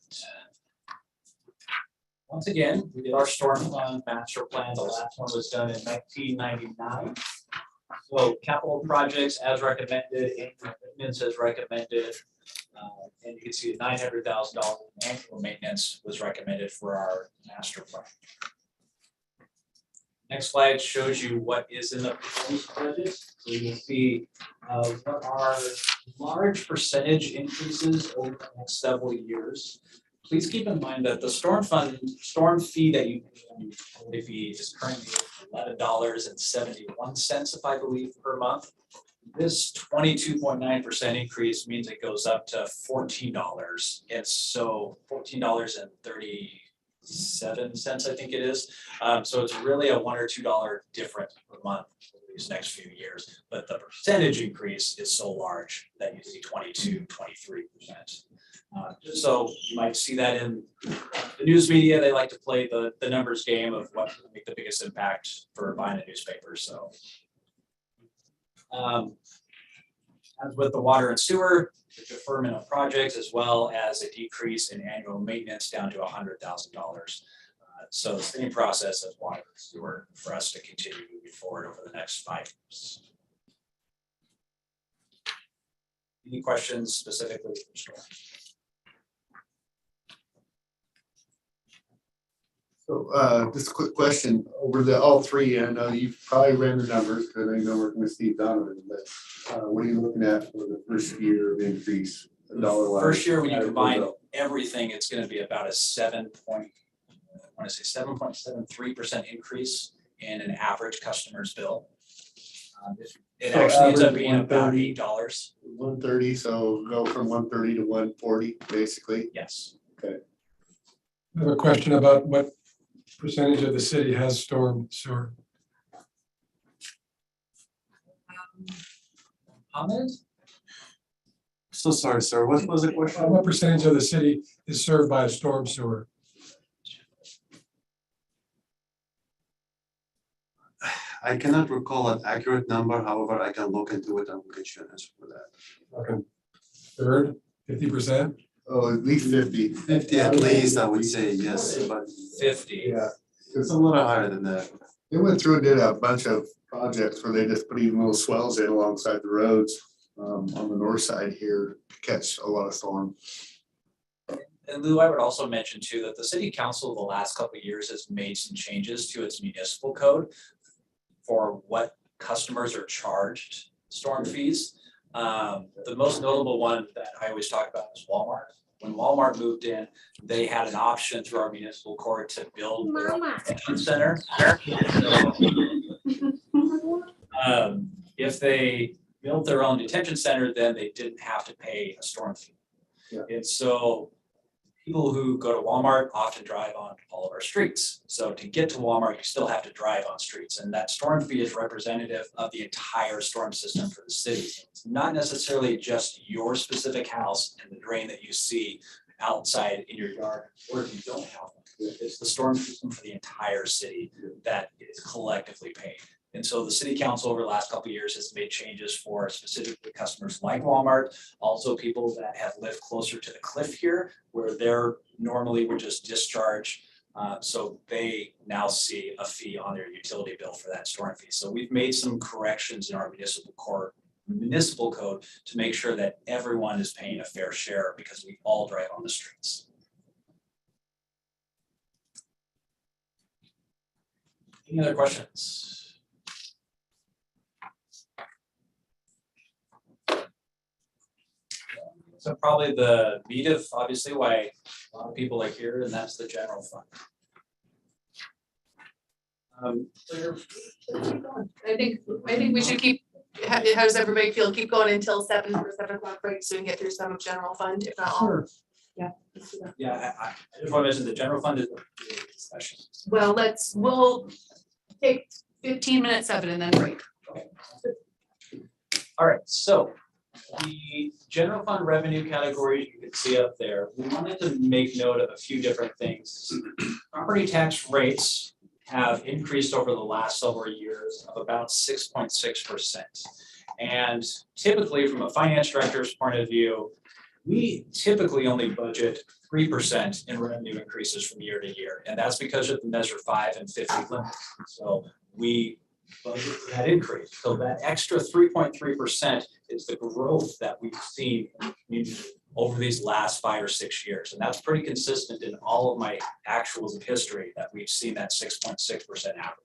Once again, we did our storm fund master plan. The last one was done in 1999. So capital projects as recommended, maintenance as recommended, and you can see the $900,000 annual maintenance was recommended for our master plan. Next slide shows you what is in the proposed budget. So you can see what are large percentage increases over the next several years. Please keep in mind that the storm fee that you pay fee is currently $11.71, if I believe, per month. This 22.9% increase means it goes up to $14. And so $14.37, I think it is. So it's really a $1 or $2 difference per month for these next few years. But the percentage increase is so large that you see 22, 23%. Just so you might see that in the news media, they like to play the numbers game of what will make the biggest impact for buying a newspaper. So as with the water and sewer, the deferment of projects as well as a decrease in annual maintenance down to $100,000. So the same process as water and sewer for us to continue moving forward over the next 5 years. Any questions specifically for storm? So just a quick question over all 3. I know you've probably ran the numbers because I know working with Steve Donovan, but what are you looking at for the first year of increase? First year, when you combine everything, it's going to be about a 7.73% increase in an average customer's bill. It actually ends up being about $8. 130, so go from 130 to 140, basically. Yes. Okay. I have a question about what percentage of the city has storm sewer. Comment? So sorry, sir, what was the question? What percentage of the city is served by a storm sewer? I cannot recall an accurate number, however, I can look into it and we'll get you an answer for that. Like a third, 50%? Oh, at least 50. 50 at least, I would say, yes, but 50. Yeah. it's a little higher than that. They went through and did a bunch of projects where they just put even little swells in alongside the roads on the north side here to catch a lot of storm. And Lou, I would also mention too, that the city council the last couple of years has made some changes to its municipal code for what customers are charged storm fees. The most notable one that I always talk about is Walmart. When Walmart moved in, they had an option through our municipal court to build their own detention center. If they built their own detention center, then they didn't have to pay a storm fee. Yeah. And so people who go to Walmart often drive on all of our streets. So to get to Walmart, you still have to drive on streets. And that storm fee is representative of the entire storm system for the city. It's not necessarily just your specific house and the drain that you see outside in your yard, or if you don't have one. It's the storm system for the entire city that is collectively paid. And so the city council over the last couple of years has made changes for specifically customers like Walmart, also people that have lived closer to the cliff here, where they're normally would just discharge. So they now see a fee on their utility bill for that storm fee. So we've made some corrections in our municipal code to make sure that everyone is paying a fair share because we all drive on the streets. Any other questions? So probably the meat of obviously why a lot of people are here, and that's the general fund. I think we should keep, how does everybody feel? Keep going until 7 or 7 o'clock break so we can get through some of general fund, if not all. Yeah. Let's do that. Yeah, I just want to mention the general fund is a discussion. Well, we'll take 15 minutes of it and then break. Okay. All right, so the general fund revenue category you can see up there, we wanted to make note of a few different things. Property tax rates have increased over the last several years of about 6.6%. And typically from a finance director's point of view, we typically only budget 3% in revenue increases from year to year. And that's because of the measure 5 and 50 limits. So we budget for that increase. So that extra 3.3% is the growth that we've seen in the community over these last 5 or 6 years. And that's pretty consistent in all of my actuals of history that we've seen that 6.6% average.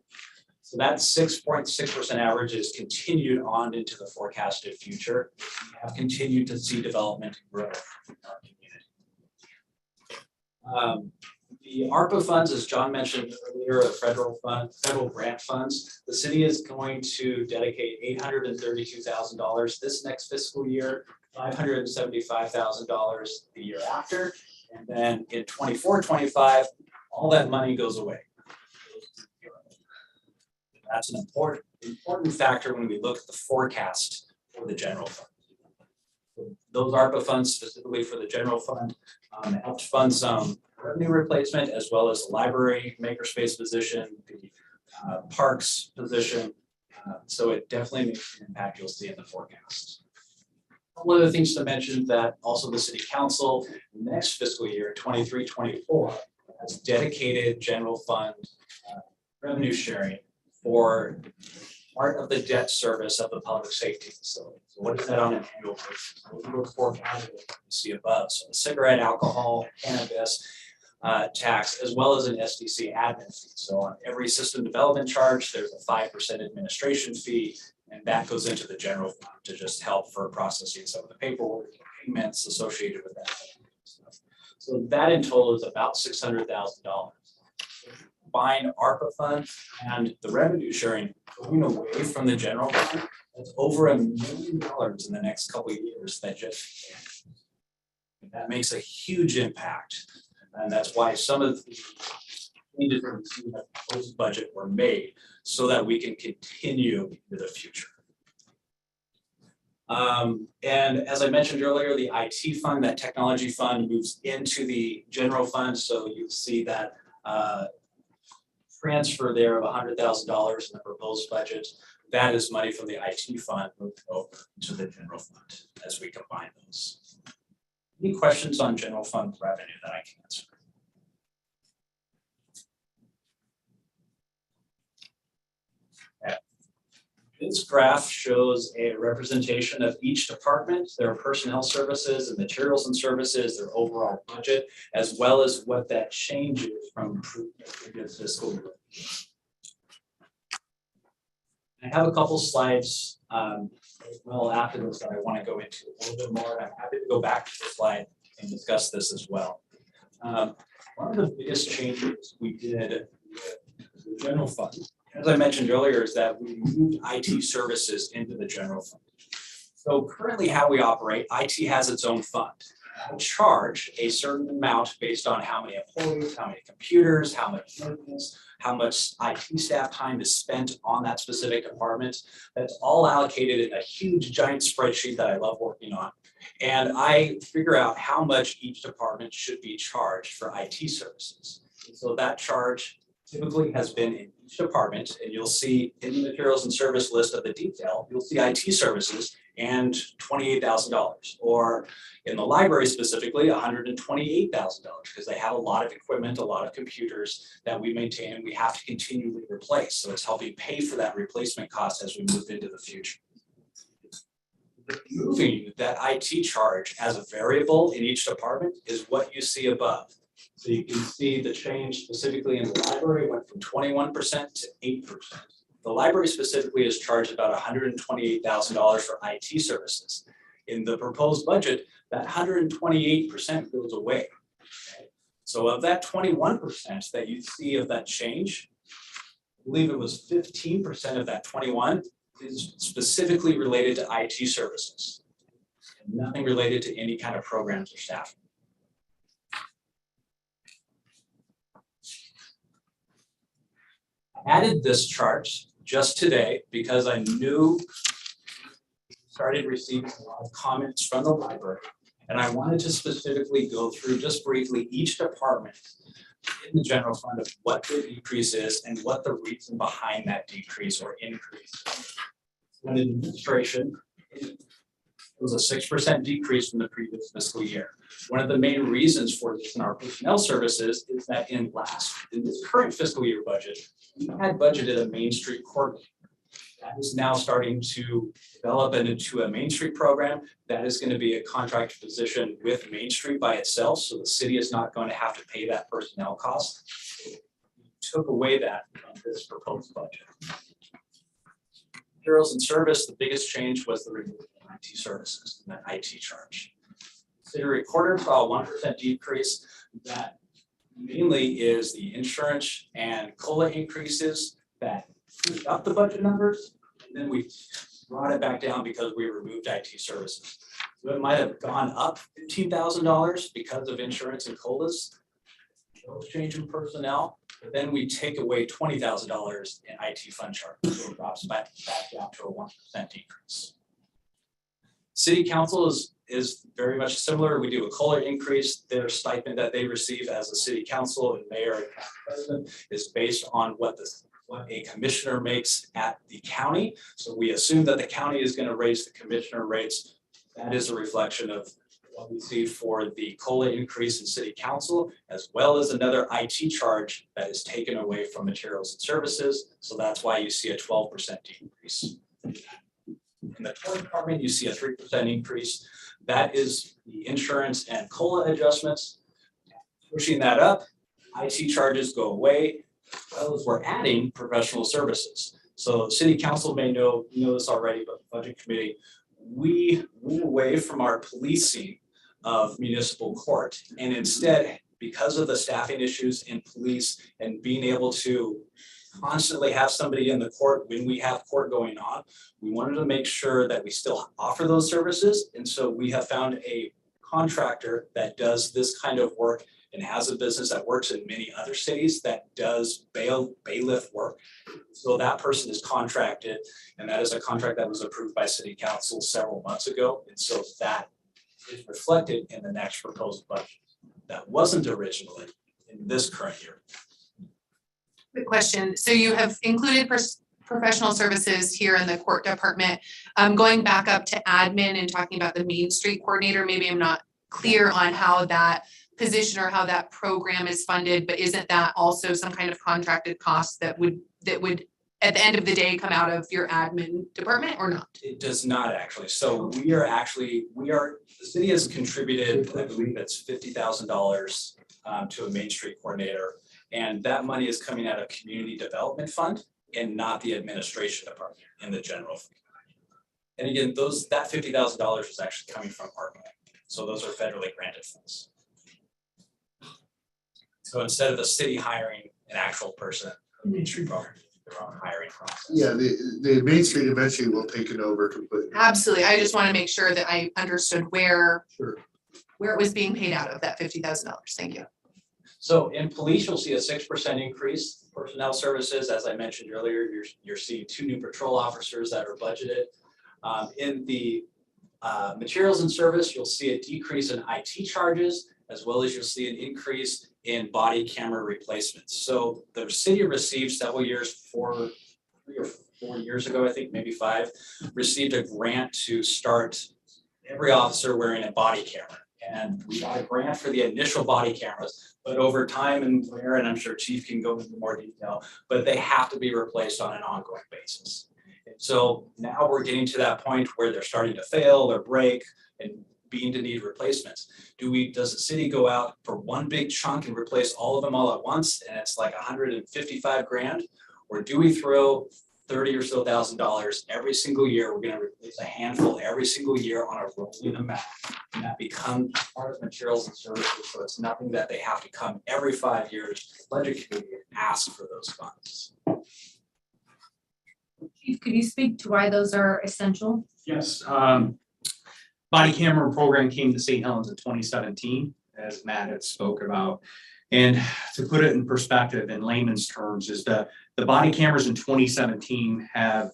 So that 6.6% average is continued on into the forecasted future. We have continued to see development and growth in our community. The ARPA funds, as John mentioned earlier, federal grant funds, the city is going to dedicate $832,000 this next fiscal year, $575,000 the year after, and then in 24-25, all that money goes away. That's an important factor when we look at the forecast for the general fund. Those ARPA funds specifically for the general fund helped fund some revenue replacement as well as the library makerspace position, the parks position. So it definitely makes an impact you'll see in the forecast. One of the things to mention that also the city council next fiscal year, 23-24, has dedicated general fund revenue sharing for part of the debt service of the public safety facility. So what is that on an annual basis? We look for categories you see above. So the cigarette, alcohol, cannabis tax, as well as an SDC admin fee. So on every system development charge, there's a 5% administration fee, and that goes into the general fund to just help for processing some of the paperwork and payments associated with that. So that in total is about $600,000. Combine ARPA funds and the revenue sharing going away from the general fund, that's over $1 million in the next couple of years that makes a huge impact. And that's why some of the changes in the proposed budget were made so that we can continue into the future. And as I mentioned earlier, the IT fund, that technology fund moves into the general fund. So you see that transfer there of $100,000 in the proposed budget. That is money from the IT fund moved over to the general fund as we combine those. Any questions on general fund revenue that I can answer? Okay. This graph shows a representation of each department, their personnel services and materials and services, their overall budget, as well as what that change is from previous fiscal year. I have a couple slides well after this that I want to go into a little bit more. I'm happy to go back to the slide and discuss this as well. One of the biggest changes we did with the general fund, as I mentioned earlier, is that we moved IT services into the general fund. So currently how we operate, IT has its own fund. We charge a certain amount based on how many employees, how many computers, how much maintenance, how much IT staff time is spent on that specific department. That's all allocated in a huge giant spreadsheet that I love working on. And I figure out how much each department should be charged for IT services. And so that charge typically has been in each department, and you'll see in the materials and service list of the detail, you'll see IT services and $28,000, or in the library specifically, $128,000, because they have a lot of equipment, a lot of computers that we maintain and we have to continually replace. So it's helping pay for that replacement cost as we move into the future. Moving that IT charge as a variable in each department is what you see above. So you can see the change specifically in the library went from 21% to 8%. The library specifically is charged about $128,000 for IT services. In the proposed budget, that 128% goes away. Okay? So of that 21% that you see of that change, I believe it was 15% of that 21 is specifically related to IT services. And nothing related to any kind of programs or staffing. I added this chart just today because I knew we started receiving a lot of comments from the library, and I wanted to specifically go through just briefly each department in the general fund of what the decrease is and what the reason behind that decrease or increase. In administration, it was a 6% decrease from the previous fiscal year. One of the main reasons for this in our personnel services is that in this current fiscal year budget, we had budgeted a Main Street coordinator. That is now starting to develop into a Main Street program. That is going to be a contract position with Main Street by itself, so the city is not going to have to pay that personnel cost. We took away that from this proposed budget. Materials and service, the biggest change was the removal of IT services and that IT charge. City recorder saw a 1% decrease. That mainly is the insurance and COLA increases that pushed up the budget numbers, and then we brought it back down because we removed IT services. So it might have gone up $15,000 because of insurance and COLAs, no change in personnel, but then we take away $20,000 in IT fund charge, so it drops back down to a 1% decrease. City council is very much similar. We do a COLA increase. Their stipend that they receive as a city council and mayor and president is based on what a commissioner makes at the county. So we assume that the county is going to raise the commissioner rates. That is a reflection of what we see for the COLA increase in city council, as well as another IT charge that is taken away from materials and services. So that's why you see a 12% decrease. In the toy department, you see a 3% increase. That is the insurance and COLA adjustments. Pushing that up, IT charges go away, as well as we're adding professional services. So city council may know this already, but the budget committee, we move away from our policing of municipal court, and instead, because of the staffing issues in police and being able to constantly have somebody in the court when we have court going on, we wanted to make sure that we still offer those services. And so we have found a contractor that does this kind of work and has a business that works in many other cities that does bailiff work. So that person is contracted, and that is a contract that was approved by city council several months ago. And so that is reflected in the next proposed budget. That wasn't originally in this current year. Quick question. So you have included professional services here in the court department. Going back up to admin and talking about the Main Street coordinator, maybe I'm not clear on how that position or how that program is funded, but isn't that also some kind of contracted cost that would at the end of the day come out of your admin department or not? It does not actually. So the city has contributed, I believe it's $50,000 to a Main Street coordinator. And that money is coming out of Community Development Fund and not the administration department in the general fund. And again, that $50,000 is actually coming from ARPA. So those are federally granted funds. So instead of the city hiring an actual person, the Main Street program, their own hiring process. Yeah, the Main Street eventually will take it over completely. Absolutely. I just want to make sure that I understood where Sure. it was being paid out of that $50,000. Thank you. So in police, you'll see a 6% increase. Personnel services, as I mentioned earlier, you're seeing 2 new patrol officers that are budgeted. In the materials and service, you'll see a decrease in IT charges, as well as you'll see an increase in body camera replacements. So the city received several years, 3 or 4 years ago, I think maybe 5, received a grant to start every officer wearing a body camera. And we got a grant for the initial body cameras, but over time and where, and I'm sure Chief can go into more detail, but they have to be replaced on an ongoing basis. And so now we're getting to that point where they're starting to fail or break and being to need replacements. Does the city go out for one big chunk and replace all of them all at once, and it's like 155 grand? Or do we throw $30,000 or so every single year? We're going to replace a handful every single year on a rolling amount, and that becomes part of materials and services. So it's nothing that they have to come every 5 years to the budget committee and ask for those funds. Chief, could you speak to why those are essential? Yes, body camera program came to St. Helens in 2017, as Matt had spoke about. And to put it in perspective in layman's terms is that the body cameras in 2017 are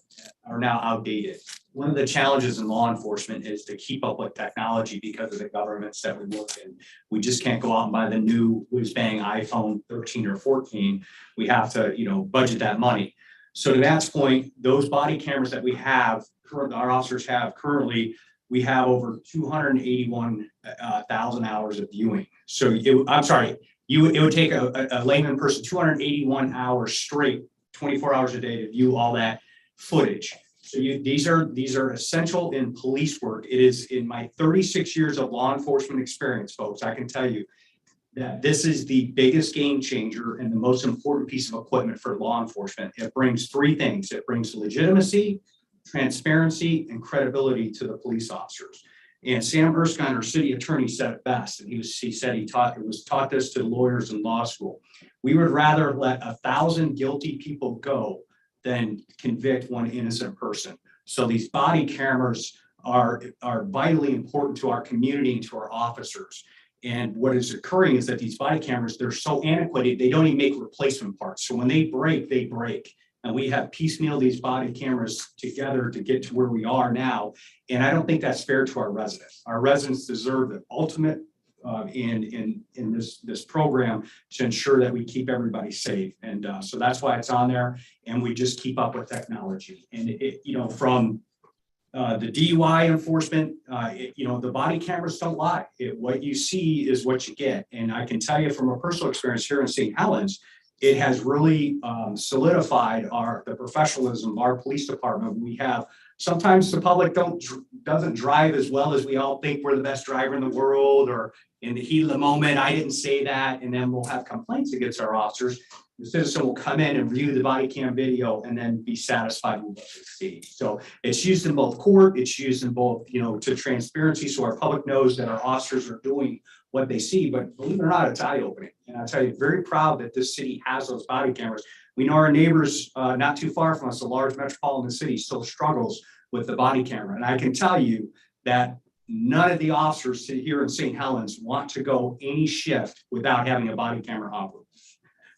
now outdated. One of the challenges in law enforcement is to keep up with technology because of the governments that we work in. We just can't go out and buy the new whiz-bang iPhone 13 or 14. We have to, budget that money. So to Matt's point, those body cameras that we have, our officers have currently, we have over 281,000 hours of viewing. So it would take a layman person 281 hours straight, 24 hours a day to view all that footage. So these are essential in police work. It is in my 36 years of law enforcement experience, folks, I can tell you that this is the biggest game changer and the most important piece of equipment for law enforcement. It brings 3 things. It brings legitimacy, transparency, and credibility to the police officers. And Sam Erskine, our city attorney, said it best. And he taught this to lawyers in law school. We would rather let 1,000 guilty people go than convict one innocent person. So these body cameras are vitally important to our community and to our officers. And what is occurring is that these body cameras, they're so antiquated, they don't even make replacement parts. So when they break, they break. And we have piecemeal these body cameras together to get to where we are now. And I don't think that's fair to our residents. Our residents deserve the ultimate in this program to ensure that we keep everybody safe. And so that's why it's on there. And we just keep up with technology. And from the DUI enforcement, the body cameras don't lie. What you see is what you get. And I can tell you from a personal experience here in St. Helens, it has really solidified the professionalism of our police department. We have, sometimes the public doesn't drive as well as we all think we're the best driver in the world, or in the heat of the moment, I didn't say that, and then we'll have complaints against our officers. The citizen will come in and review the body cam video and then be satisfied with what they see. So it's used in both court, it's used in both, to transparency, so our public knows that our officers are doing what they see. But believe it or not, it's eye-opening. And I'll tell you, very proud that this city has those body cameras. We know our neighbors not too far from us, a large metropolitan city, still struggles with the body camera. And I can tell you that none of the officers here in St. Helens want to go any shift without having a body camera operative.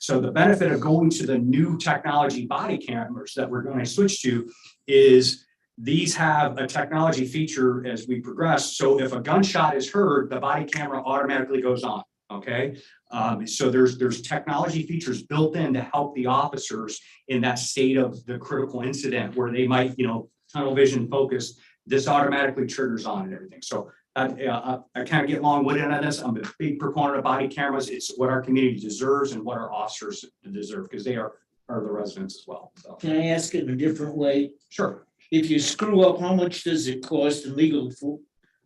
So the benefit of going to the new technology body cameras that we're going to switch to is these have a technology feature as we progress. So if a gunshot is heard, the body camera automatically goes on. Okay. So there's technology features built in to help the officers in that state of the critical incident where they might, tunnel vision focus. This automatically triggers on and everything. So I kind of get long-winded on this. I'm a big proponent of body cameras. It's what our community deserves and what our officers deserve because they are the residents as well. So. Can I ask it in a different way? Sure. If you screw up, how much does it cost in legal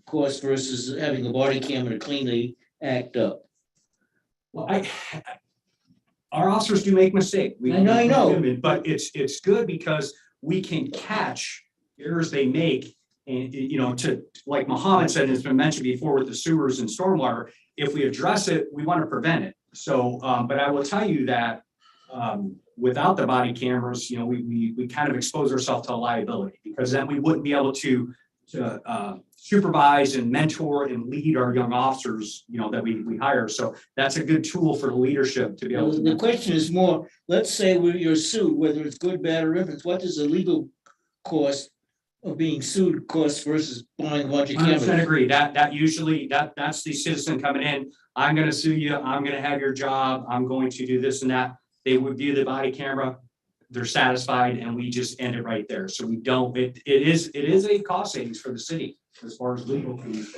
cost versus having a body camera to clean the act up? Well, our officers do make mistakes. I know. But it's good because we can catch errors they make. And, to like Muhammad said, it's been mentioned before with the sewers and stormwater, if we address it, we want to prevent it. So, but I will tell you that without the body cameras, we kind of expose ourselves to a liability because then we wouldn't be able to supervise and mentor and lead our young officers, that we hire. So that's a good tool for the leadership to be able to. The question is more, let's say you're sued, whether it's good, bad, or indifferent, what does the legal cost of being sued cost versus buying a bunch of cameras? 100% agree. That's the citizen coming in. I'm going to sue you. I'm going to have your job. I'm going to do this and that. They would view the body camera. They're satisfied, and we just end it right there. So we don't. It is a cost savings for the city as far as legal fees.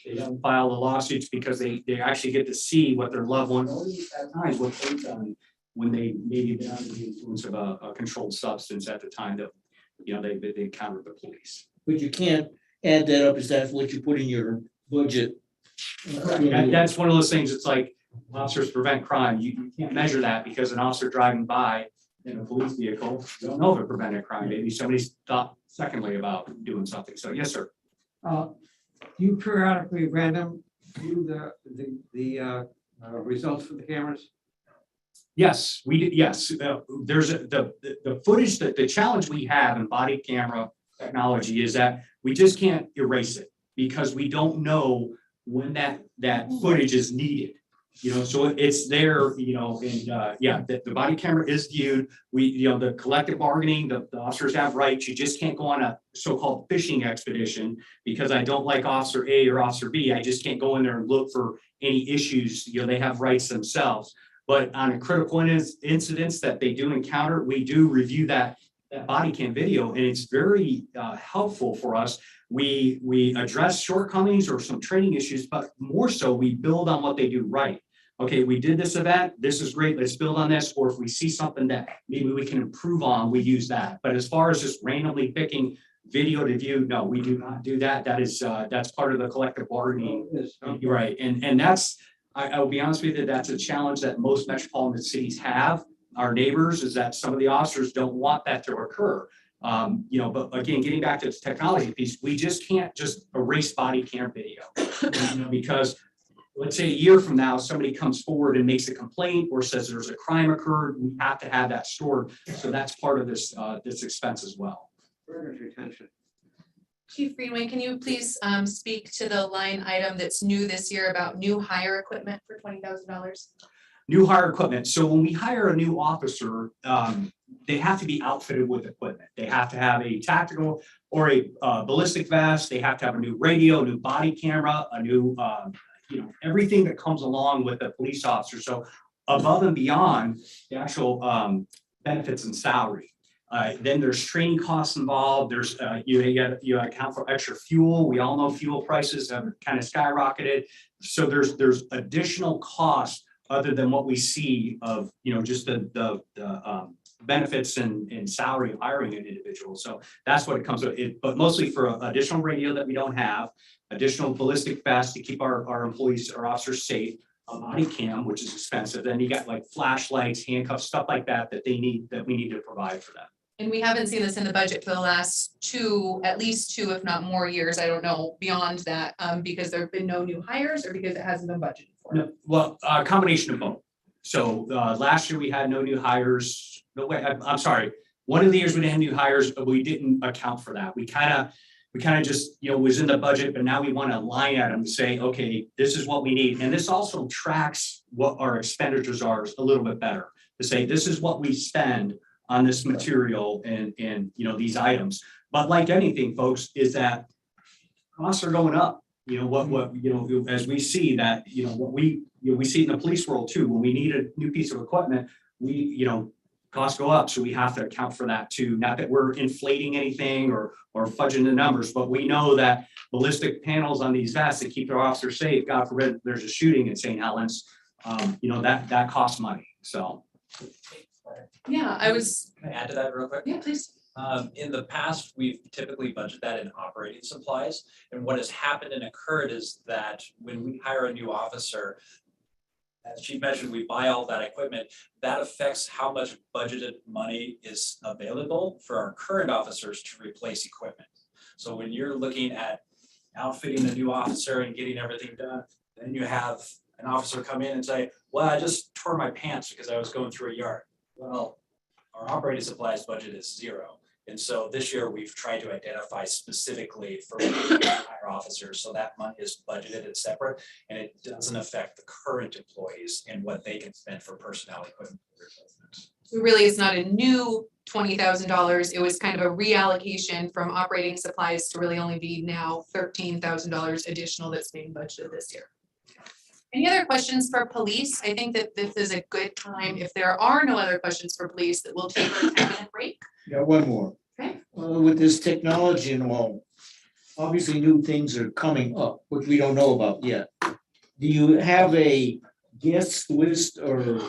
They don't file the lawsuits because they actually get to see what their loved one, at times, what they've done when they maybe been under the influence of a controlled substance at the time that they encountered the police. But you can't add that up as that's what you put in your budget. That's one of those things. It's like officers prevent crime. You can't measure that because an officer driving by in a police vehicle, you don't know if it prevented crime. Maybe somebody's thought secondly about doing something. So yes, sir. You periodically random view the results for the cameras? Yes, we did. Yes, there's the footage that the challenge we have in body camera technology is that we just can't erase it because we don't know when that footage is needed. So it's there. And the body camera is viewed. The collective bargaining, the officers have rights. You just can't go on a so-called fishing expedition because I don't like Officer A or Officer B. I just can't go in there and look for any issues. They have rights themselves. But on a critical incidents that they do encounter, we do review that body cam video, and it's very helpful for us. We address shortcomings or some training issues, but more so we build on what they do right. Okay, we did this event. This is great. Let's build on this. Or if we see something that maybe we can improve on, we use that. But as far as just randomly picking video to view, no, we do not do that. That's part of the collective bargaining. You're right, and that's. I will be honest with you, that's a challenge that most metropolitan cities have. Our neighbors is that some of the officers don't want that to occur. But again, getting back to the technology piece, we just can't just erase body cam video, because let's say a year from now, somebody comes forward and makes a complaint or says there's a crime occurred, we have to have that stored. So that's part of this expense as well. Retention. Chief Greenway, can you please speak to the line item that's new this year about new hire equipment for $20,000? New hire equipment. So when we hire a new officer, they have to be outfitted with equipment. They have to have a tactical or a ballistic vest. They have to have a new radio, a new body camera, a new, everything that comes along with a police officer. So above and beyond the actual benefits and salary. Then there's training costs involved. There's you account for extra fuel. We all know fuel prices have kind of skyrocketed. So there's additional costs other than what we see of just the benefits and salary of hiring an individual. So that's what it comes with. But mostly for additional radio that we don't have, additional ballistic vests to keep our employees, our officers safe. A body cam, which is expensive. Then you got like flashlights, handcuffs, stuff like that we need to provide for them. And we haven't seen this in the budget for the last at least two, if not more years. I don't know beyond that, because there have been no new hires or because it hasn't been budgeted for. No, well, a combination of both. So last year we had no new hires. No way. I'm sorry. One of the years we didn't have new hires, but we didn't account for that. We kind of we kind of just, was in the budget, but now we want to line item to say, okay, this is what we need. And this also tracks what our expenditures are a little bit better, to say, this is what we spend on this material and these items. But like anything, folks, is that costs are going up. As we see that, what we see in the police world too, when we need a new piece of equipment, costs go up. So we have to account for that too. Not that we're inflating anything or fudging the numbers, but we know that ballistic panels on these vests that keep our officers safe, God forbid there's a shooting in St. Helens, that costs money. So. Yeah, Can I add to that real quick? Yeah, please. In the past, we've typically budgeted that in operating supplies. And what has happened and occurred is that when we hire a new officer, as Chief mentioned, we buy all that equipment. That affects how much budgeted money is available for our current officers to replace equipment. So when you're looking at outfitting a new officer and getting everything done, then you have an officer come in and say, well, I just tore my pants because I was going through a yard. Well, our operating supplies budget is 0. And so this year we've tried to identify specifically for higher officers, so that money is budgeted and separate, and it doesn't affect the current employees and what they can spend for personnel equipment replacement. So really, it's not a new $20,000. It was kind of a reallocation from operating supplies to really only be now $13,000 additional that's being budgeted this year. Any other questions for police? I think that this is a good time. If there are no other questions for police, that we'll take our 10-minute break. Got one more. Okay. With this technology and all, obviously new things are coming up, which we don't know about yet. Do you have a guest list or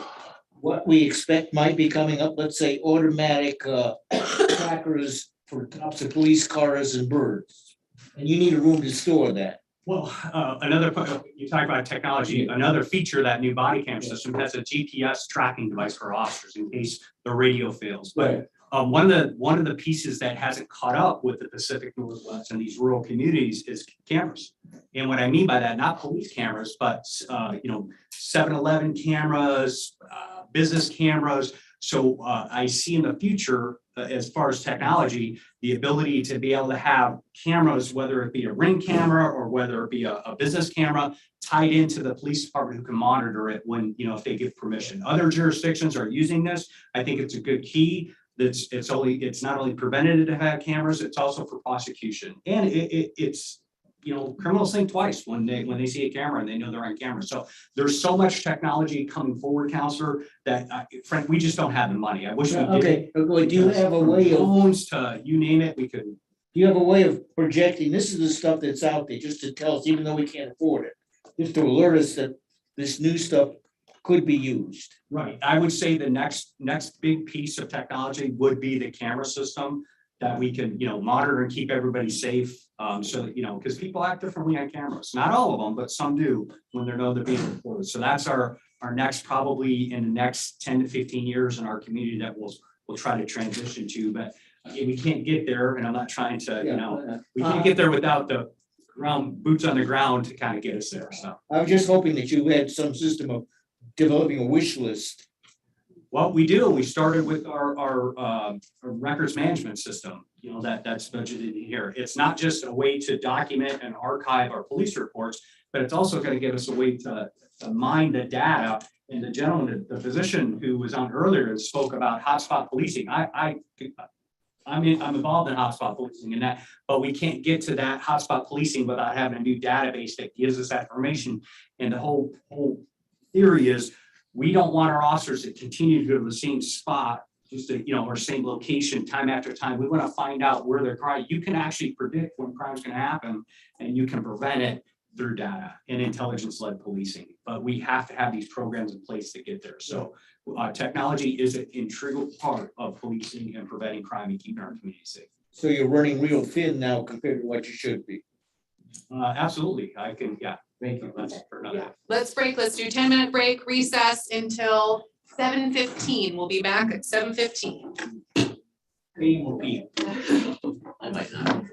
what we expect might be coming up? Let's say automatic trackers for tops of police cars and birds. And you need a room to store that. Well, you talk about technology, another feature of that new body cam system has a GPS tracking device for officers in case the radio fails. But one of the pieces that hasn't caught up with the Pacific Northwest and these rural communities is cameras. And what I mean by that, not police cameras, but 7-Eleven cameras, business cameras. So I see in the future, as far as technology, the ability to be able to have cameras, whether it be a Ring camera or whether it be a business camera, tied into the police department who can monitor it when, if they give permission. Other jurisdictions are using this. I think it's a good key. It's not only preventative to have cameras, it's also for prosecution. And it's criminals think twice when they see a camera and they know they're on camera. So there's so much technology coming forward, Counselor, that Frank, we just don't have the money. I wish we did. Okay, do you have a way of phones to you name it? We could. Do you have a way of projecting? This is the stuff that's out there, just to tell us, even though we can't afford it, just to alert us that this new stuff could be used. Right. I would say the next big piece of technology would be the camera system that we can, monitor and keep everybody safe. So that, because people act differently on cameras. Not all of them, but some do when they know they're being recorded. So that's our next, probably in the next 10 to 15 years in our community that we'll try to transition to. But again, we can't get there, and I'm not trying to, we can't get there without the boots on the ground to kind of get us there. So I was just hoping that you had some system of developing a wish list. Well, we do. We started with our records management system, that's budgeted in here. It's not just a way to document and archive our police reports, but it's also going to give us a way to mine the data. And the gentleman, the physician who was on earlier, spoke about hotspot policing. I'm involved in hotspot policing and that, but we can't get to that hotspot policing without having a new database that gives us that information. And the whole theory is, we don't want our officers to continue to go to the same spot, just to, or same location time after time. We want to find out where they're crime. You can actually predict when crime's going to happen, and you can prevent it through data and intelligence-led policing. But we have to have these programs in place to get there. So technology is an integral part of policing and preventing crime and keeping our community safe. So you're running real thin now compared to what you should be. Absolutely. I can, yeah. Thank you. Let's break. Let's do 10-minute break, recess until 7:15. We'll be back at 7:15. Will be. I might not.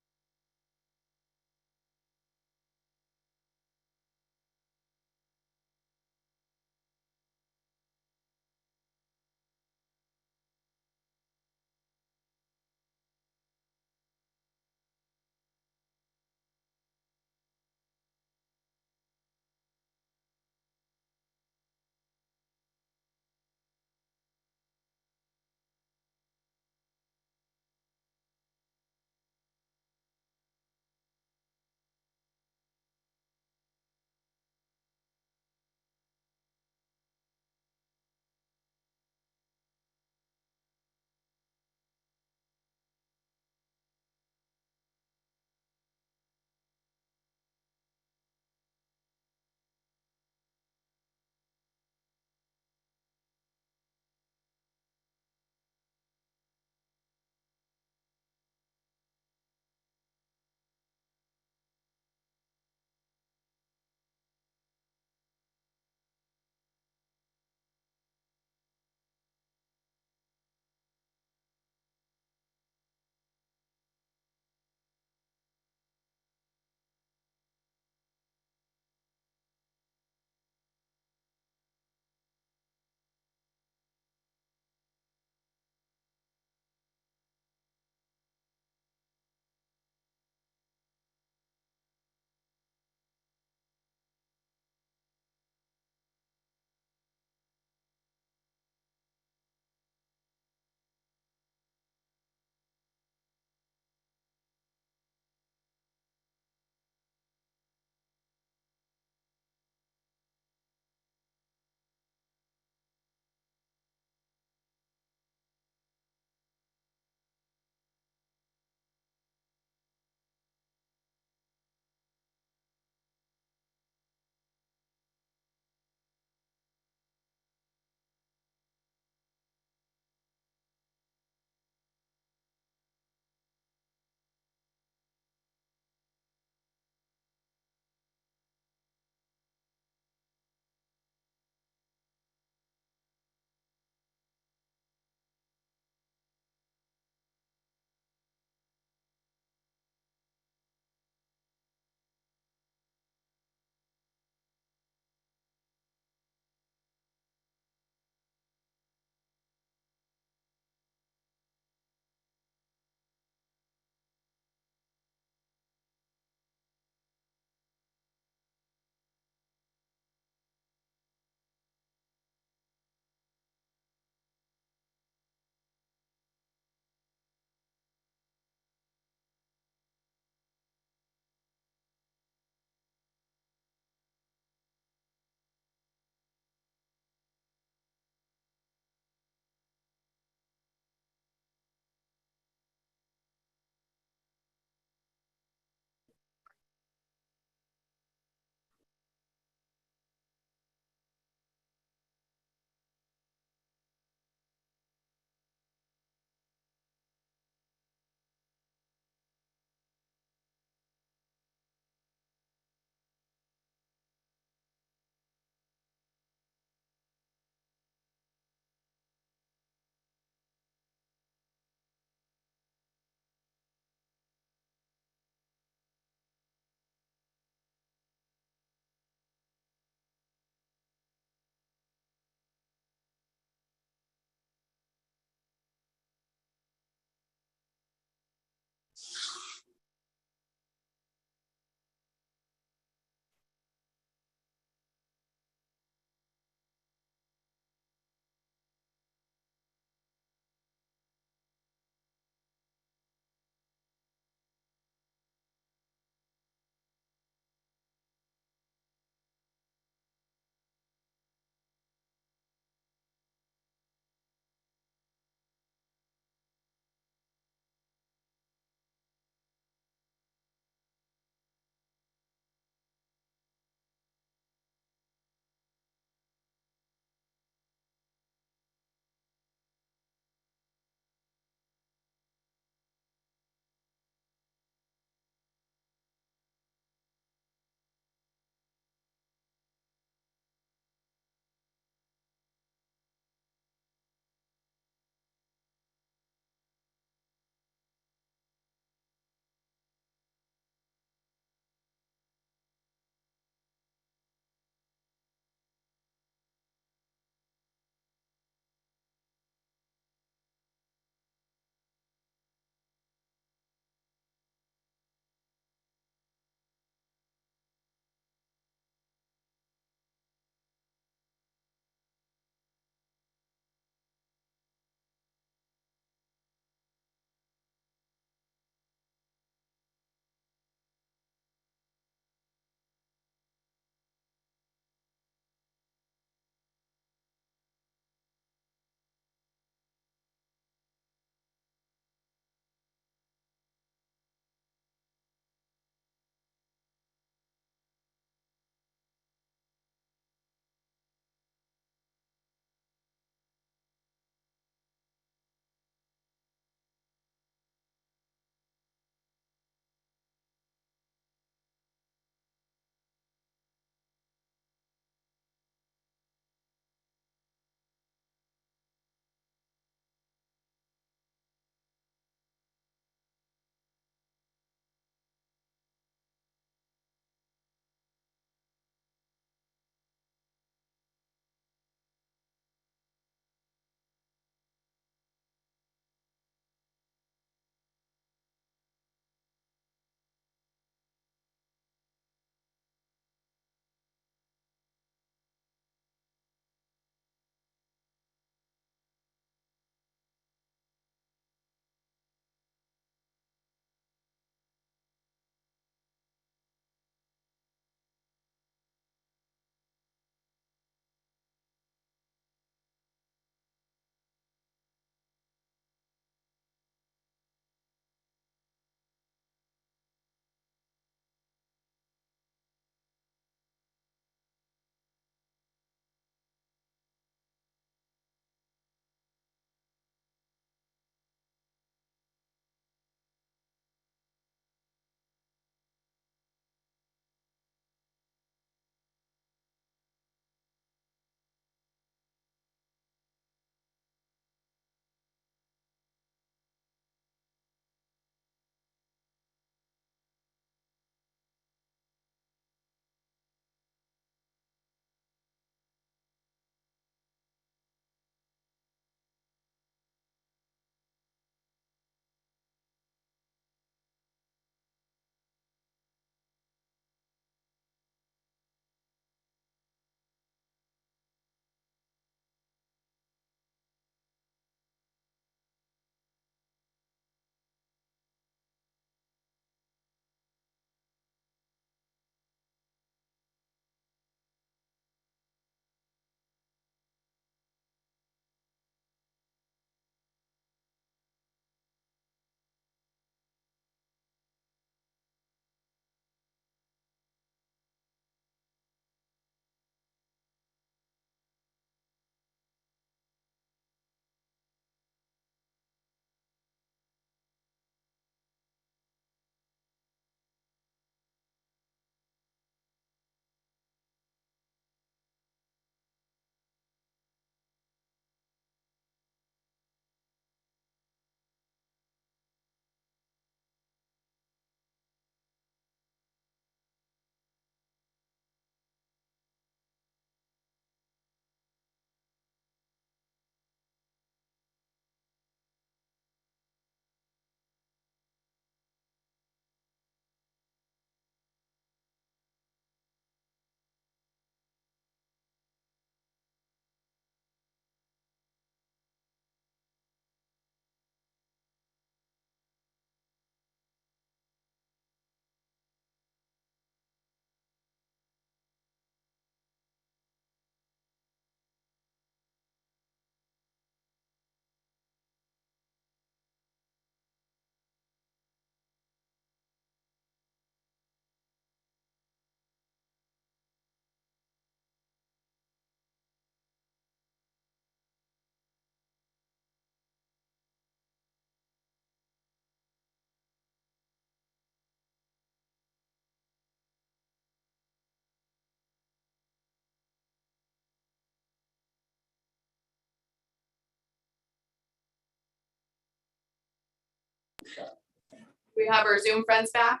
We have our Zoom friends back.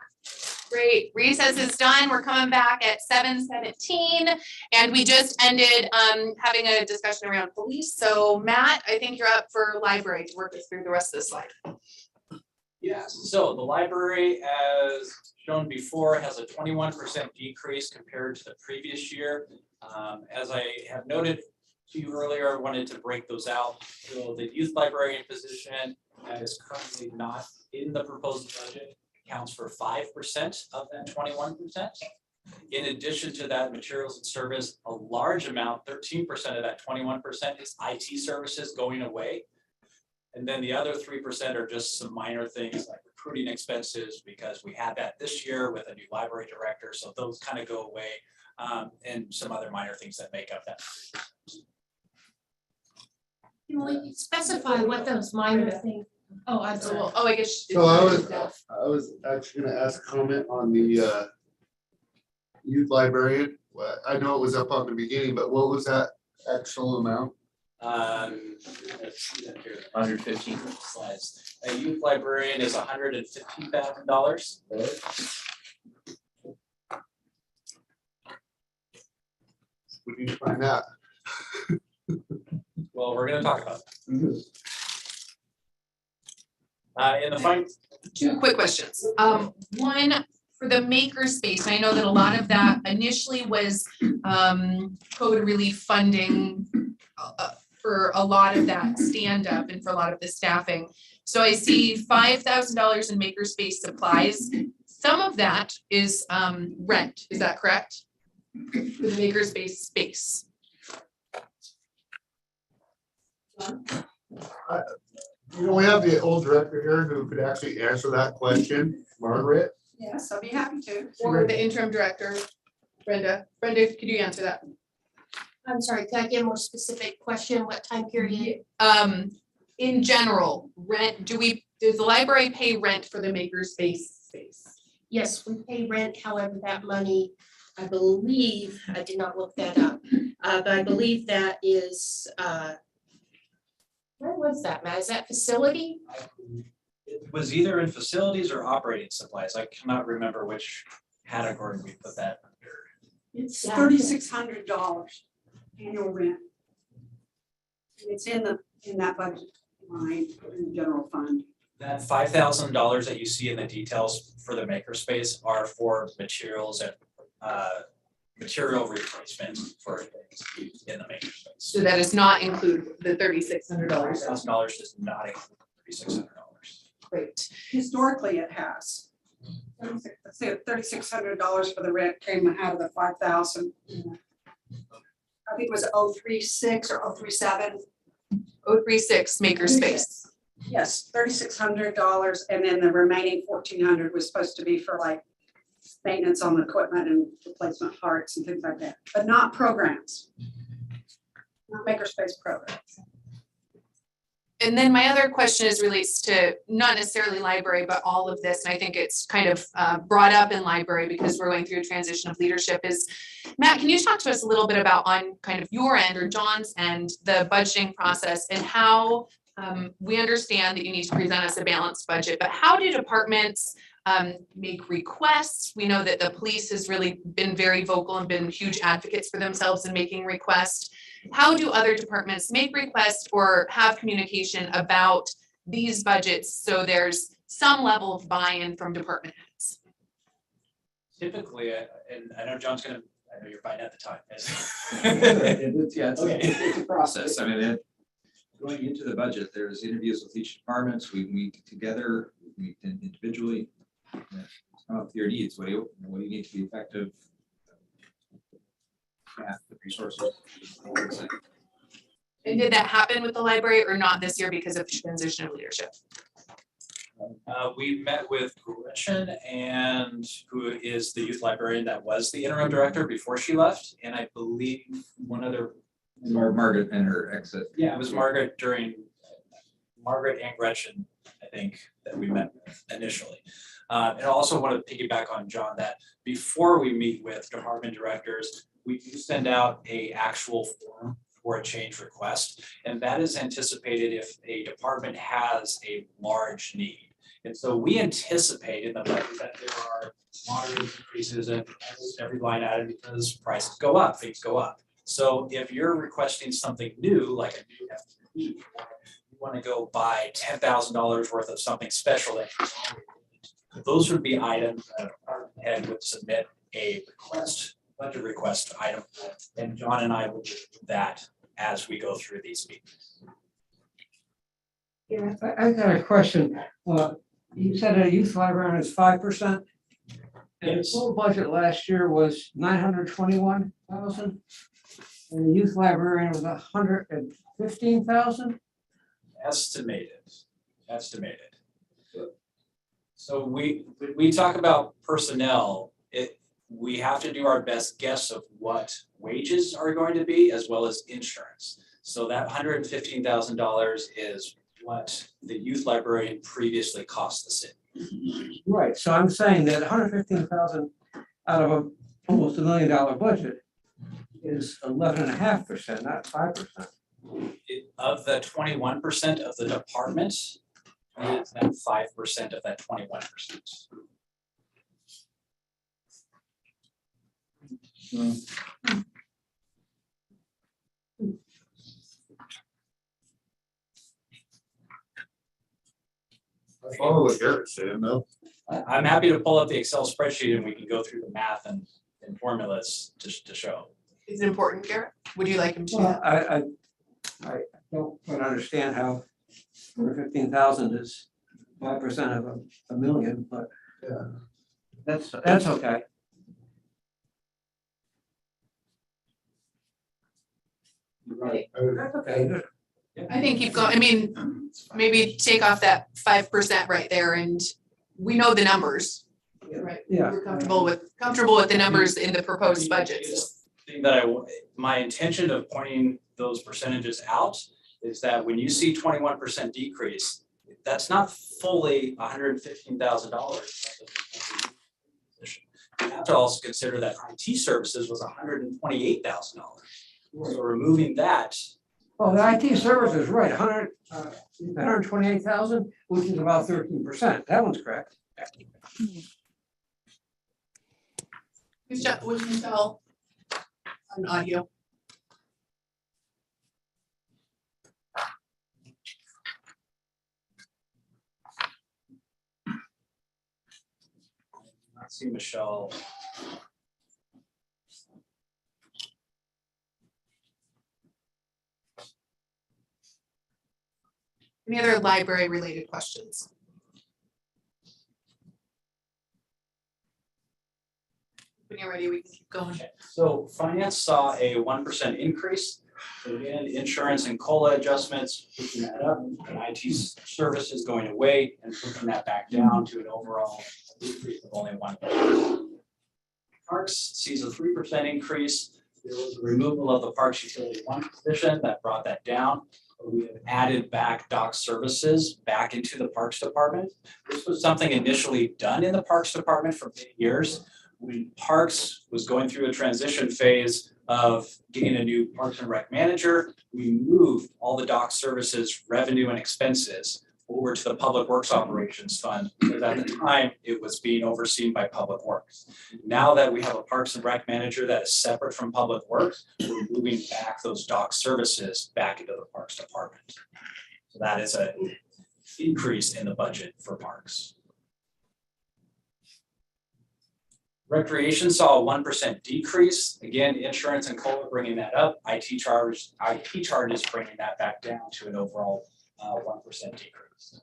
Great, recess is done. We're coming back at 7:17. And we just ended having a discussion around police. So Matt, I think you're up for library to work us through the rest of the slide. Yes, so the library, as shown before, has a 21% decrease compared to the previous year. As I have noted to you earlier, I wanted to break those out. So the youth librarian position is currently not in the proposed budget, accounts for 5% of that 21%. In addition to that, materials and service, a large amount, 13% of that 21% is IT services going away. And then the other 3% are just some minor things like recruiting expenses, because we had that this year with a new library director. So those kind of go away, and some other minor things that make up that. Can we specify what those minor things? Oh, I'm sorry. Oh, I guess. So I was actually gonna ask a comment on the youth librarian. Well, I know it was up on the beginning, but what was that actual amount? 115 slides. A youth librarian is $115,000. Would you find that? Well, we're going to talk about it. In the fund. Two quick questions. One, for the makerspace, I know that a lot of that initially was COVID relief funding for a lot of that stand up and for a lot of the staffing. So I see $5,000 in makerspace supplies. Some of that is rent, is that correct? For the makerspace space. You know, we have the old director here who could actually answer that question, Margaret. Yes, I'll be happy to. Or the interim director, Brenda. Brenda, could you answer that? I'm sorry, can I get a more specific question? What time period? In general, rent, does the library pay rent for the makerspace space? Yes, we pay rent, however, that money, I believe, I did not look that up, but I believe that is, where was that, Matt? Is that facility? It was either in facilities or operating supplies. I cannot remember which category we put that under. It's $3,600 annual rent. And it's in that budget line in the general fund. That $5,000 that you see in the details for the makerspace are for materials and material replacement for things in the makerspace. So that does not include the $3,600. $5,000 does not include $3,600. Great. Historically, it has. Let's say $3,600 for the rent came out of the 5,000. I think it was 036 or 037. 036 makerspace. Yes, $3,600, and then the remaining $1,400 was supposed to be for like maintenance on the equipment and replacement parts and things like that, but not programs. Not makerspace programs. And then my other question is relates to not necessarily library, but all of this. And I think it's kind of brought up in library because we're going through a transition of leadership is, Matt, can you talk to us a little bit about on kind of your end or John's end, the budgeting process and how we understand that you need to present us a balanced budget, but how do departments make requests? We know that the police has really been very vocal and been huge advocates for themselves in making requests. How do other departments make requests or have communication about these budgets so there's some level of buy-in from department heads? Typically, and I know John's gonna, I know you're fine at the time. It's a process. I mean, going into the budget, there's interviews with each department. We meet together, we meet individually. Come up with your needs. What do you need to be effective? The resources. And did that happen with the library or not this year because of transition of leadership? We met with Gretchen, and who is the youth librarian that was the interim director before she left, and I believe one other. Margaret and her exit. Yeah, it was Margaret Margaret and Gretchen, I think, that we met with initially. And I also want to piggyback on John that before we meet with department directors, we do send out a actual form for a change request, and that is anticipated if a department has a large need. And so we anticipate in the budget that there are moderate increases in almost every line item because prices go up, things go up. So if you're requesting something new, like a new FTE, you want to go buy $10,000 worth of something special that you already need, those would be items that our head would submit a request, budget request item, and John and I will do that as we go through these meetings. Yeah, I got a question. You said a youth librarian is 5%? And the full budget last year was 921,000? And the youth librarian was 115,000? Estimated. So we talk about personnel, we have to do our best guess of what wages are going to be as well as insurance. So that $115,000 is what the youth librarian previously cost the city. Right, so I'm saying that 115,000 out of almost $1 million budget is 11.5%, not 5%. Of the 21% of the department, it's that 5% of that 21%. I follow what Garrett's saying, though. I'm happy to pull up the Excel spreadsheet and we can go through the math and formulas to show. Is it important, Garrett? Would you like him to? Well, I don't quite understand how 115,000 is 5% of a million, but that's okay. Right. That's okay. I think keep going. I mean, maybe take off that 5% right there, and we know the numbers. Right. Yeah. We're comfortable with the numbers in the proposed budget. Thing that my intention of pointing those percentages out is that when you see 21% decrease, that's not fully $115,000. You have to also consider that IT services was $128,000. So removing that. Well, the IT service is right, 128,000, which is about 13%. That one's correct. Michelle on audio. I see Michelle. Any other library related questions? When you're ready, we can keep going. So finance saw a 1% increase. So again, insurance and COLA adjustments, pushing that up, and IT services going away and pushing that back down to an overall decrease of only 1%. Parks sees a 3% increase. There was a removal of the Parks Utility 1 position that brought that down. We have added back dock services back into the Parks Department. This was something initially done in the Parks Department for many years. When Parks was going through a transition phase of getting a new Parks and Rec manager, we moved all the dock services revenue and expenses over to the Public Works Operations Fund, because at the time it was being overseen by Public Works. Now that we have a Parks and Rec manager that is separate from Public Works, we're moving back those dock services back into the Parks Department. So that is an increase in the budget for Parks. Recreation saw a 1% decrease. Again, insurance and COLA bringing that up. IT charges bringing that back down to an overall 1% decrease.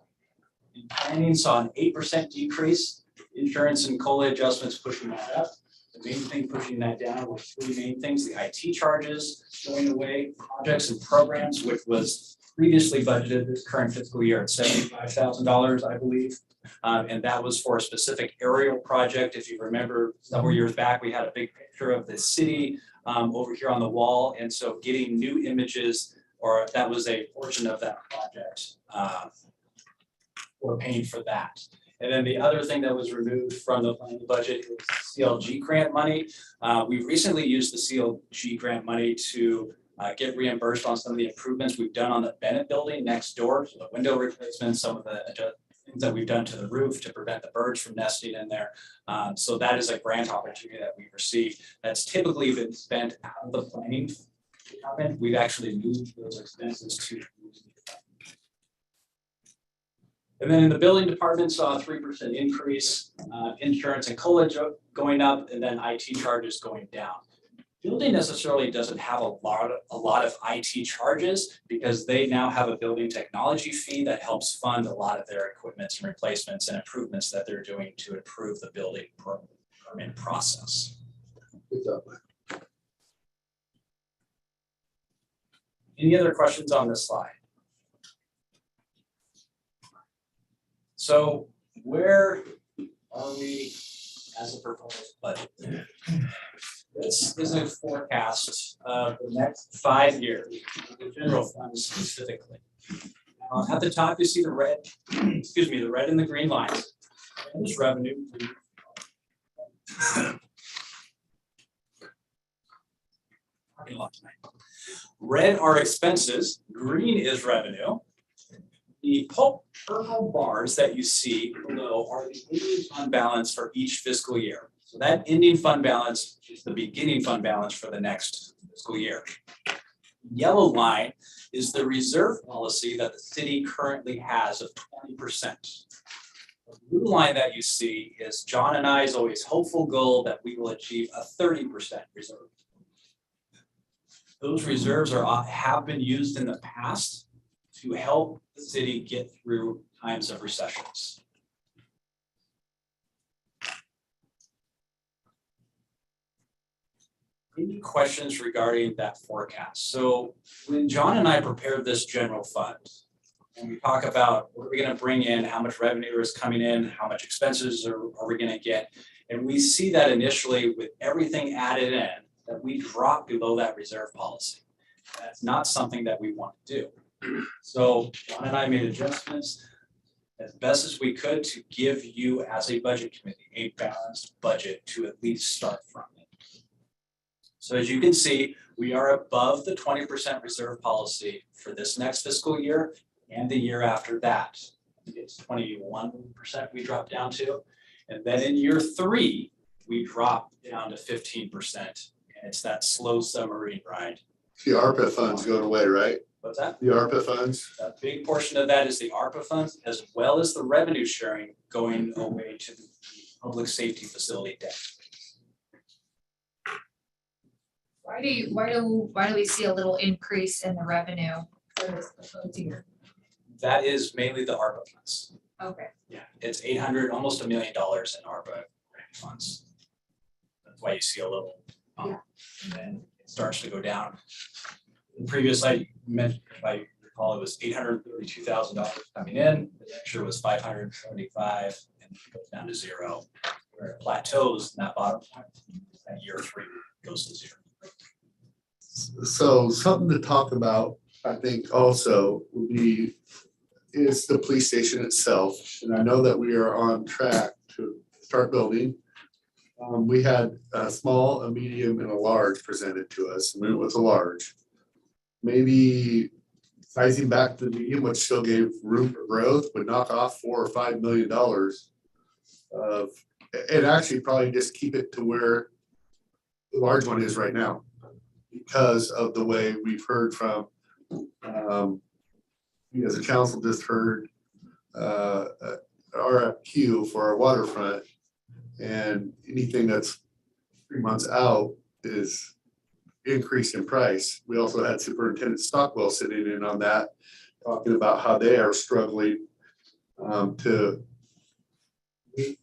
And planning saw an 8% decrease. Insurance and COLA adjustments pushing that up. The main thing pushing that down were three main things: the IT charges going away, projects and programs, which was previously budgeted this current fiscal year at $75,000, I believe. And that was for a specific aerial project. If you remember, several years back, we had a big picture of the city over here on the wall. And so getting new images, or that was a portion of that project, we're paying for that. And then the other thing that was removed from the planning budget is CLG grant money. We recently used the CLG grant money to get reimbursed on some of the improvements we've done on the Bennett building next door. So the window replacements, some of the things that we've done to the roof to prevent the birds from nesting in there. So that is a grant opportunity that we received that's typically been spent out of the planning department. We've actually moved those expenses to. And then in the building department saw a 3% increase, insurance and COLA going up, and then IT charges going down. Building necessarily doesn't have a lot of IT charges because they now have a building technology fee that helps fund a lot of their equipment and replacements and improvements that they're doing to improve the building permit process. Good job. Any other questions on this slide? So where are we as a proposed budget? This is a forecast of the next 5 years, the general fund specifically. At the top, you see the red, excuse me, the red and the green lines. And this revenue. Red are expenses, green is revenue. The purple bars that you see below are the ending fund balance for each fiscal year. So that ending fund balance is the beginning fund balance for the next fiscal year. Yellow line is the reserve policy that the city currently has of 20%. The blue line that you see is John and I's always hopeful goal that we will achieve a 30% reserve. Those reserves have been used in the past to help the city get through times of recessions. Any questions regarding that forecast? So when John and I prepared this general fund, and we talk about what are we going to bring in, how much revenue is coming in, how much expenses are we going to get, and we see that initially with everything added in, that we drop below that reserve policy. That's not something that we want to do. So John and I made adjustments as best as we could to give you as a budget committee a balanced budget to at least start from. So as you can see, we are above the 20% reserve policy for this next fiscal year and the year after that. It's 21% we drop down to. And then in year 3, we drop down to 15%. And it's that slow submarine ride. The ARPA funds going away, right? What's that? The ARPA funds. A big portion of that is the ARPA funds, as well as the revenue sharing going away to the public safety facility debt. Why do we see a little increase in the revenue for this proposed year? That is mainly the ARPA funds. Okay. Yeah, it's almost $1 million in ARPA funds. That's why you see a little bump, and then it starts to go down. The previous slide mentioned, if I recall, it was $832,000 coming in. The next year was $575,000, and it goes down to 0. Where it plateaus in that bottom line, at year 3 goes to 0. So something to talk about, I think also would be is the police station itself. And I know that we are on track to start building. We had a small, a medium, and a large presented to us. And we went with a large. Maybe sizing back the medium, which still gave room for growth, would knock off $4 or $5 million of, and actually probably just keep it to where the large one is right now, because of the way we've heard from, as a council just heard RFQ for our waterfront, and anything that's 3 months out is increased in price. We also had Superintendent Stockwell sitting in on that, talking about how they are struggling to meet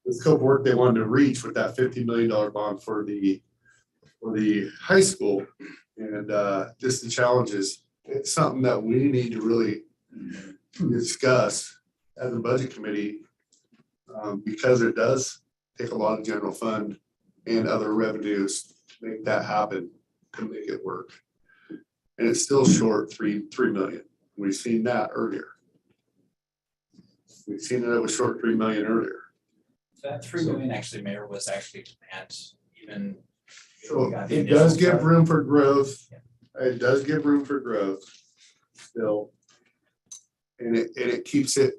the scope of work they wanted to reach with that $50 million bond for the high school, and just the challenges. It's something that we need to really discuss as a budget committee, because it does take a lot of general fund and other revenues to make that happen, to make it work. And it's still short $3 million. We've seen that earlier. We've seen that it was short $3 million earlier. That $3 million actually, Mayor, was actually planned even. So it does give room for growth. It does give room for growth still. And it keeps it,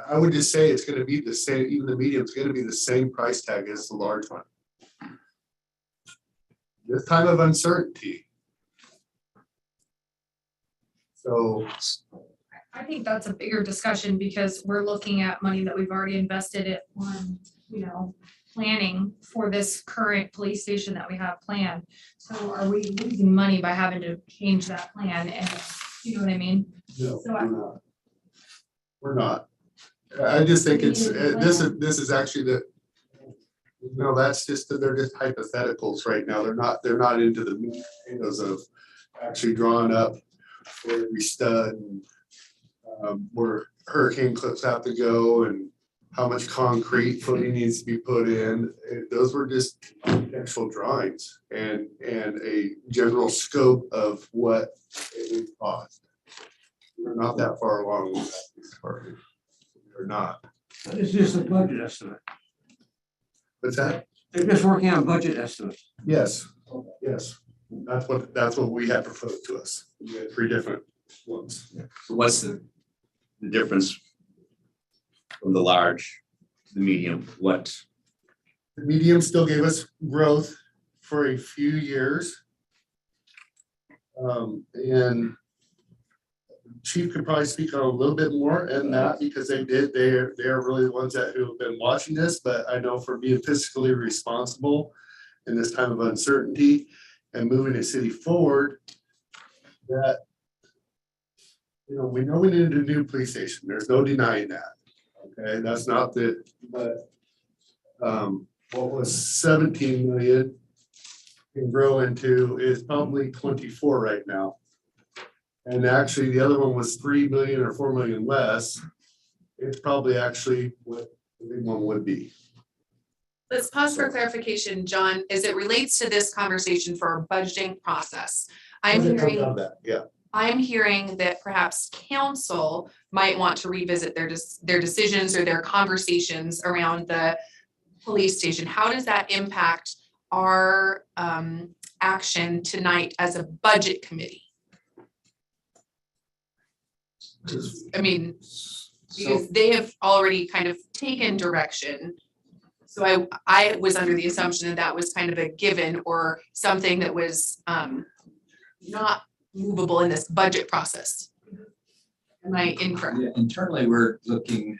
I would just say it's gonna be the same, even the medium's gonna be the same price tag as the large one. This time of uncertainty. So. I think that's a bigger discussion because we're looking at money that we've already invested on, planning for this current police station that we have planned. So are we losing money by having to change that plan? And you know what I mean? No, So we're not. We're not. I just think it's, this is actually that's just, they're just hypotheticals right now. They're not into the meat and potatoes of actually drawing up where we stud and where hurricane clips have to go and how much concrete footing needs to be put in. Those were just actual drawings and a general scope of what it would cost. We're not that far along with that. We're not. It's just a budget estimate. What's that? They're just working on budget estimates. Yes, yes. That's what we had proposed to us. We had 3 different ones. So what's the difference from the large to the medium? What? The medium still gave us growth for a few years. And Chief could probably speak on a little bit more in that because they're really the ones who have been watching this, but I know for being fiscally responsible in this time of uncertainty and moving the city forward, that we know we need a new police station. There's no denying that. Okay, that's not but what was 17 million can grow into is probably 24 right now. And actually the other one was 3 million or 4 million less. It's probably actually what the big one would be. Let's pause for clarification, John, as it relates to this conversation for our budgeting process. I'm hearing that perhaps council might want to revisit their decisions or their conversations around the police station. How does that impact our action tonight as a budget committee? I mean, because they have already kind of taken direction. So I was under the assumption that was kind of a given or something that was not movable in this budget process. Am I incorrect? Yeah, internally, we're looking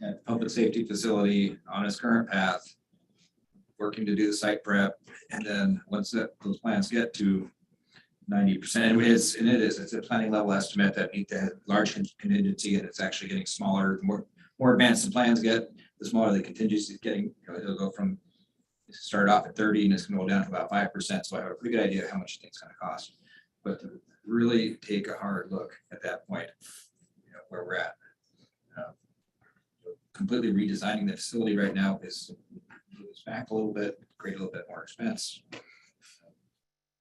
at public safety facility on its current path, working to do the site prep, and then once those plans get to 90%, it's a planning level estimate that meet the large contingency, and it's actually getting smaller. The more advanced the plans get, the smaller the contingency is getting. It'll go from start off at 30 and it's going to go down to about 5%. So I have a pretty good idea how much things going to cost. But to really take a hard look at that point, where we're at. Completely redesigning the facility right now is back a little bit, create a little bit more expense.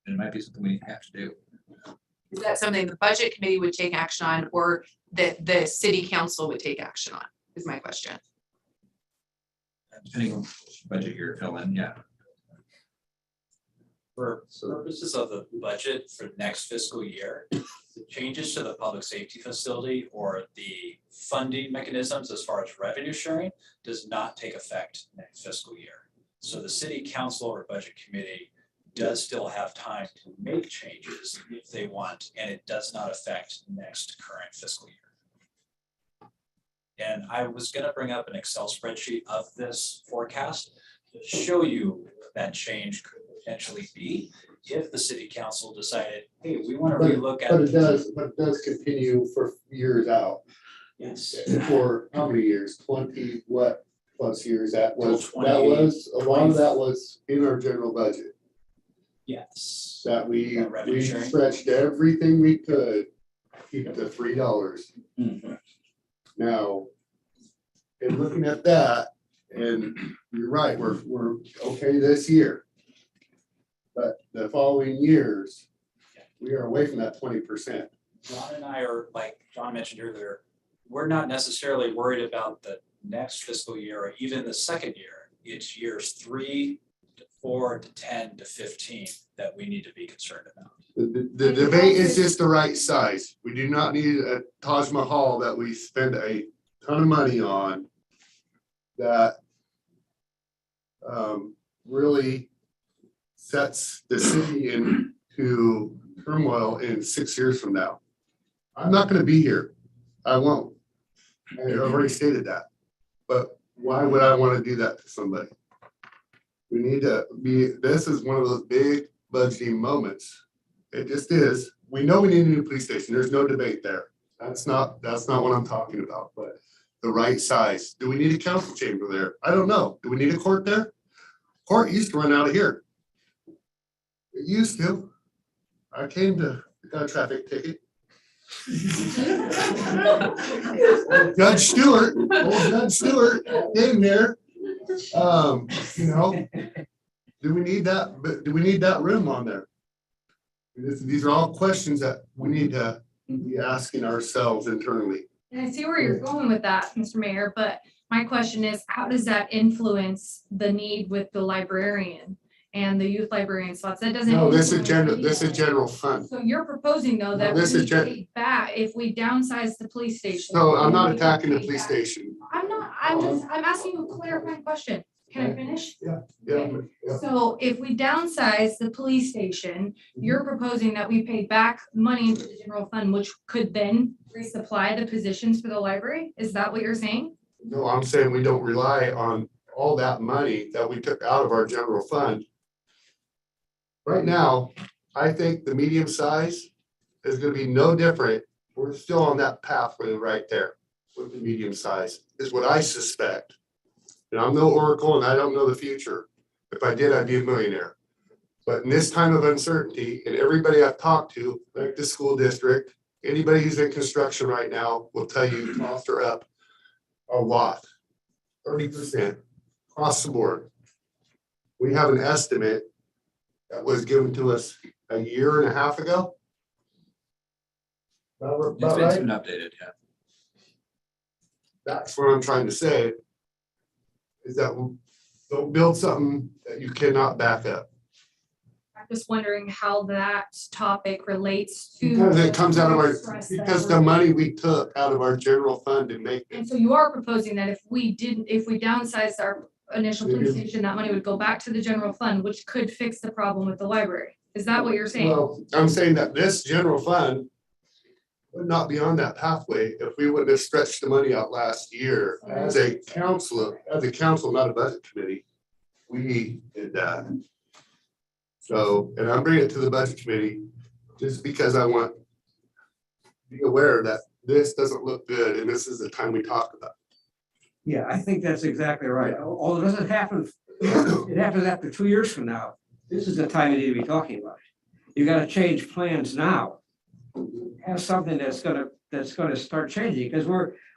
And it might be something we have to do. Is that something the budget committee would take action on, or that the city council would take action on, is my question. Depending on budget you're filling, yeah. For purposes of the budget for next fiscal year, the changes to the public safety facility or the funding mechanisms as far as revenue sharing does not take effect next fiscal year. So the city council or budget committee does still have time to make changes if they want, and it does not affect next current fiscal year. And I was going to bring up an Excel spreadsheet of this forecast to show you what that change could potentially be if the city council decided, hey, we want to relook at. But it does continue for years out. Yes. For how many years? 20 what plus years? A lot of that was in our general budget. Yes. That we stretched everything we could, keep it to $3. Mm-hmm. Now, in looking at that, and you're right, we're okay this year. But the following years, we are away from that 20%. John and I are, like John mentioned earlier, we're not necessarily worried about the next fiscal year or even the second year. It's years 3 4 to 10 to 15 that we need to be concerned about. The debate is just the right size. We do not need a Taj Mahal that we spend a ton of money on that really sets the city into turmoil in 6 years from now. I'm not gonna be here. I won't. I've already stated that. But why would I wanna do that to somebody? We need to be, this is one of those big budgeting moments. It just is. We know we need a new police station. There's no debate there. That's not what I'm talking about, but the right size. Do we need a council chamber there? I don't know. Do we need a court there? Court used to run out of here. It used to. I got a traffic ticket. Judge Stewart came there. You know, do we need that? But do we need that room on there? These are all questions that we need to be asking ourselves internally. And I see where you're going with that, Mr. Mayor, but my question is, how does that influence the need with the librarian and the youth librarian slots? That doesn't. No, this is influence general fund. So you're proposing though that this we is pay back if we downsize the police station. So I'm not we attacking the pay police back. station. I'm asking you a clarifying question. Can I finish? Yeah. So if we downsize the police station, you're proposing that we pay back money into the general fund, which could then resupply the positions for the library? Is that what you're saying? No, I'm saying we don't rely on all that money that we took out of our general fund. Right now, I think the medium size is gonna be no different. We're still on that pathway right there with the medium size, is what I suspect. And I'm no oracle and I don't know the future. If I did, I'd be a millionaire. But in this time of uncertainty, and everybody I've talked to, like the school district, anybody who's in construction right now will tell you costs are up a lot, 30% across the board. We have an estimate that was given to us a year and a half ago. It's been updated, yeah. That's what I'm trying to say, is that don't build something that you cannot back up. I'm just wondering how that topic relates to. Because it comes out of our, stress that because we're- the money we took out of our general fund to make it. And so you are proposing that if we downsized our initial police station, that money would go back to the general fund, which could fix the problem with the library. Is that what you're saying? Well, I'm saying that this general fund would not be on that pathway if we wouldn't have stretched the money out last year as a council, not a budget committee. We did that. So, and I'm bringing it to the budget committee just because I want to be aware that this doesn't look good and this is the time we talk about it. Yeah, I think that's exactly right. Although it doesn't happen, it happens after 2 years from now. This is the time you need to be talking about it. You gotta change plans now. Have something that's gonna start changing, because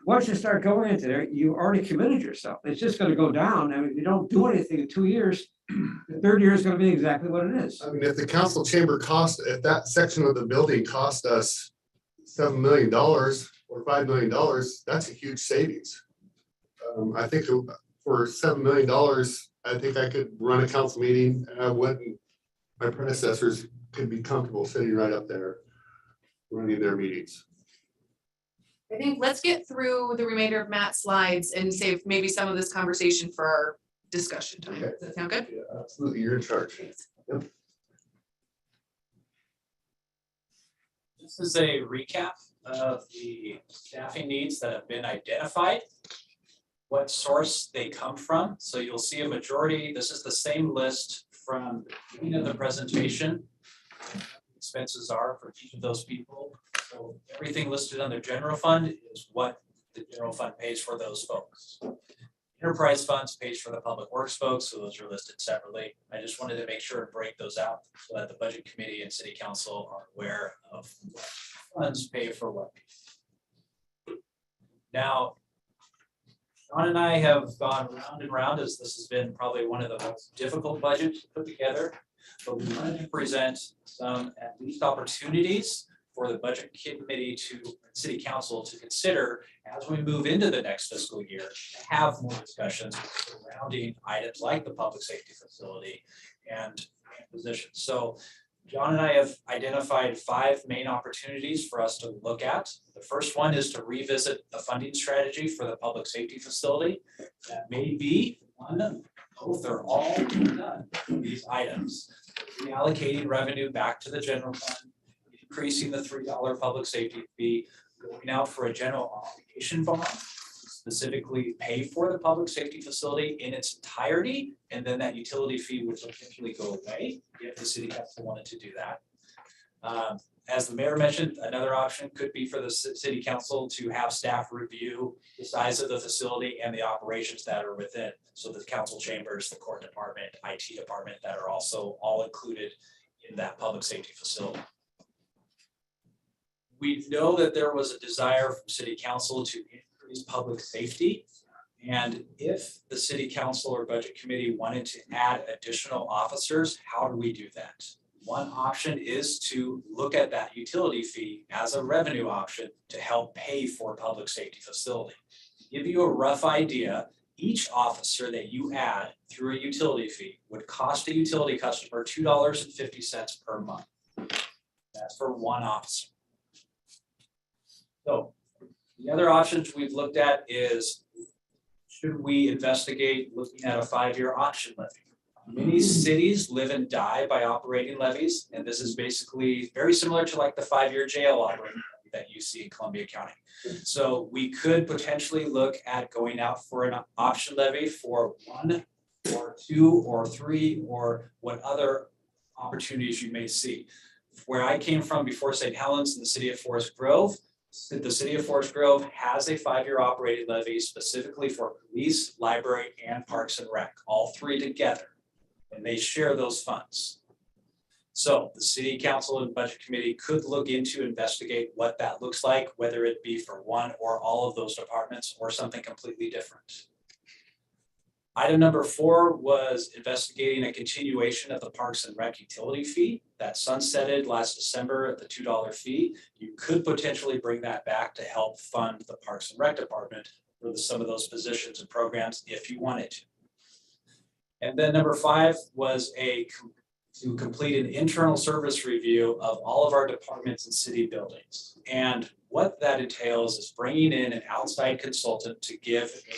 once you start going into there, you already committed yourself. It's just gonna go down. I mean, if you don't do anything in 2 years, the third year is gonna be exactly what it is. I mean, if the council chamber if that section of the building cost us $7 million or $5 million, that's a huge savings. I think for $7 million, I think I could run a council meeting and I wouldn't, my predecessors could be comfortable sitting right up there running their meetings. I think let's get through the remainder of Matt's slides and save maybe some of this conversation for our discussion time. Okay. Does that sound good? Yeah, absolutely. You're in charge. Yep. This is a recap of the staffing needs that have been identified, what source they come from. So you'll see a majority, this is the same list from the beginning of the presentation. Expenses are for each of those people. So everything listed on their general fund is what the general fund pays for those folks. Enterprise funds pays for the public works folks, so those are listed separately. I just wanted to make sure to break those out so that the budget committee and city council are aware of what funds pay for what. Now, John and I have gone round and round, as this has been probably one of the most difficult budgets to put together, but we wanted to present some at least opportunities for the budget committee to city council to consider as we move into the next fiscal year, to have more discussions surrounding items like the public safety facility and positions. So John and I have identified 5 main opportunities for us to look at. The first one is to revisit the funding strategy for the public safety facility. That may be one, both or all done these items. Reallocating revenue back to the general fund, increasing the $3 public safety fee, going out for a general obligation bond, specifically pay for the public safety facility in its entirety, and then that utility fee would potentially go away if the city council wanted to do that. As the mayor mentioned, another option could be for the city council to have staff review the size of the facility and the operations that are within. So the council chambers, the court department, IT department that are also all included in that public safety facility. We know that there was a desire from city council to increase public safety. And if the city council or budget committee wanted to add additional officers, how do we do that? One option is to look at that utility fee as a revenue option to help pay for public safety facility. To give you a rough idea, each officer that you add through a utility fee would cost a utility customer $2.50 per month. That's for one officer. So the other options we've looked at is, should we investigate looking at a 5-year option levy? Many cities live and die by operating levies, and this is basically very similar to like the 5-year jail operating levy that you see in Columbia County. So we could potentially look at going out for an option levy for 1 or 2 or 3 or what other opportunities you may see. Where I came from before St. Helens in the city of Forest Grove, the city of Forest Grove has a 5-year operating levy specifically for police, library, and parks and rec, all 3 together. And they share those funds. So the city council and budget committee could look into investigate what that looks like, whether it be for one or all of those departments or something completely different. Item number 4 was investigating a continuation of the Parks and Rec utility fee that sunsetted last December at the $2 fee. You could potentially bring that back to help fund the Parks and Rec department for some of those positions and programs if you wanted to. And then number 5 was to complete an internal service review of all of our departments and city buildings. And what that entails is bringing in an outside consultant to give a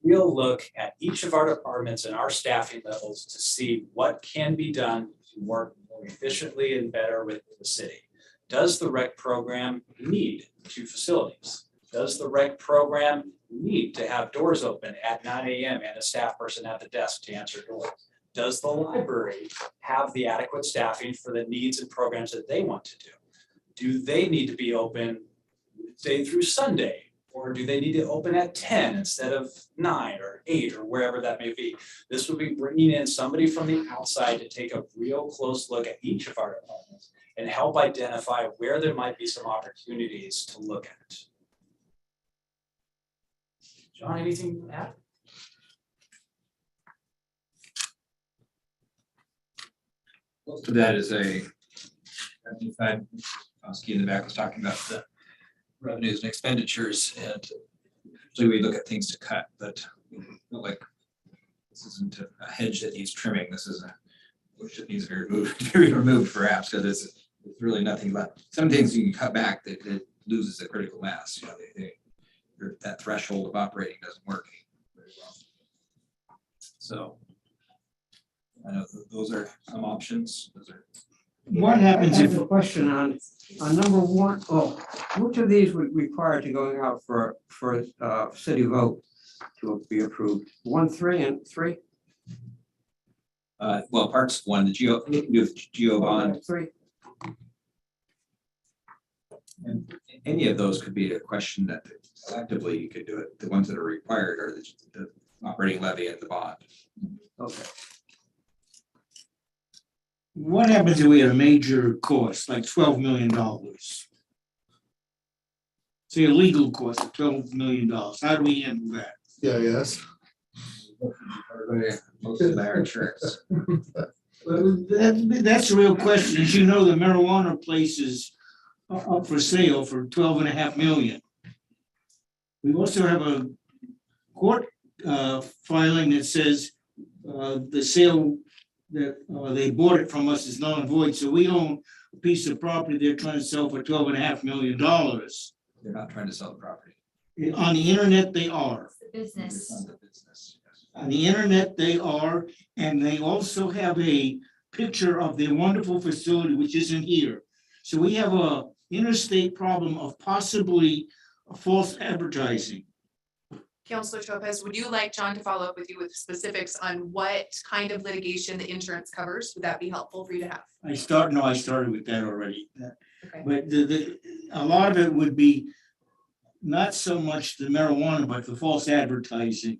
real look at each of our departments and our staffing levels to see what can be done to work more efficiently and better with the city. Does the rec program need 2 facilities? Does the rec program need to have doors open at 9 a.m. and a staff person at the desk to answer doors? Does the library have the adequate staffing for the needs and programs that they want to do? Do they need to be open Wednesday through Sunday? Or do they need to open at 10 instead of 9 or 8 or wherever that may be? This would be bringing in somebody from the outside to take a real close look at each of our departments and help identify where there might be some opportunities to look at. John, anything to add? Most of that is a, Oski in the back was talking about the revenues and expenditures, and usually we look at things to cut, but like this isn't a hedge that needs trimming. This is a which that needs to be removed perhaps, because it's really nothing left. Some things you can cut back that it loses the critical mass. You know, that threshold of operating doesn't work very well. So I know those are some options. Those are. What happens if? I have a question on number 1. Oh, which of these would require to going out for city vote to be approved? 1, 3, and 3? Well, parts 1, the geo bond. 3. And any of those could be a question that collectively you could do it. The ones that are required are the operating levy and the bond. Okay. What happens if we had a major cost, like $12 million? Say a legal cost of $12 million. How do we handle that? Yeah, yes. Most of our insurance. That's the real question. As you know, the marijuana places are up for sale for 12.5 million. We also have a court filing that says the sale that they bought it from us is null and void, so we own a piece of property they're trying to sell for $12.5 million. They're not trying to sell the property. On the internet, they are. Business. It's on the business, yes. On the internet, they are, and they also have a picture of their wonderful facility, which isn't here. So we have a interstate problem of possibly false advertising. Counselor Topaz, would you like John to follow up with you with specifics on what kind of litigation the insurance covers? Would that be helpful for you to have? I started with that already. Okay. But a lot of it would be not so much the marijuana, but the false advertising.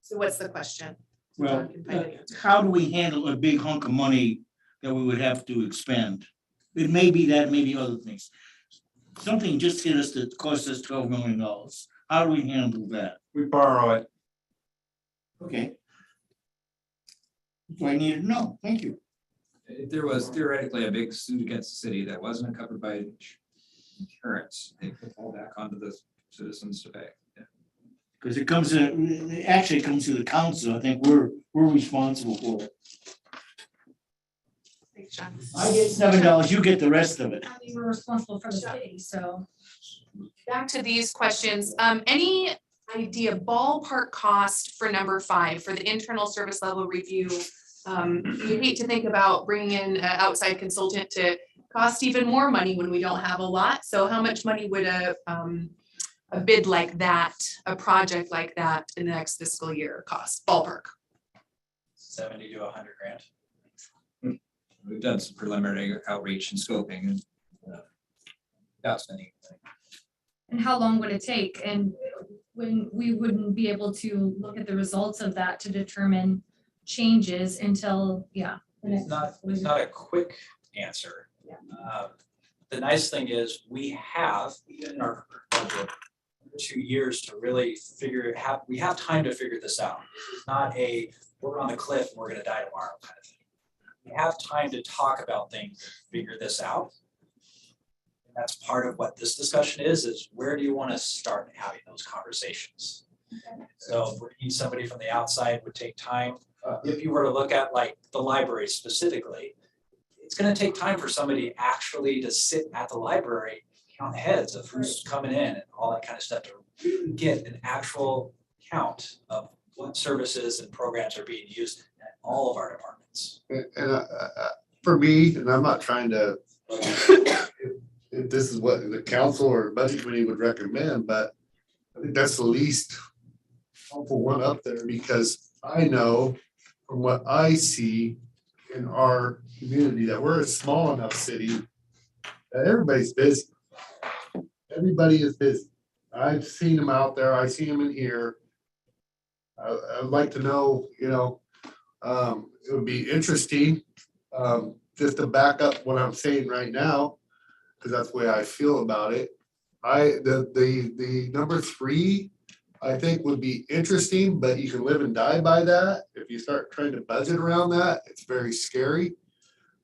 So what's the question? Well, John can find an answer. how do we handle a big hunk of money that we would have to expend? It may be that, maybe other things. Something just hit us that cost us $12 million. How do we handle that? We borrow it. Okay. So I need to know. Thank you. If there was theoretically a big suit against the city that wasn't covered by insurance, they could fall back onto the citizens to pay. Yeah. Because it actually comes to the council. I think we're responsible for it. Thanks, John. I get $7, you get the rest of it. I mean, we're responsible for the city, so. Back to these questions. Any idea ballpark cost for number 5 for the internal service level review? You hate to think about bringing in an outside consultant to cost even more money when we don't have a lot. So how much money would a bid like that, a project like that in the next fiscal year cost, ballpark? 70 to 100 grand. We've done some preliminary outreach and scoping and without spending anything. And how long would it take? And when we wouldn't be able to look at the results of that to determine changes until, yeah. It's not a quick answer. The nice thing is we have, even in our budget, 2 years to really we have time to figure this out. It's not we're on the cliff and we're gonna die tomorrow kind of thing. We have time to talk about things, figure this out. And that's part of what this discussion is where do you want to start having those conversations? So bringing somebody from the outside would take time. If you were to look at like the library specifically, it's going to take time for somebody actually to sit at the library, count heads of who's coming in and all that kind of stuff to really get an actual count of what services and programs are being used at all of our departments. And for me, and I'm not trying to, if this is what the council or budget committee would recommend, but I think that's the least helpful one up there, because I know from what I see in our community that we're a small enough city that everybody's busy. Everybody is busy. I've seen them out there. I see them in here. I'd like to know, it would be interesting, just to back up what I'm saying right now, because that's the way I feel about it. The number 3, I think would be interesting, but you can live and die by that. If you start trying to budget around that, it's very scary.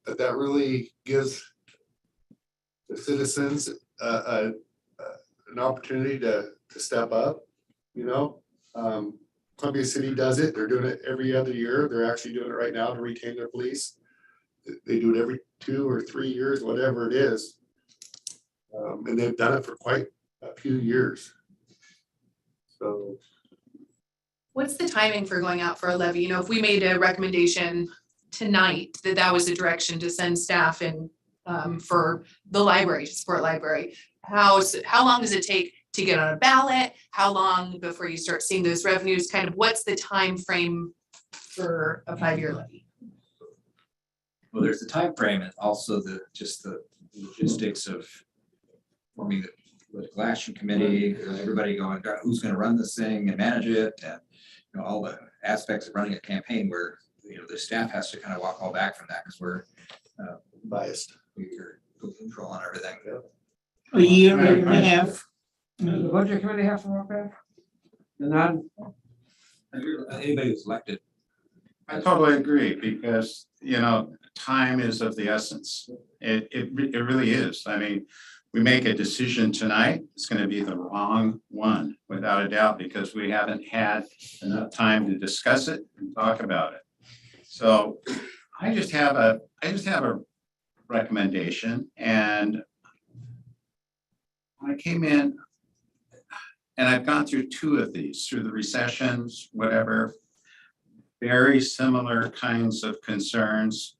But that really gives the citizens an opportunity to step up, Columbia City does it. They're doing it every other year. They're actually doing it right now to retain their police. They do it every 2 or 3 years, whatever it is. And they've done it for quite a few years. So. What's the timing for going out for a levy? If we made a recommendation tonight that was the direction to send staff in for the library, to support library, how long does it take to get on a ballot? How long before you start seeing those revenues? Kind of what's the time frame for a 5-year levy? Well, there's the time frame and also the logistics of forming the political action committee, everybody going, who's going to run this thing and manage it, and all the aspects of running a campaign where the staff has to kind of walk all back from that because we're biased. We're control on everything. A year and a half. Does the budget committee have to walk back? And then, Anybody who's elected I totally agree, because, time is of the essence. It really is. I mean, we make a decision tonight, it's gonna be the wrong one, without a doubt, because we haven't had enough time to discuss it and talk about it. So I just have a recommendation, and when I came in, and I've gone through two of these, through the recessions, whatever, very similar kinds of concerns,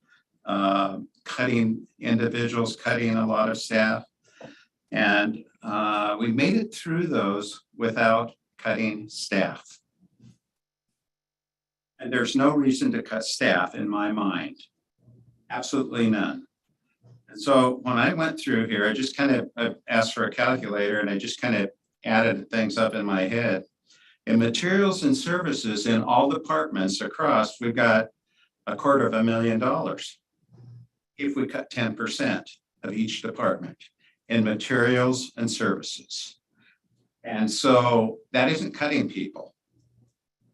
cutting individuals, cutting a lot of staff. And we made it through those without cutting staff. And there's no reason to cut staff in my mind, absolutely none. And so when I went through here, I just kind of asked for a calculator, and I just kind of added things up in my head. In materials and services in all departments across, we've got $250,000 if we cut 10% of each department in materials and services. And so that isn't cutting people.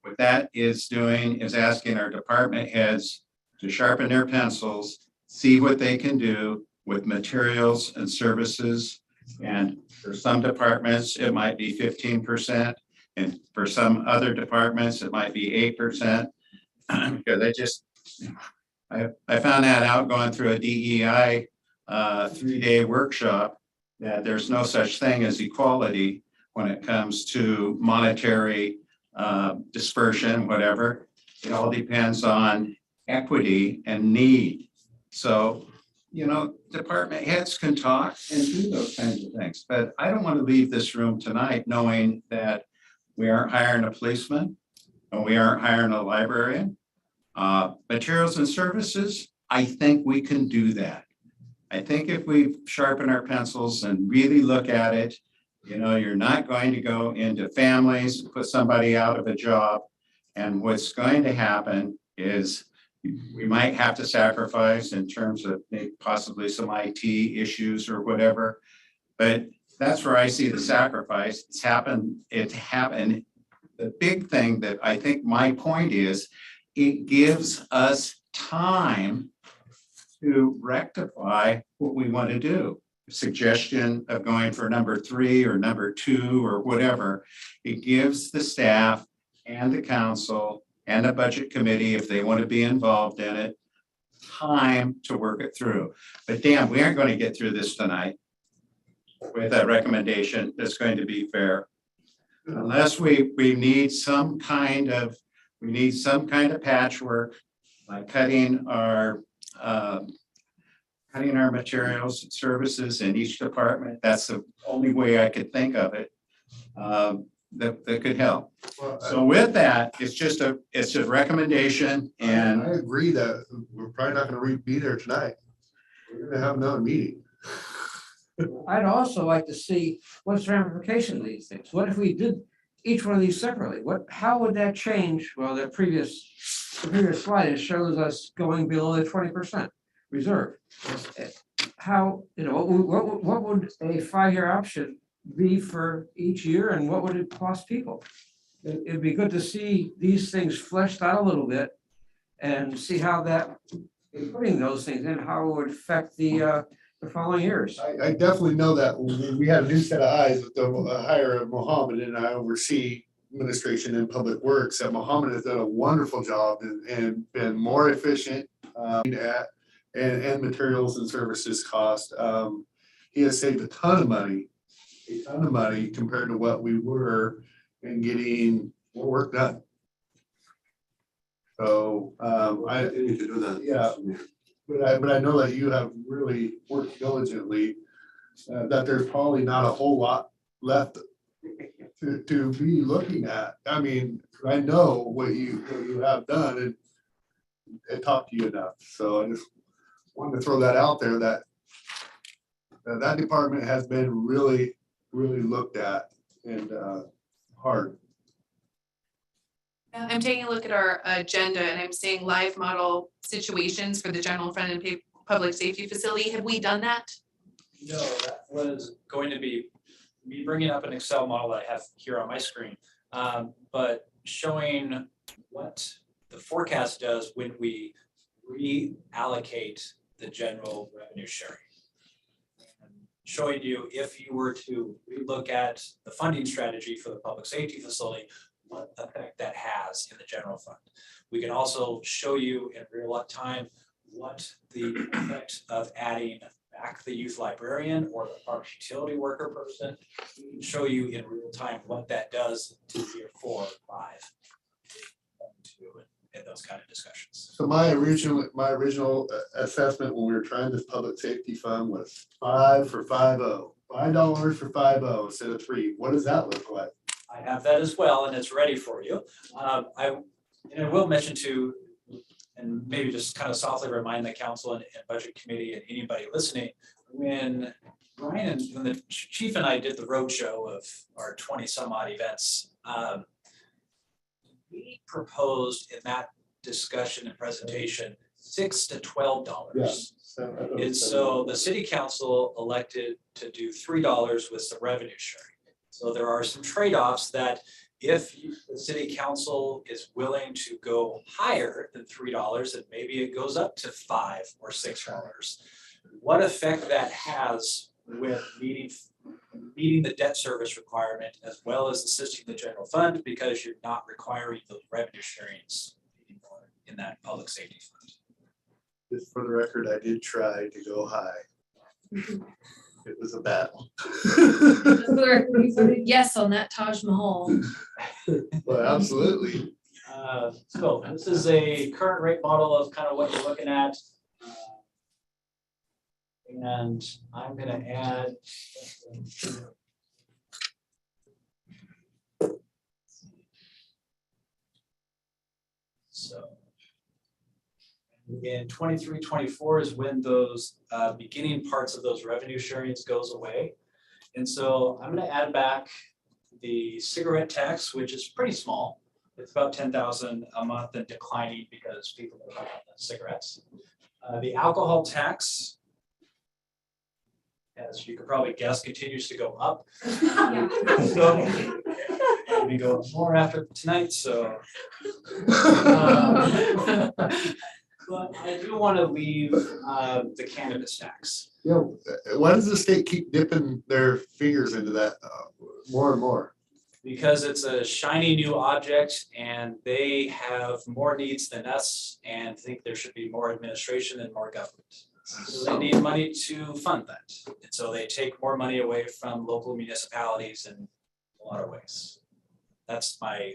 What that is doing is asking our department heads to sharpen their pencils, see what they can do with materials and services. And for some departments, it might be 15%. And for some other departments, it might be 8%. Because I found that out going through a DEI 3-day workshop, that there's no such thing as equality when it comes to monetary dispersion, whatever. It all depends on equity and need. So, department heads can talk and do those kinds of things, but I don't want to leave this room tonight knowing that we aren't hiring a policeman and we aren't hiring a librarian. Materials and services, I think we can do that. I think if we sharpen our pencils and really look at it, you're not going to go into families, put somebody out of a job. And what's going to happen is we might have to sacrifice in terms of maybe possibly some IT issues or whatever. But that's where I see the sacrifice. It's happened. The big thing that I think my point is, it gives us time to rectify what we want to do. Suggestion of going for number 3 or number 2 or whatever. It gives the staff and the council and the budget committee, if they want to be involved in it, time to work it through. But damn, we aren't going to get through this tonight with a recommendation that's going to be fair. Unless we need some kind of patchwork, like cutting our materials and services in each department. That's the only way I could think of it that could help. So with that, it's a recommendation, and I agree that we're probably not gonna be there tonight. We're gonna have another meeting. I'd also like to see what's the ramification of these things. What if we did each one of these separately? How would that change? Well, the previous slide, it shows us going below the 20% reserve. How, what would a 5-year option be for each year, and what would it cost people? It'd be good to see these things fleshed out a little bit and see how that, putting those things in, how it would affect the following years. I definitely know that we had a new set of eyes with the hire of Mohammed, and I oversee administration and public works. That Mohammed has done a wonderful job and been more efficient and materials and services cost. He has saved a ton of money compared to what we were in getting more work done. So I need to do that. Yeah. But I know that you have really worked diligently, that there's probably not a whole lot left to be looking at. I mean, I know what you have done, and it talked to you enough. So I just wanted to throw that out there, that department has been really looked at and hard. I'm taking a look at our agenda, and I'm seeing live model situations for the general fund and public safety facility. Have we done that? No, that was going to be me bringing up an Excel model that I have here on my screen, but showing what the forecast does when we reallocate the general revenue sharing. Showing you if you were to look at the funding strategy for the public safety facility, what effect that has in the general fund. We can also show you in real time what the effect of adding back the youth librarian or the parks utility worker person. We can show you in real time what that does to year 4 or 5. And those kind of discussions. So my original assessment when we were trying this public safety fund was $5 for 5-0, $5 for 5-0 instead of 3. What does that look like? I have that as well, and it's ready for you. I will mention too, and maybe just kind of softly remind the council and budget committee and anybody listening, when Brian and when the chief and I did the roadshow of our 20 some odd events, we proposed in that discussion and presentation $6 to $12. And so the city council elected to do $3 with the revenue sharing. So there are some trade-offs that if the city council is willing to go higher than $3, and maybe it goes up to $5 or $6, what effect that has with meeting the debt service requirement as well as assisting the general fund, because you're not requiring those revenue sharings anymore in that public safety fund. Just for the record, I did try to go high. It was a battle. We voted yes on that Taj Mahal. Well, absolutely. So this is a current rate model of kind of what you're looking at. And I'm going to add. So in 23-24 is when those beginning parts of those revenue sharings goes away. And so I'm going to add back the cigarette tax, which is pretty small. It's about $10,000 a month and declining because people are buying cigarettes. The alcohol tax, as you could probably guess, continues to go up. So we go more after tonight, so. But I do want to leave the cannabis tax. Yeah, why does the state keep dipping their fingers into that more and more? Because it's a shiny new object and they have more needs than us and think there should be more administration and more government. So they need money to fund that. And so they take more money away from local municipalities in a lot of ways. That's my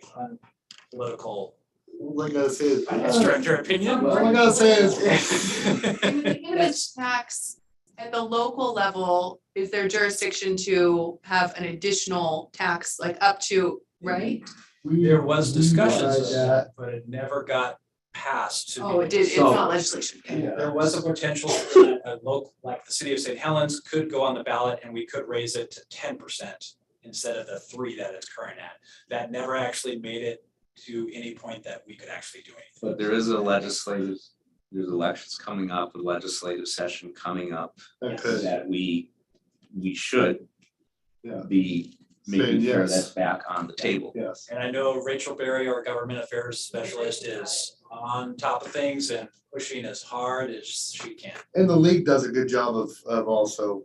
political All I gotta say is, finance director opinion. all I gotta say is, The cannabis tax at the local level, is there jurisdiction to have an additional tax, like up to, right? There was discussions of tried that, but it never got passed. Oh, it did, it's So- not legislation. Okay. There was a potential that a local, like the city of St. Helens, could go on the ballot and we could raise it to 10% instead of the 3 that it's current at. That never actually made it to any point that we could actually do anything. But there is a legislative, there's elections coming up, a legislative session coming up okay, that we should yeah, be making Saying sure yes. that's back on the table. yes. And I know Rachel Berry, our government affairs specialist, is on top of things and pushing as hard as she can. And the league does a good job of also,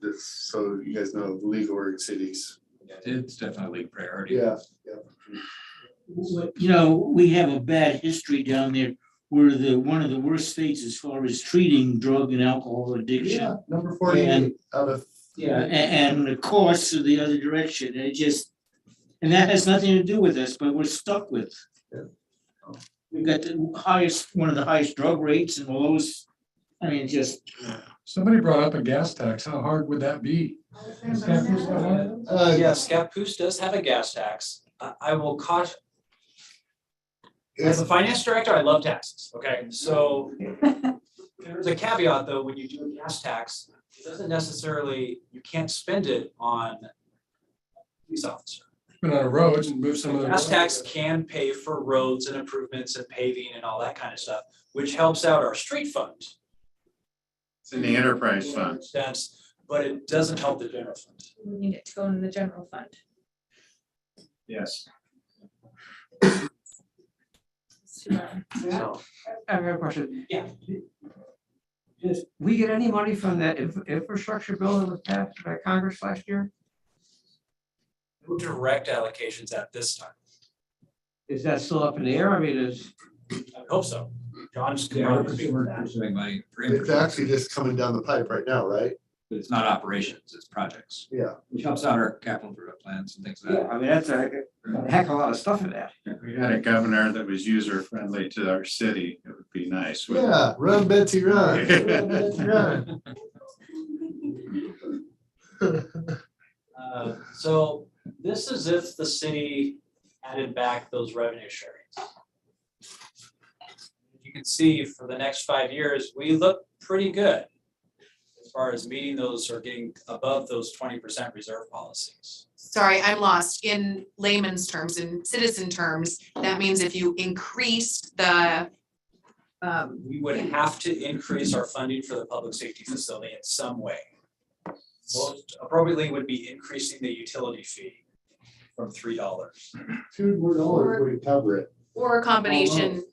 this, so you guys know, the League of Oregon Cities. It's definitely a priority. Yeah, You know, we have a bad history down there. We're one of the worst states as far as treating drug and alcohol addiction. yeah, number 48 out of. Yeah, and the course of the other direction, and that has nothing to do with us, but we're stuck with. We've got one of the highest drug rates and the lowest, I mean, just. Somebody brought up a gas tax. How hard would that be? Yes, Scappoose does have a gas tax. I will caution. As a finance director, I love taxes, okay? So there's a caveat though, when you do a gas tax, it doesn't necessarily, you can't spend it on a police officer. Been on roads and move some of the. Gas tax can pay for roads and improvements and paving and all that kind of stuff, which helps out our street fund. It's in the enterprise fund. Sense, but it doesn't help the general fund. We need it to go in the general fund. Yes. So, I have a question. Yeah. Did we get any money from that infrastructure bill that was passed by Congress last year? No direct allocations at this time. Is that still up in the air? I mean, I hope so. John's. We're pursuing money for It's infrastructure, actually just coming down the pipe right now, right? but it's not operations, it's projects, Yeah. which helps out our capital improvement plans and things like that. I mean, that's a heck of a lot of stuff in that. If we had a governor that was user friendly to our city, it would be nice. wouldn't it? Yeah, run Betsy, run. Run, Betsy, run. So this is if the city added back those revenue sharings. You can see for the next 5 years, we look pretty good as far as meeting those or getting above those 20% reserve policies. Sorry, I'm lost. In layman's terms, in citizen terms, that means if you increased the We would have to increase our funding for the public safety facility in some way. Most appropriately would be increasing the utility fee from $3. $2 more would cover it. or a combination,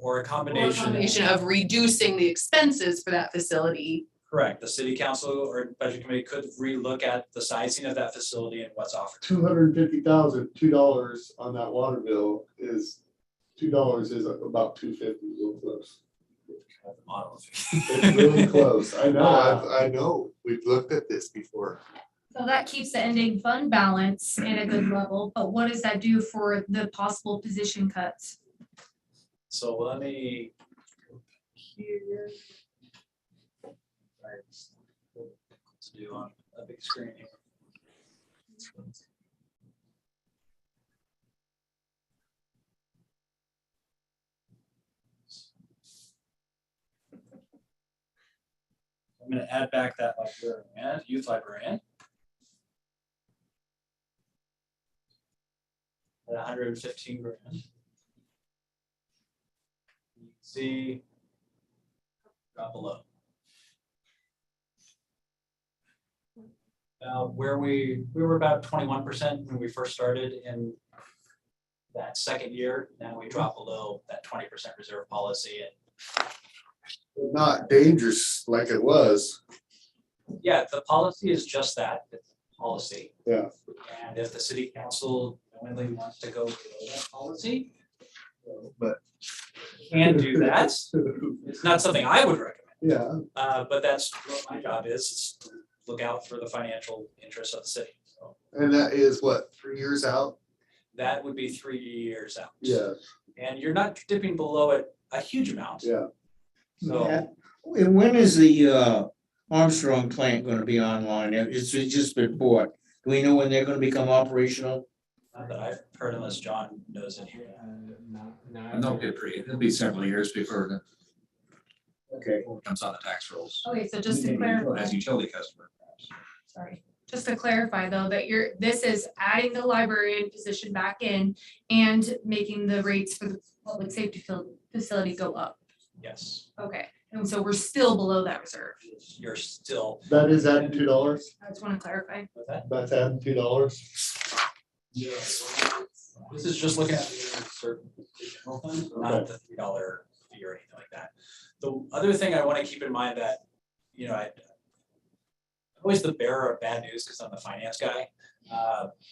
Or a combination. of reducing the expenses for that facility. Correct. The city council or budget committee could relook at the sizing of that facility and what's offered. $250,000, $2 on that water bill is, $2 is about $250, real close. It's really close. I know, I know. We've looked at this before. So that keeps the ending fund balance at a good level, but what does that do for the possible position cuts? So let me. Here. To do on a big screen here. I'm going to add back that librarian, youth librarian. At 115 grand. You can see drop below. Where we were about 21% when we first started in that second year. Now we drop below that 20% reserve policy. And Not dangerous like it was. yeah, the policy is just that, it's policy. Yeah. And if the city council knowingly wants to go below that policy, But can do that. It's not something I would recommend. Yeah. But that's what my job is to look out for the financial interests of the city. So And that is what, 3 years out? that would be 3 years out. Yeah. And you're not dipping below it a huge amount. Yeah. So And when is the Armstrong plant gonna be online? It's just been bought. Do we know when they're gonna become operational? not that I've heard unless John knows it here. And it'll be several years before the Okay. comes on the tax rolls. Okay, so just to clarify. As utility customer. Sorry, just to clarify though, that this is adding the librarian position back in and making the rates for the public safety facility go up. Yes, Okay, and so we're still below that reserve. you're still. That is adding $2. I just want to clarify. With that. That's adding $2. This is just looking at the certain general fund, not the $3 fee or anything like that. The other thing I want to keep in mind that, I'm always the bearer of bad news because I'm the finance guy.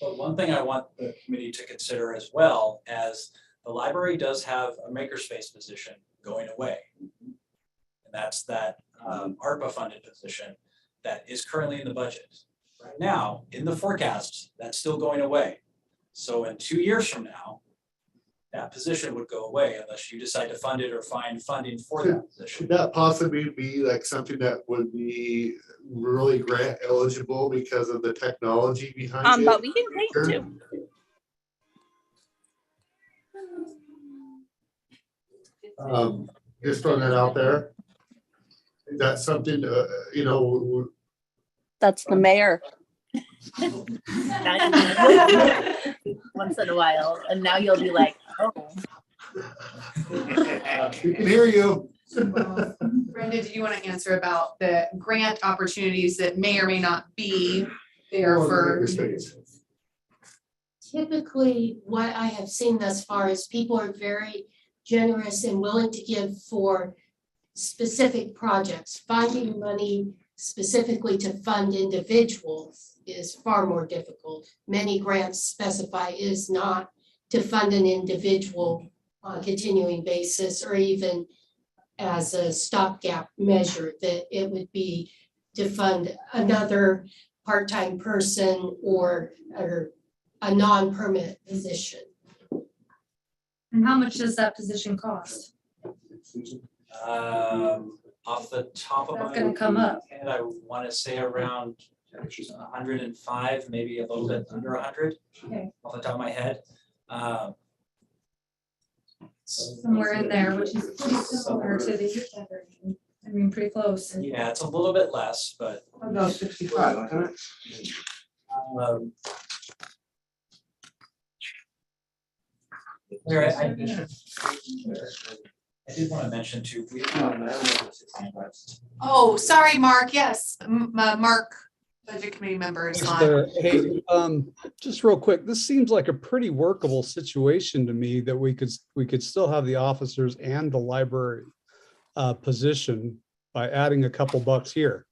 But one thing I want the committee to consider as well as the library does have a makerspace position going away. And that's that ARPA funded position that is currently in the budget. Right now, in the forecast, that's still going away. So in 2 years from now, that position would go away unless you decide to fund it or find funding for that position. Could that possibly be like something that would be really grant eligible because of the technology behind it? But we can wait too. Just throwing that out there. Is that something, That's the mayor. Once in a while, and now you'll be like, oh. we can hear you. Brenda, did you want to answer about the grant opportunities that may or may not be there for? typically what I have seen thus far is people are very generous and willing to give for specific projects. Finding money specifically to fund individuals is far more difficult. Many grants specify is not to fund an individual on a continuing basis or even as a stopgap measure, that it would be to fund another part-time person or a non-permanent position. And how much does that position cost? Off the top of my That's gonna come up. head, I want to say around 105, maybe a little bit under 100. Okay. Off the top of my head. Somewhere in there, which is pretty similar to the youth library. I mean, pretty close. Yeah, it's a little bit less, but. About 65, wasn't it? Larry, I did want to mention too. Oh, sorry, Mark. Yes, Mark, Budget Committee member is on. Hey, just real quick, this seems like a pretty workable situation to me that we could still have the officers and the library position by adding a couple bucks here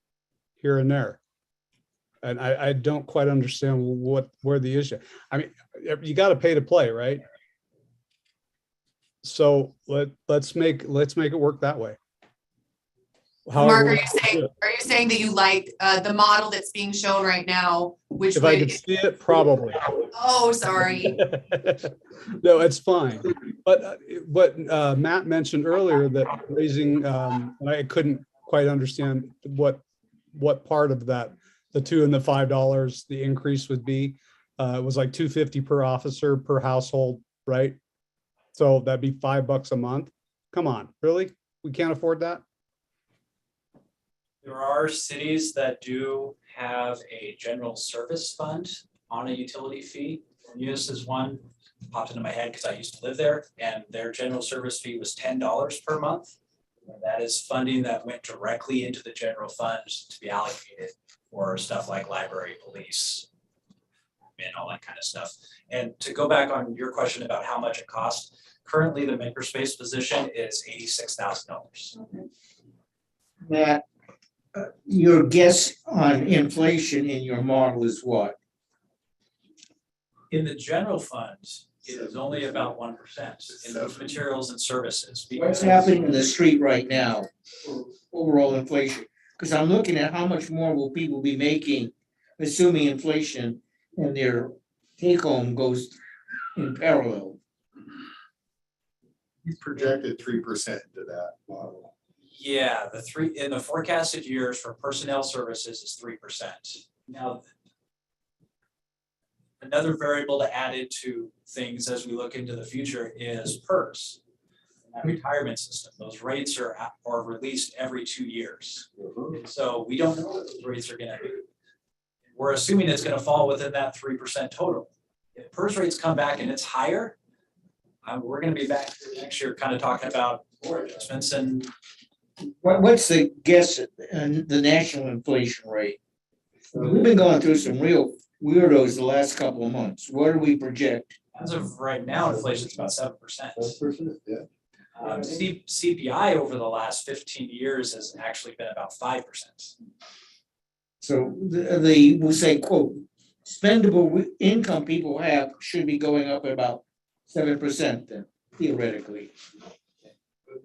and there. And I don't quite understand where the issue. I mean, you got to pay to play, right? So let's make it work that way. Mark, are you saying that you like the model that's being shown right now, which if I could see it, probably. Oh, sorry. No, it's fine. But what Matt mentioned earlier, that raising, and I couldn't quite understand what part of that, the $2 and the $5, the increase would be. It was like $250 per officer per household, right? So that'd be $5 a month. Come on, really? We can't afford that? There are cities that do have a general service fund on a utility fee. Munis is one, popped into my head because I used to live there, and their general service fee was $10 per month. And that is funding that went directly into the general fund to be allocated for stuff like library, police, and all that kind of stuff. And to go back on your question about how much it costs, currently the makerspace position is $86,000. Matt, your guess on inflation in your model is what? In the general fund, it is only about 1% in those materials and services. What's happening in the street right now for overall inflation? Because I'm looking at how much more will people be making, assuming inflation and their take home goes in parallel. You projected 3% to that model. Yeah, in the forecasted years for personnel services is 3%. Now, another variable to add into things as we look into the future is PERS. That retirement system, those rates are released every 2 years. So we don't know what those rates are gonna be. We're assuming it's gonna fall within that 3% total. If PERS rates come back and it's higher, we're gonna be back next year kind of talking about more adjustments. And What's the guess at the national inflation rate? We've been going through some real weirdos the last couple of months. What do we project? as of right now, inflation is about 7%. 7%, yeah. CPI over the last 15 years has actually been about 5%. So we'll say, quote, spendable income people have should be going up about 7% then, theoretically.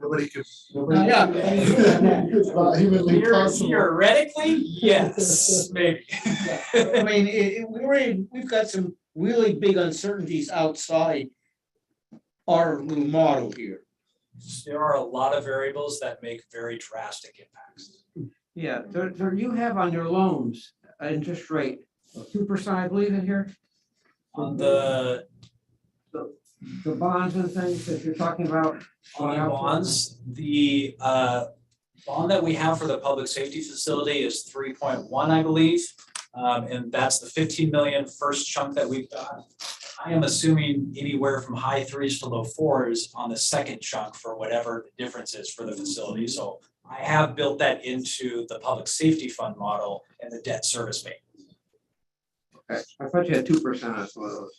Nobody could. Theoretically, yes, maybe. I mean, we've got some really big uncertainties outside our little model here. There are a lot of variables that make very drastic impacts. Yeah, so you have on your loans, an interest rate of 2%, I believe, in here? On the bonds and things that you're talking about? On bonds, the bond that we have for the public safety facility is 3.1, I believe. And that's the 15 million first chunk that we've got. I am assuming anywhere from high 3s to low 4s on the second chunk for whatever the difference is for the facility. So I have built that into the public safety fund model and the debt service payment. Okay, I thought you had 2% on some of those.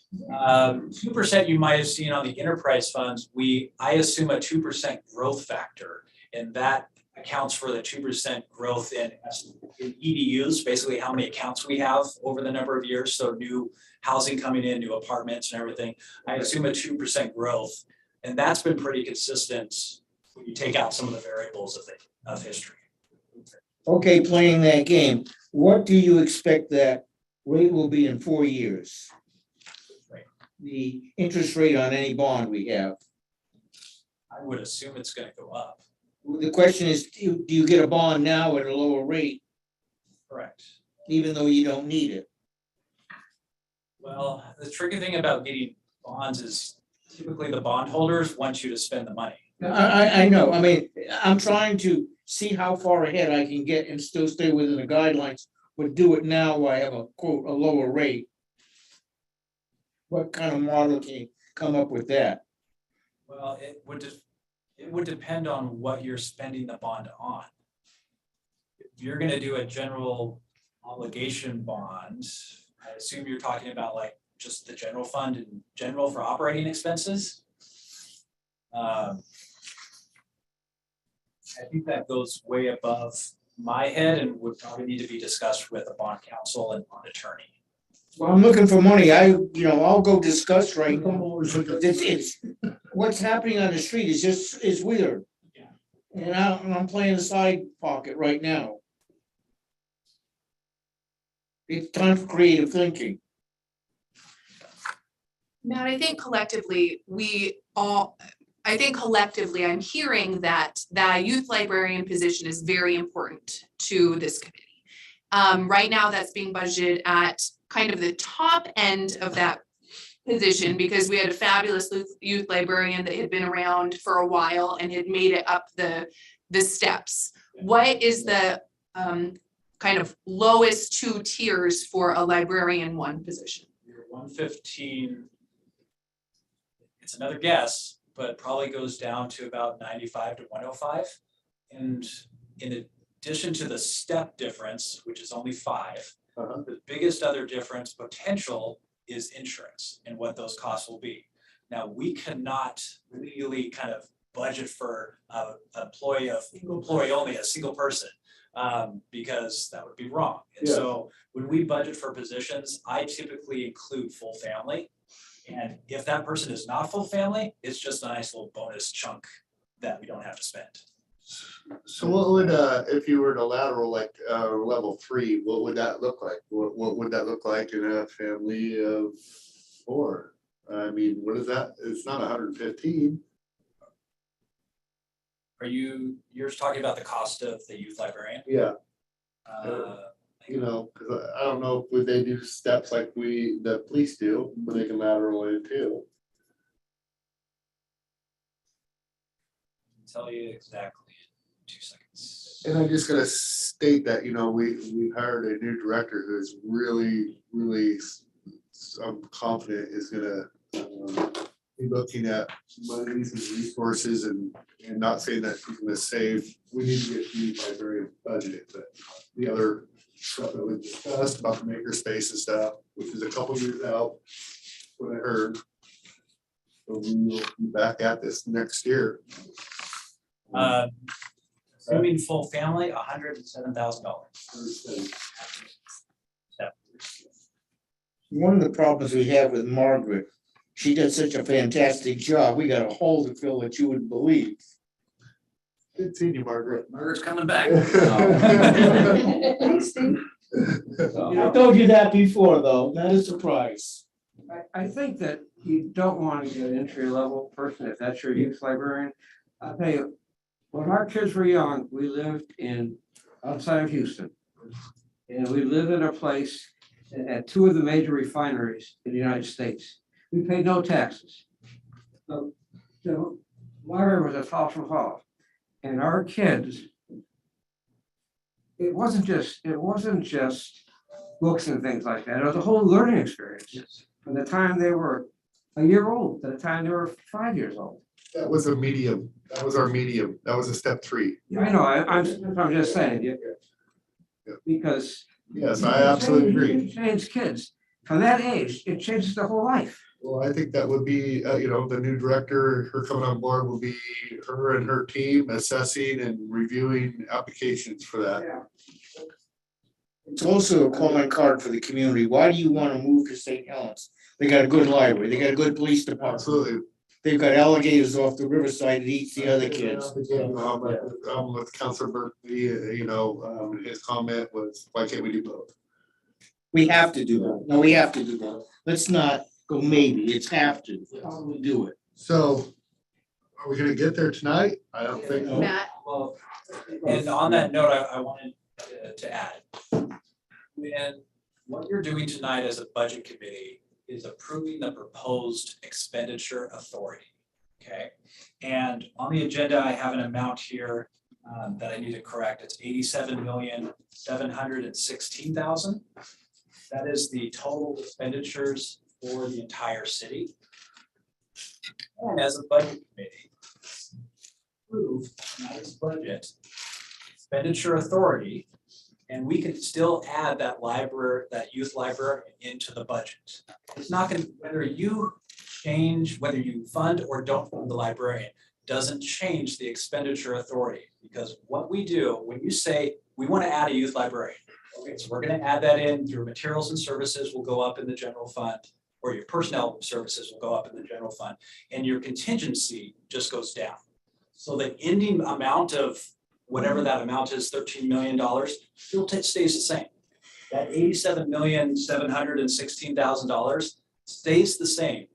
2% you might have seen on the enterprise funds, I assume a 2% growth factor, and that accounts for the 2% growth in EDUs, basically how many accounts we have over the number of years, so new housing coming in, new apartments and everything. I assume a 2% growth, and that's been pretty consistent when you take out some of the variables of history. Okay, playing that game, what do you expect that rate will be in 4 years? The interest rate on any bond we have. I would assume it's gonna go up. The question is, do you get a bond now at a lower rate, Correct. even though you don't need it? Well, the tricky thing about getting bonds is typically the bondholders want you to spend the money. I know, I mean, I'm trying to see how far ahead I can get and still stay within the guidelines, but do it now while I have a quote, a lower rate. What kind of model can you come up with that? Well, it would depend on what you're spending the bond on. If you're gonna do a general obligation bond, I assume you're talking about like just the general fund in general for operating expenses. I think that goes way above my head and would probably need to be discussed with a bond counsel and bond attorney. Well, I'm looking for money, I'll go discuss right now. It's, what's happening on the street is weird. And I'm playing the side pocket right now. It's time for creative thinking. Matt, I think collectively, I'm hearing that the youth librarian position is very important to this committee. Right now, that's being budgeted at kind of the top end of that position because we had a fabulous youth librarian that had been around for a while and had made it up the steps. What is the kind of lowest 2 tiers for a librarian 1 position? Your 115, it's another guess, but probably goes down to about 95 to 105. And in addition to the step difference, which is only 5, the biggest other difference potential is insurance and what those costs will be. Now, we cannot legally kind of budget for an employee only, a single person, because that would be wrong. And so when we budget for positions, I typically include full family. And if that person is not full family, it's just a nice little bonus chunk that we don't have to spend. So what would, if you were to lateral like level 3, what would that look like? What would that look like in a family of 4? I mean, what is that? It's not 115. You're talking about the cost of the youth librarian? Yeah. You know, because I don't know, would they do steps like the police do, where they can lateral in too? I'll tell you exactly in 2 seconds. And I'm just gonna state that, you know, we hired a new director who's really, I'm confident is gonna be looking at monies and resources and not saying that she's gonna save. We need to get the library budgeted, but the other stuff that we discussed about the makerspace and stuff, which is a couple years out, what I heard. So we will be back at this next year. Assuming full family, $107,000. One of the problems we have with Margaret, she does such a fantastic job. We got a hole to fill that you wouldn't believe. Good seeing you, Margaret. Margaret's coming back. Thanks, Steve. I told you that before, though, not a surprise. I think that you don't want to get an entry-level person if that's your youth librarian. I'll tell you, when our kids were young, we lived outside of Houston. And we lived in a place at 2 of the major refineries in the United States. We paid no taxes. So the library was a house from hall. And our kids, it wasn't just books and things like that. It was a whole learning experience from the time they were a year old to the time they were 5 years old. That was a medium. That was our medium. That was a step 3. I know, I'm just saying, because. Yes, I absolutely agree. You change kids, from that age, it changes their whole life. Well, I think that would be, the new director, her coming on board will be her and her team assessing and reviewing applications for that. It's also a calling card for the community. Why do you want to move to St. Helens? They got a good library, they got a good police department. Absolutely. They've got alligators off the riverside that eats the other kids. I'm with Councilor Berkeley, his comment was, why can't we do both? We have to do that. No, we have to do that. Let's not go maybe, it's have to. How do we do it? So are we gonna get there tonight? I don't think so. Matt, Well, and on that note, I wanted to add. When what you're doing tonight as a budget committee is approving the proposed expenditure authority, okay? And on the agenda, I have an amount here that I need to correct. It's 87,716,000. That is the total expenditures for the entire city. And as a budget committee, approve tonight's budget expenditure authority, and we can still add that library, that youth library into the budget. It's not gonna, whether you fund or don't fund the librarian, doesn't change the expenditure authority. Because what we do, when you say, we wanna add a youth librarian, okay, so we're gonna add that in, your materials and services will go up in the general fund, or your personnel services will go up in the general fund, and your contingency just goes down. So the ending amount of whatever that amount is, $13 million, still stays the same. That $87,716,000 stays the same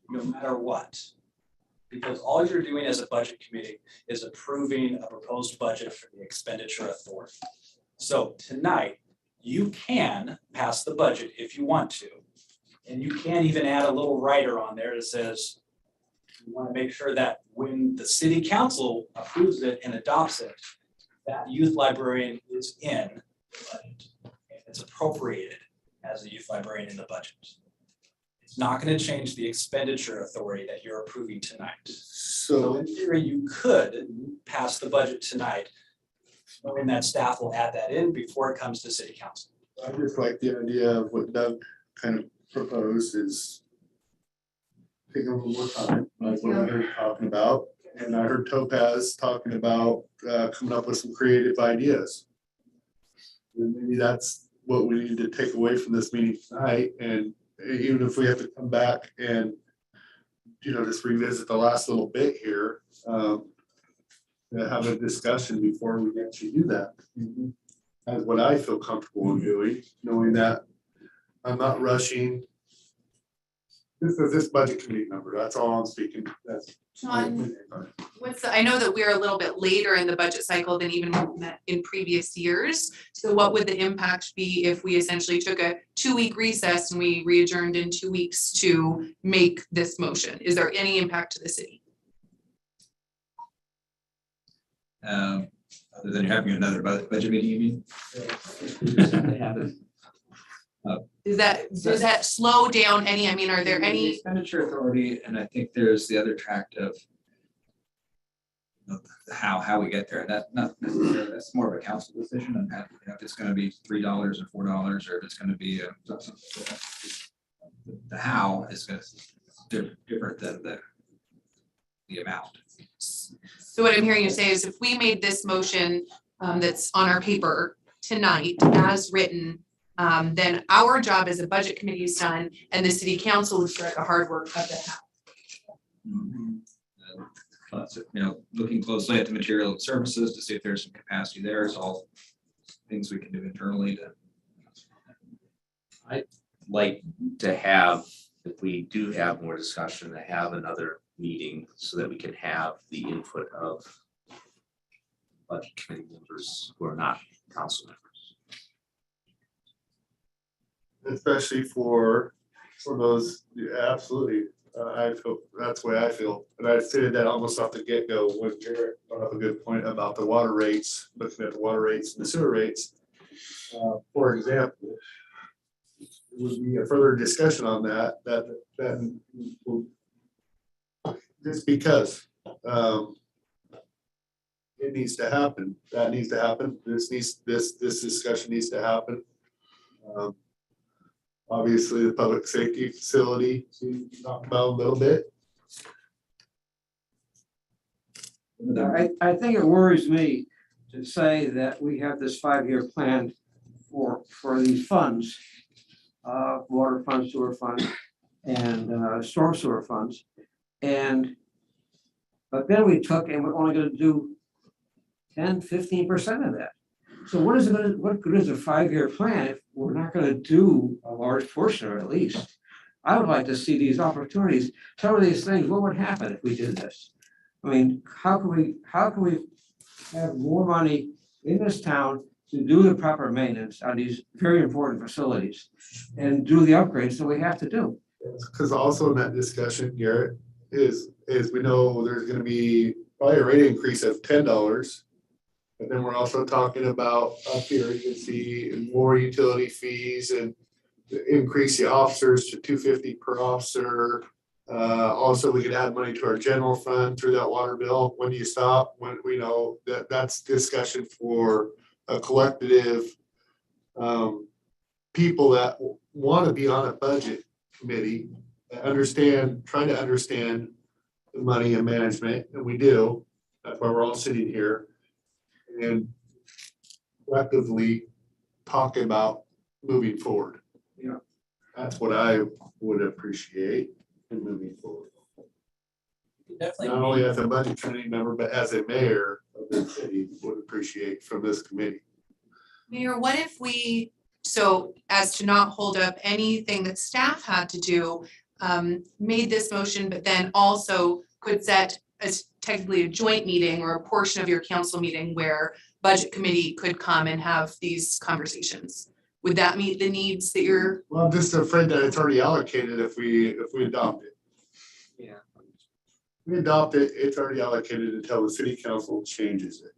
no matter what. Because all you're doing as a budget committee is approving a proposed budget for the expenditure authority. So tonight, you can pass the budget if you want to. And you can even add a little writer on there that says, you want to make sure that when the city council approves it and adopts it, that youth librarian is in the budget. And it's appropriated as a youth librarian in the budget. It's not going to change the expenditure authority that you're approving tonight. So in theory, you could pass the budget tonight, knowing that staff will add that in before it comes to city council. I just like the idea of what Doug kind of proposed is taking a little more time, like what I heard you talking about. And I heard Topaz talking about coming up with some creative ideas. And maybe that's what we need to take away from this meeting tonight. And even if we have to come back and, just revisit the last little bit here, have a discussion before we actually do that. That's what I feel comfortable in doing, knowing that I'm not rushing. This is this budget committee number. That's all I'm speaking. That's John, I know that we're a little bit later in the budget cycle than even in previous years. So what would the impact be if we essentially took a 2-week recess and we re-adjourned in 2 weeks to make this motion? Is there any impact to the city? Other than having another budget meeting, you mean? Does that slow down any, are there any? Expenditure authority, and I think there's the other tract of how we get there. That not necessarily, that's more of a council decision on that, if it's going to be $3 or $4, or if it's going to be the how is going to different than the amount. So what I'm hearing you say is if we made this motion that's on our paper tonight as written, then our job as a budget committee is done and the city council would start the hard work of the how. Looking closely at the material and services to see if there's some capacity there is all things we can do internally to. I'd like to have, if we do have more discussion, to have another meeting so that we can have the input of budget committee members who are not council members. Especially for those, yeah, absolutely. I feel that's the way I feel. And I stated that almost off the get-go when Jared brought up a good point about the water rates, looking at the water rates and the sewer rates. For example, it would be a further discussion on that just because it needs to happen. That needs to happen. This discussion needs to happen. Obviously, the public safety facility, we talked about a little bit. I think it worries me to say that we have this 5-year plan for these funds, water fund, sewer fund, and storm sewer funds. But then we took and we're only gonna do 10-15% of that. So what good is a 5-year plan if we're not gonna do a large portion of it at least? I would like to see these opportunities, some of these things, what would happen if we did this? I mean, how can we have more money in this town to do the proper maintenance on these very important facilities and do the upgrades that we have to do? Because also in that discussion, Garrett, is we know there's gonna be probably a rate increase of $10. And then we're also talking about up here, you can see more utility fees and increase the officers to $250 per officer. Also, we could add money to our general fund through that water bill. When do you stop? When we know that's discussion for a collective people that want to be on a budget committee, trying to understand the money and management, and we do. That's why we're all sitting here and collectively talking about moving forward. Yeah, that's what I would appreciate in moving forward. Definitely. Not only as a budget committee member, but as a mayor of the city, would appreciate from this committee. Mayor, what if we, so as to not hold up anything that staff had to do, made this motion, but then also could set as technically a joint meeting or a portion of your council meeting where budget committee could come and have these conversations? Would that meet the needs that you're? Well, I'm just afraid that it's already allocated if we adopt it. yeah. If we adopt it, it's already allocated until the city council changes it.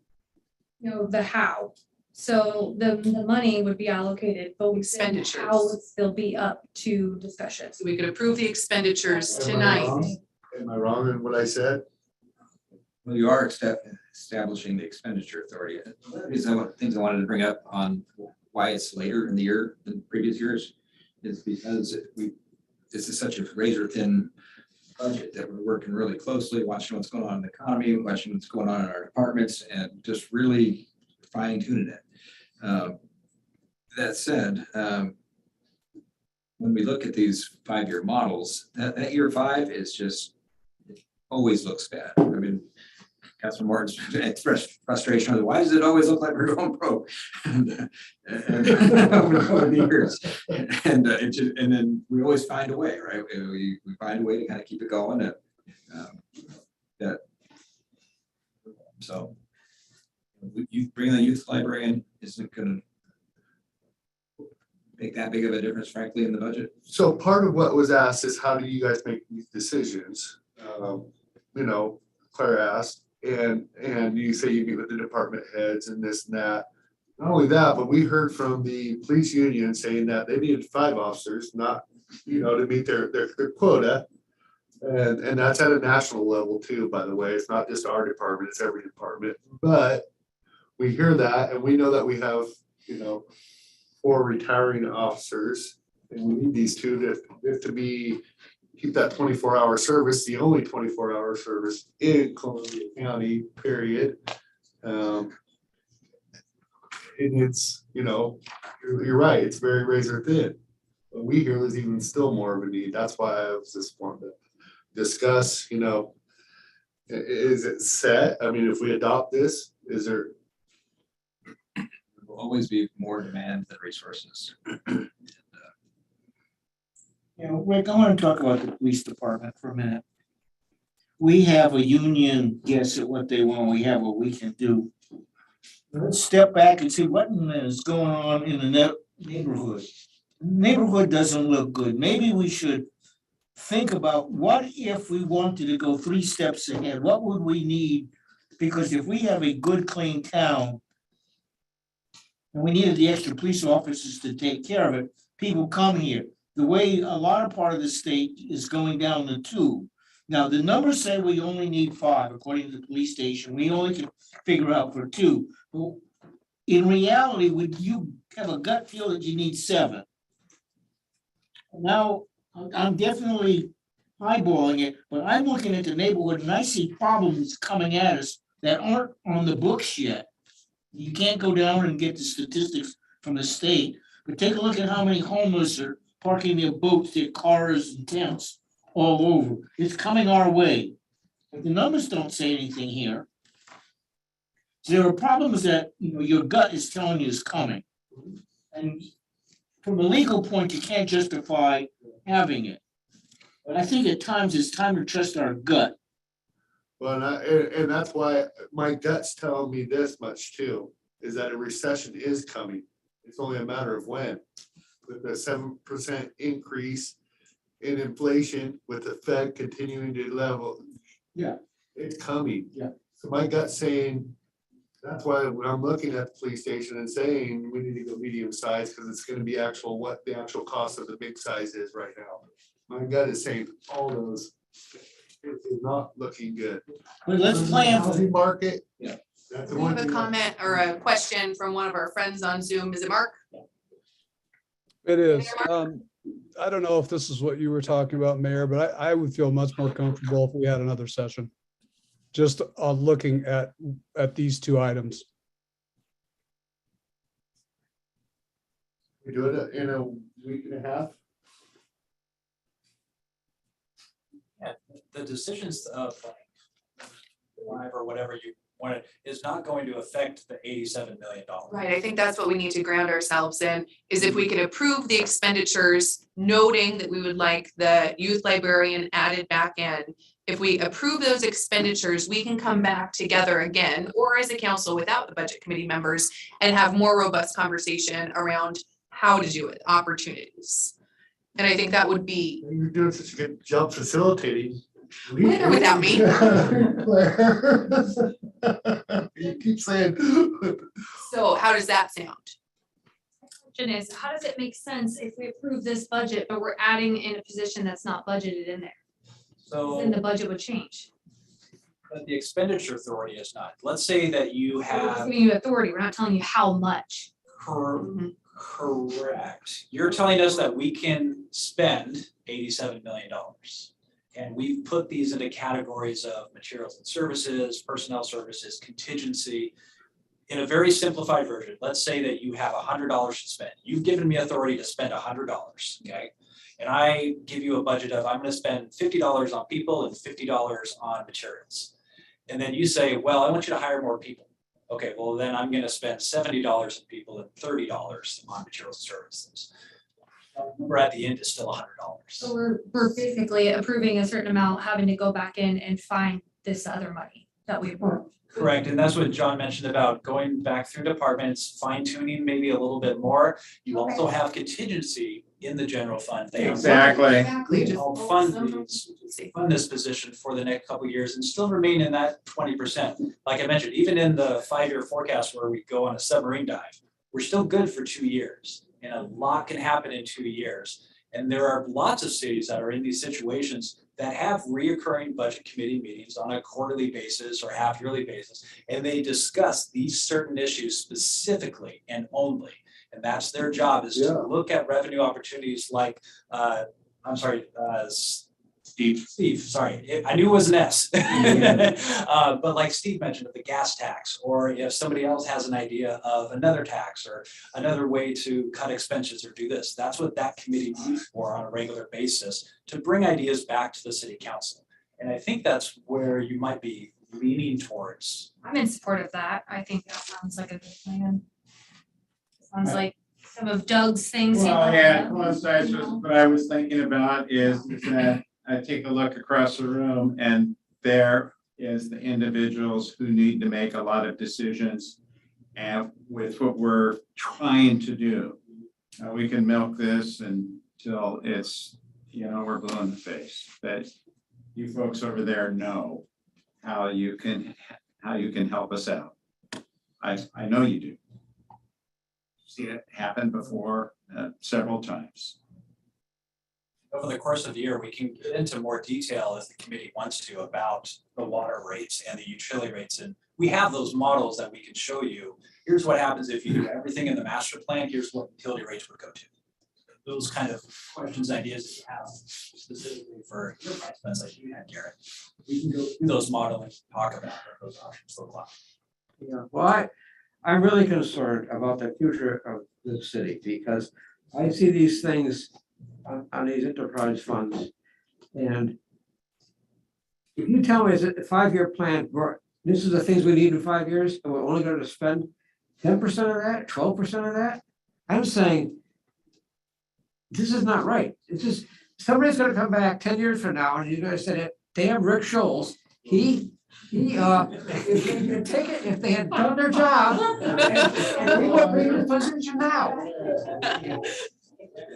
You know, the how. So the money would be allocated, but we said Expenditures. how would still be up to discussion. So we could approve the expenditures Am I tonight. wrong? Am I wrong in what I said? Well, you are establishing the expenditure authority. Things I wanted to bring up on why it's later in the year than previous years is because this is such a razor thin budget that we're working really closely, watching what's going on in the economy, watching what's going on in our departments, and just really fine tuning it. That said, when we look at these 5-year models, that year 5 is just, it always looks bad. I mean, Councilman Martin's expressed frustration with, why does it always look like we're going broke? and over the years, and then we always find a way, right? We find a way to kind of keep it going. So you bring the youth librarian isn't going to make that big of a difference, frankly, in the budget. So part of what was asked is how do you guys make these decisions? You know, Claire asked, and you say you meet with the department heads and this and that. Not only that, but we heard from the police union saying that they needed 5 officers, not, you know, to meet their quota. And that's at a national level too, by the way. It's not just our department, it's every department. But we hear that and we know that we have, you know, 4 retiring officers. And we need these 2 to keep that 24-hour service, the only 24-hour service in Columbia County, period. And it's, you know, you're right, it's very razor thin. But we hear there's even still more of a need. That's why I was just wanting to discuss, you know, is it set? I mean, if we adopt this, is there? There will always be more demand than resources. You know, we're going to talk about the police department for a minute. We have a union guess at what they want, we have what we can do. Let's step back and see what is going on in the neighborhood. Neighborhood doesn't look good. Maybe we should think about what if we wanted to go 3 steps ahead, what would we need? Because if we have a good, clean town, and we needed the extra police officers to take care of it, people come here. The way a lot of part of the state is going down to 2. Now, the numbers say we only need 5, according to the police station. We only can figure out for 2. Well, in reality, would you have a gut feel that you need 7? Now, I'm definitely eyeballing it, but I'm looking at the neighborhood and I see problems coming at us that aren't on the books yet. You can't go down and get the statistics from the state, but take a look at how many homeless are parking their boats, their cars and tents all over. It's coming our way. But the numbers don't say anything here. So there are problems that, your gut is telling you is coming. And from a legal point, you can't justify having it. But I think at times it's time to trust our gut. Well, and that's why my gut's telling me this much too, is that a recession is coming. It's only a matter of when. With a 7% increase in inflation, with the Fed continuing to level. Yeah. It's coming. Yeah. So my gut's saying, that's why when I'm looking at the police station and saying we need to go medium size, because it's gonna be what the actual cost of the big size is right now. My gut is saying all those, it is not looking good. But let's plan for Housing market. Yeah. That's the We one have a thing. comment or a question from one of our friends on Zoom. Is it Mark? It is. I don't know if this is what you were talking about, Mayor, but I would feel much more comfortable if we had another session. Just looking at these two items. We do it in a week and a half. Yeah, the decisions of live or whatever you wanted is not going to affect the $87 million. Right, I think that's what we need to ground ourselves in, is if we can approve the expenditures, noting that we would like the youth librarian added back in. If we approve those expenditures, we can come back together again, or as a council without the budget committee members, and have more robust conversation around how to do it, opportunities. And I think that would be. You're doing such a good job facilitating. With or without me. You keep saying. So how does that sound? Question is, how does it make sense if we approve this budget, but we're adding in a position that's not budgeted in there? So. Then the budget would change. But the expenditure authority is not. Let's say that you We're have. just giving you authority, we're not telling you how much. Correct. You're telling us that we can spend $87 million. And we've put these into categories of materials and services, personnel services, contingency. In a very simplified version, let's say that you have $100 to spend. You've given me authority to spend $100, okay? And I give you a budget of, I'm gonna spend $50 on people and $50 on materials. And then you say, well, I want you to hire more people. Okay, well, then I'm gonna spend $70 on people and $30 on materials and services. We're at the end is still $100. So we're basically approving a certain amount, having to go back in and find this other money that we approved. Correct, and that's what John mentioned about going back through departments, fine tuning maybe a little bit more. You also have contingency in the general fund. They Exactly. Just help fund this position for the next couple of years and still remain in that 20%. Like I mentioned, even in the 5-year forecast where we go on a submarine dive, we're still good for 2 years. And a lot can happen in 2 years. And there are lots of cities that are in these situations that have reoccurring budget committee meetings on a quarterly basis or half-yearly basis. And they discuss these certain issues specifically and only. And that's their job, is to look at revenue opportunities like, Steve, sorry, I knew it was an S. But like Steve mentioned, of the gas tax, or if somebody else has an idea of another tax or another way to cut expenses or do this, that's what that committee meets for on a regular basis, to bring ideas back to the city council. And I think that's where you might be leaning towards. I'm in support of that. I think that sounds like a good plan. Sounds like some of Doug's things. Well, yeah, coincides with what I was thinking about is that I take a look across the room and there is the individuals who need to make a lot of decisions and with what we're trying to do. We can milk this until it's, we're blue in the face, but you folks over there know how you can help us out. I know you do. Seen it happen before several times. Over the course of the year, we can get into more detail as the committee wants to about the water rates and the utility rates. And we have those models that we can show you. Here's what happens if you do everything in the master plan. Here's what utility rates would go to. those kind of questions, ideas that you have specifically for your plans like you had, Garrett, we can go through those modeling, talk about what those options look like. Yeah, well, I'm really concerned about the future of the city because I see these things on these enterprise funds. And if you tell me it's a 5-year plan, this is the things we need in 5 years, and we're only going to spend 10% of that, 12% of that, I'm saying this is not right. It's just, somebody's gonna come back 10 years from now and you're gonna say that damn Rick Scholes, if they had done their job, and we would be in this position now.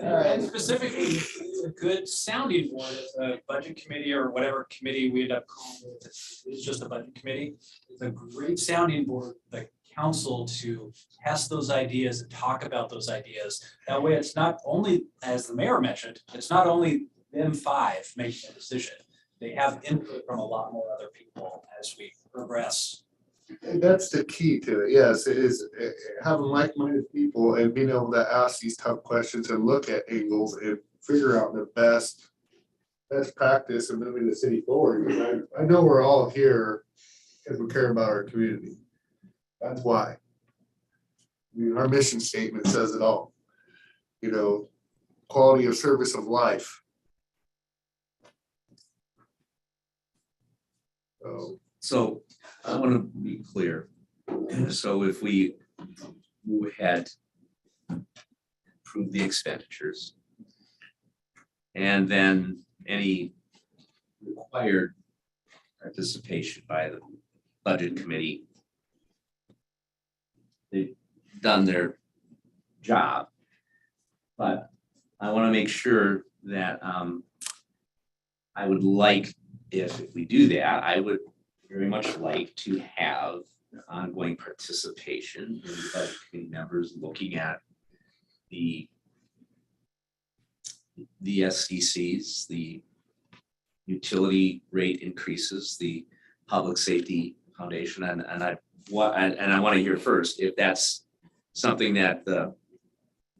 And specifically, it's a good sounding board as a budget committee or whatever committee we end up calling it. It's just a budget committee. It's a great sounding board, the council to test those ideas and talk about those ideas. That way it's not only, as the mayor mentioned, it's not only them 5 making a decision. They have input from a lot more other people as we progress. And that's the key to it, yes, it is having like-minded people and being able to ask these tough questions and look at angles and figure out the best practice of moving the city forward. And I know we're all here because we care about our community. That's why. I mean, our mission statement says it all. You know, quality of service of life. So I want to be clear. So if we had approved the expenditures and then any required participation by the budget committee, they've done their job. But I want to make sure that I would like, if we do that, I would very much like to have ongoing participation in the budget committee members looking at the SDCs, the utility rate increases, the public safety foundation, and I want to hear first if that's something that the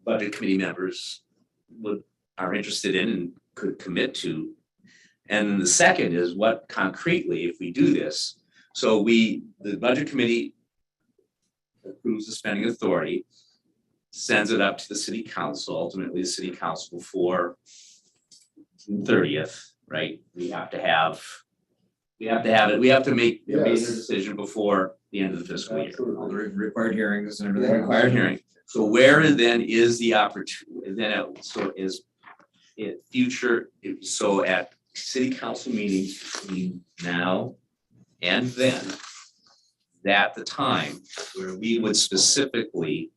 budget committee members are interested in and could commit to. And then the second is what concretely, if we do this, so the budget committee approves the spending authority, sends it up to the city council, ultimately the city council before June 30th, right? We have to make a major decision before the end of the fiscal year. All the required hearings and everything. Required hearing. So where then is the opportunity, so at city council meetings between now and then, that the time where we would specifically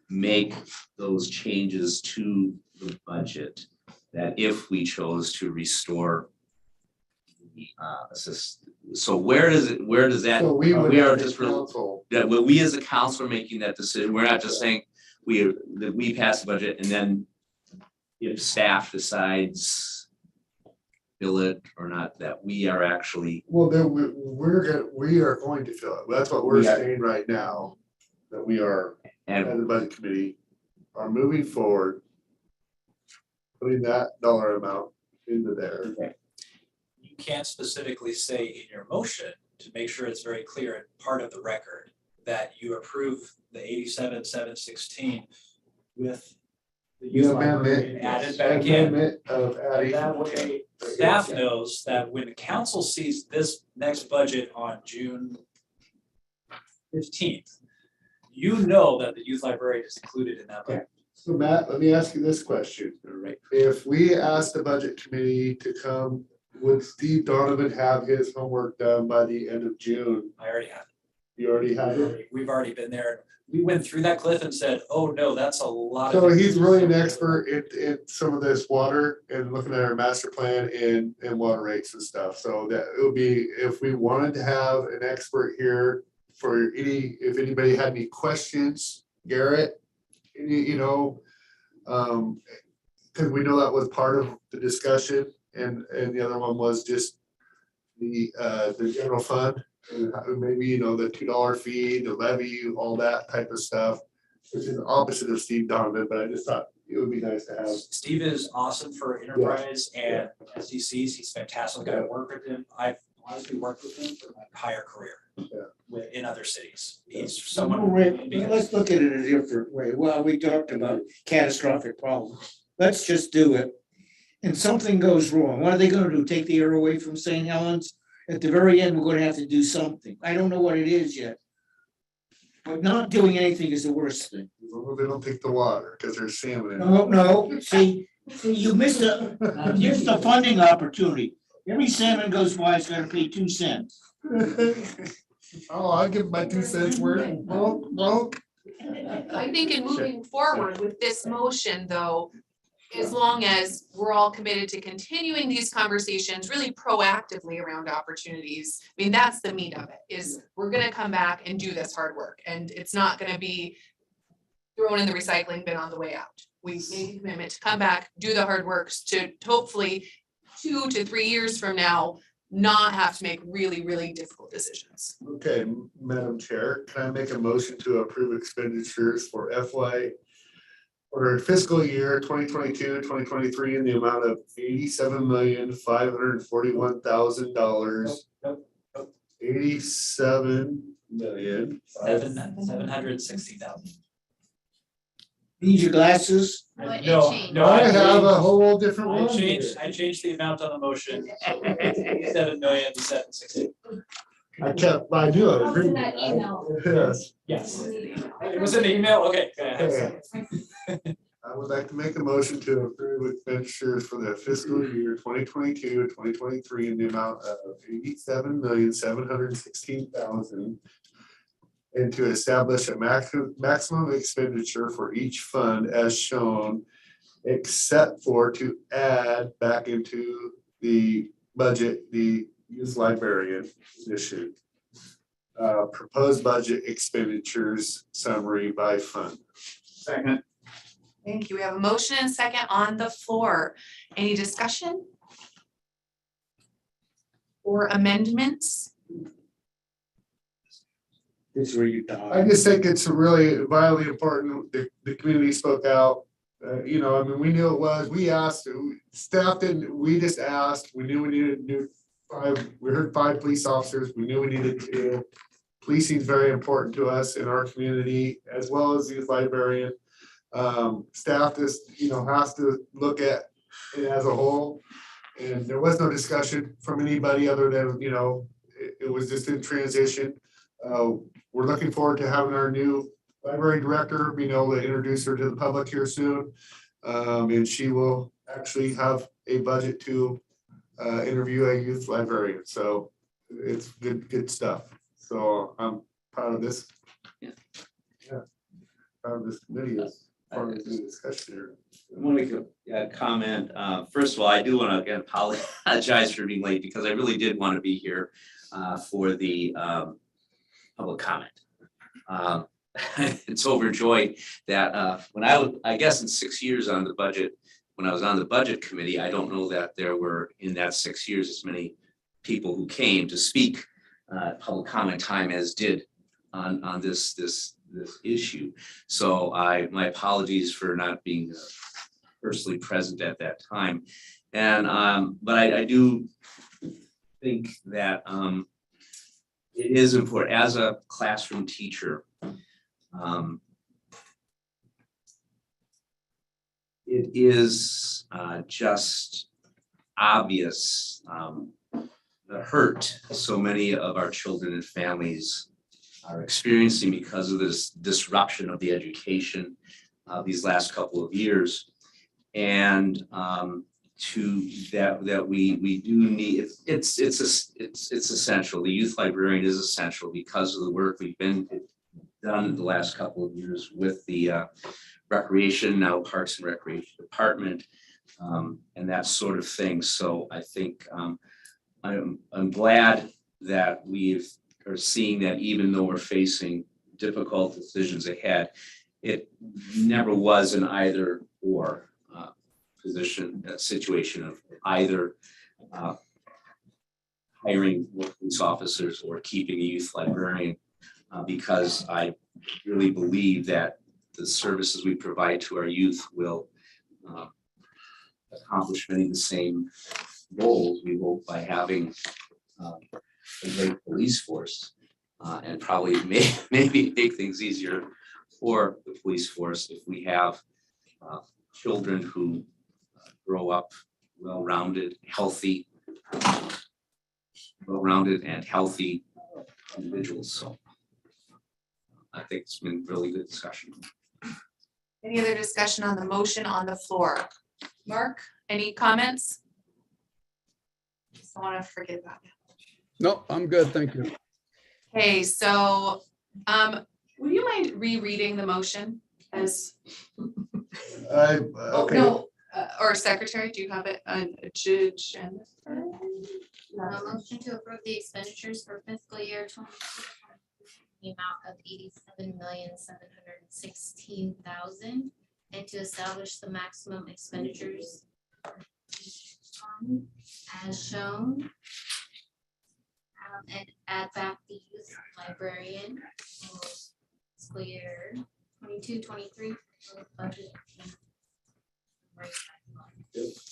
make those changes to the budget, that if we chose to restore the so where does that, So we would we are have just the council. that we as a council are making that decision. We're not just saying that we pass the budget and then if staff decides fill it or not, that we are actually. Well, then we are going to fill it. That's what we're saying right now, that we are, as the budget committee, are moving forward, putting that dollar amount into there. You can't specifically say in your motion, to make sure it's very clear and part of the record, that you approve the 87,716 with the youth library added back in. Of adding. That way, staff knows that when the council sees this next budget on June 15th, you know that the youth library is included in that budget. So Matt, let me ask you this question. Right. If we ask the budget committee to come, would Steve Donovan have his homework done by the end of June? I already have it. You already have it? We've already been there. We went through that, Cliff, and said, oh no, that's a lot. So he's really an expert in some of this water and looking at our master plan and water rates and stuff. So that it would be, if we wanted to have an expert here for if anybody had any questions, Garrett, because we know that was part of the discussion, and the other one was just the general fund, and maybe the $2 fee, the levy, all that type of stuff, which is the opposite of Steve Donovan. But I just thought it would be nice to have. Steve is awesome for enterprise and SDCs. He's fantastic. I work with him. I've honestly worked with him for my entire career in other cities. He's someone. Let's look at it a different way. Well, we talked about catastrophic problems. Let's just do it. And something goes wrong. What are they gonna do? Take the air away from St. Helens? At the very end, we're gonna have to do something. I don't know what it is yet. But not doing anything is the worst thing. Well, they don't take the water because there's salmon in it. No, see, you missed a funding opportunity. Every salmon goes by, it's gonna pay 2 cents. Oh, I'll give my 2 cents worth. Well, I think in moving forward with this motion, though, as long as we're all committed to continuing these conversations really proactively around opportunities, I mean, that's the meat of it, is we're gonna come back and do this hard work, and it's not gonna be thrown in the recycling bin on the way out. We make a commitment to come back, do the hard works to hopefully 2 to 3 years from now, not have to make really, really difficult decisions. okay, Madam Chair, can I make a motion to approve expenditures for or fiscal year 2022-2023 in the amount of $87,541,000. $760,000. Need your glasses? No, I have a whole different one. I changed the amount on the motion. $7,760,000. I knew I was reading. that email. Yes. Yes. It was an email, okay. I would like to make a motion to approve expenditures for the fiscal year 2022-2023 in the amount of $87,716,000. And to establish a maximum expenditure for each fund as shown, except for to add back into the budget, the youth librarian issue. Proposed budget expenditures summary by fund. Second. Thank you. We have a motion and a second on the floor. Any discussion? Or amendments? This is where you die. I just think it's really vitally important. The community spoke out. You know, I mean, we knew it was, we asked, staff didn't, we just asked, we knew we needed we heard 5 police officers, we knew we needed 2. Policing is very important to us in our community, as well as youth librarian. Staff just, has to look at it as a whole. And there was no discussion from anybody other than, it was just in transition. We're looking forward to having our new library director, being able to introduce her to the public here soon. And she will actually have a budget to interview a youth librarian. So it's good stuff. So I'm proud of this. Yeah. Proud of this committee as part of the discussion here. I want to comment. First of all, I do want to again apologize for being late because I really did want to be here for the public comment. It's overjoyed that when I guess in 6 years on the budget, when I was on the budget committee, I don't know that there were in that 6 years as many people who came to speak public comment time as did on this issue. So my apologies for not being personally present at that time. And but I do think that it is important as a classroom teacher. It is just obvious the hurt so many of our children and families are experiencing because of this disruption of the education these last couple of years. And that we do need, it's essential. The youth librarian is essential because of the work we've been done the last couple of years with the recreation, now Parks and Recreation Department, and that sort of thing. So I think I'm glad that we are seeing that even though we're facing difficult decisions ahead, it never was an either or situation of either hiring more police officers or keeping a youth librarian, because I really believe that the services we provide to our youth will accomplish many of the same goals, we hope, by having a great police force. And probably maybe make things easier for the police force if we have children who grow up well-rounded, healthy, and healthy individuals. So I think it's been really good discussion. Any other discussion on the motion on the floor? Mark, any comments? Just don't want to forget about it. No, I'm good, thank you. Okay, so, would you mind rereading the motion as, oh, Okay, no, or secretary, do you have it on agenda? Motion to approve the expenditures for fiscal year 2022, the amount of $87,716,000, and to establish the maximum expenditures as shown. And add back the youth librarian for fiscal year 22-23 budget.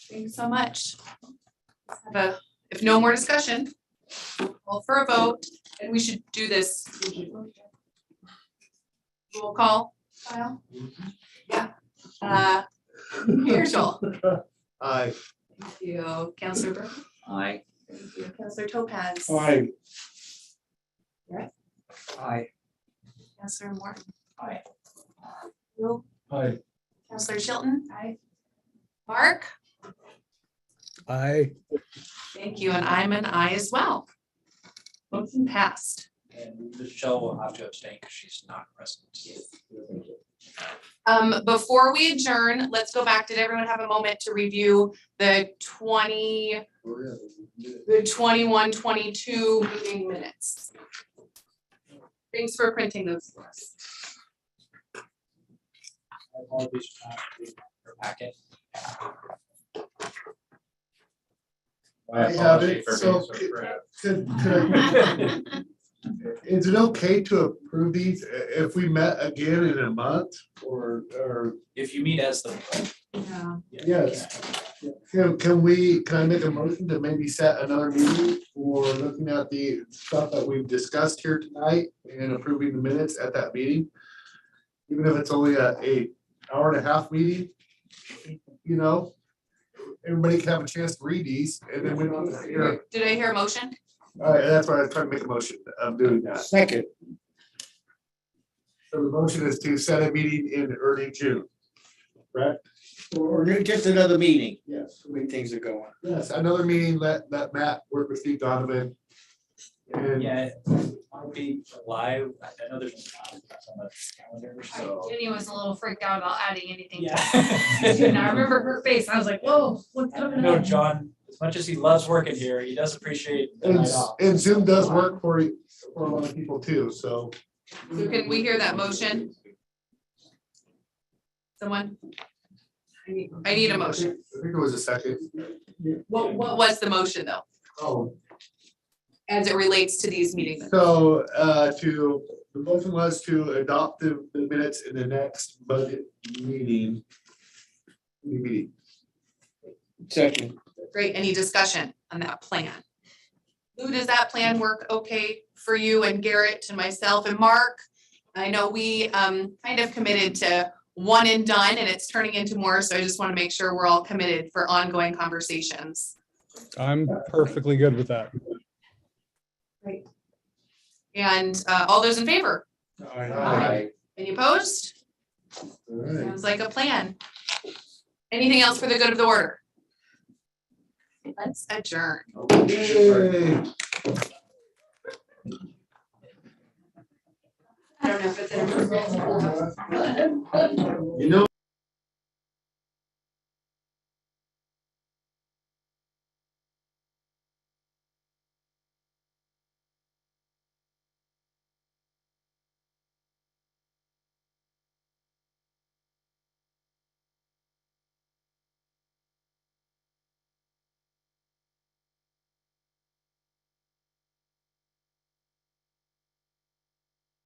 Thank you so much. If no more discussion, call for a vote, and we should do this. Roll call, Kyle? Yeah. Mayor Joel. aye. Thank you, Councilor Burke. Aye. Thank you, Councilor Topaz. Aye. Aye. Councilor Morton. Aye. Bill. Aye. Councilor Chilton. Aye. Mark. Aye. Thank you, and I'm an aye as well. Motion passed. And Michelle will have to abstain because she's not present. Before we adjourn, let's go back. Did everyone have a moment to review the 21-22 meeting minutes? Thanks for printing those for us. I apologize for not reading your packet. I have it, so could is it okay to approve these if we met again in a month or? If you meet as the. Yeah. Yes. Can I make a motion to maybe set another meeting for looking at the stuff that we've discussed here tonight and approving the minutes at that meeting? Even if it's only a hour and a half meeting, you know, everybody can have a chance to read these and then we don't have to hear. Did I hear a motion? All right, that's why I was trying to make a motion of doing that. Second. So the motion is to set a meeting in early June, correct? Or just another meeting, Yes. the way things are going. Yes, another meeting, let Matt work with Steve Donovan. And Yeah, it might be July. I know there's on the calendar, so. Jenny was a little freaked out about adding anything. Yeah. And I remember her face. I was like, whoa, what's coming No, up? John, as much as he loves working here, he does appreciate the night off. And Zoom does work for a lot of people too, so. So can we hear that motion? Someone? I need a motion. I think it was a second. What was the motion though, Oh, as it relates to these meeting minutes? so the motion was to adopt the minutes in the next budget meeting. Second. Great, any discussion on that plan? Lou, does that plan work okay for you and Garrett and myself and Mark? I know we kind of committed to one and done and it's turning into more, so I just want to make sure we're all committed for ongoing conversations. I'm perfectly good with that. Great. And all those in favor? Aye. Any opposed? All right. Sounds like a plan. Anything else for the good of the order? Let's adjourn. Yay. I don't know if it's in. You know.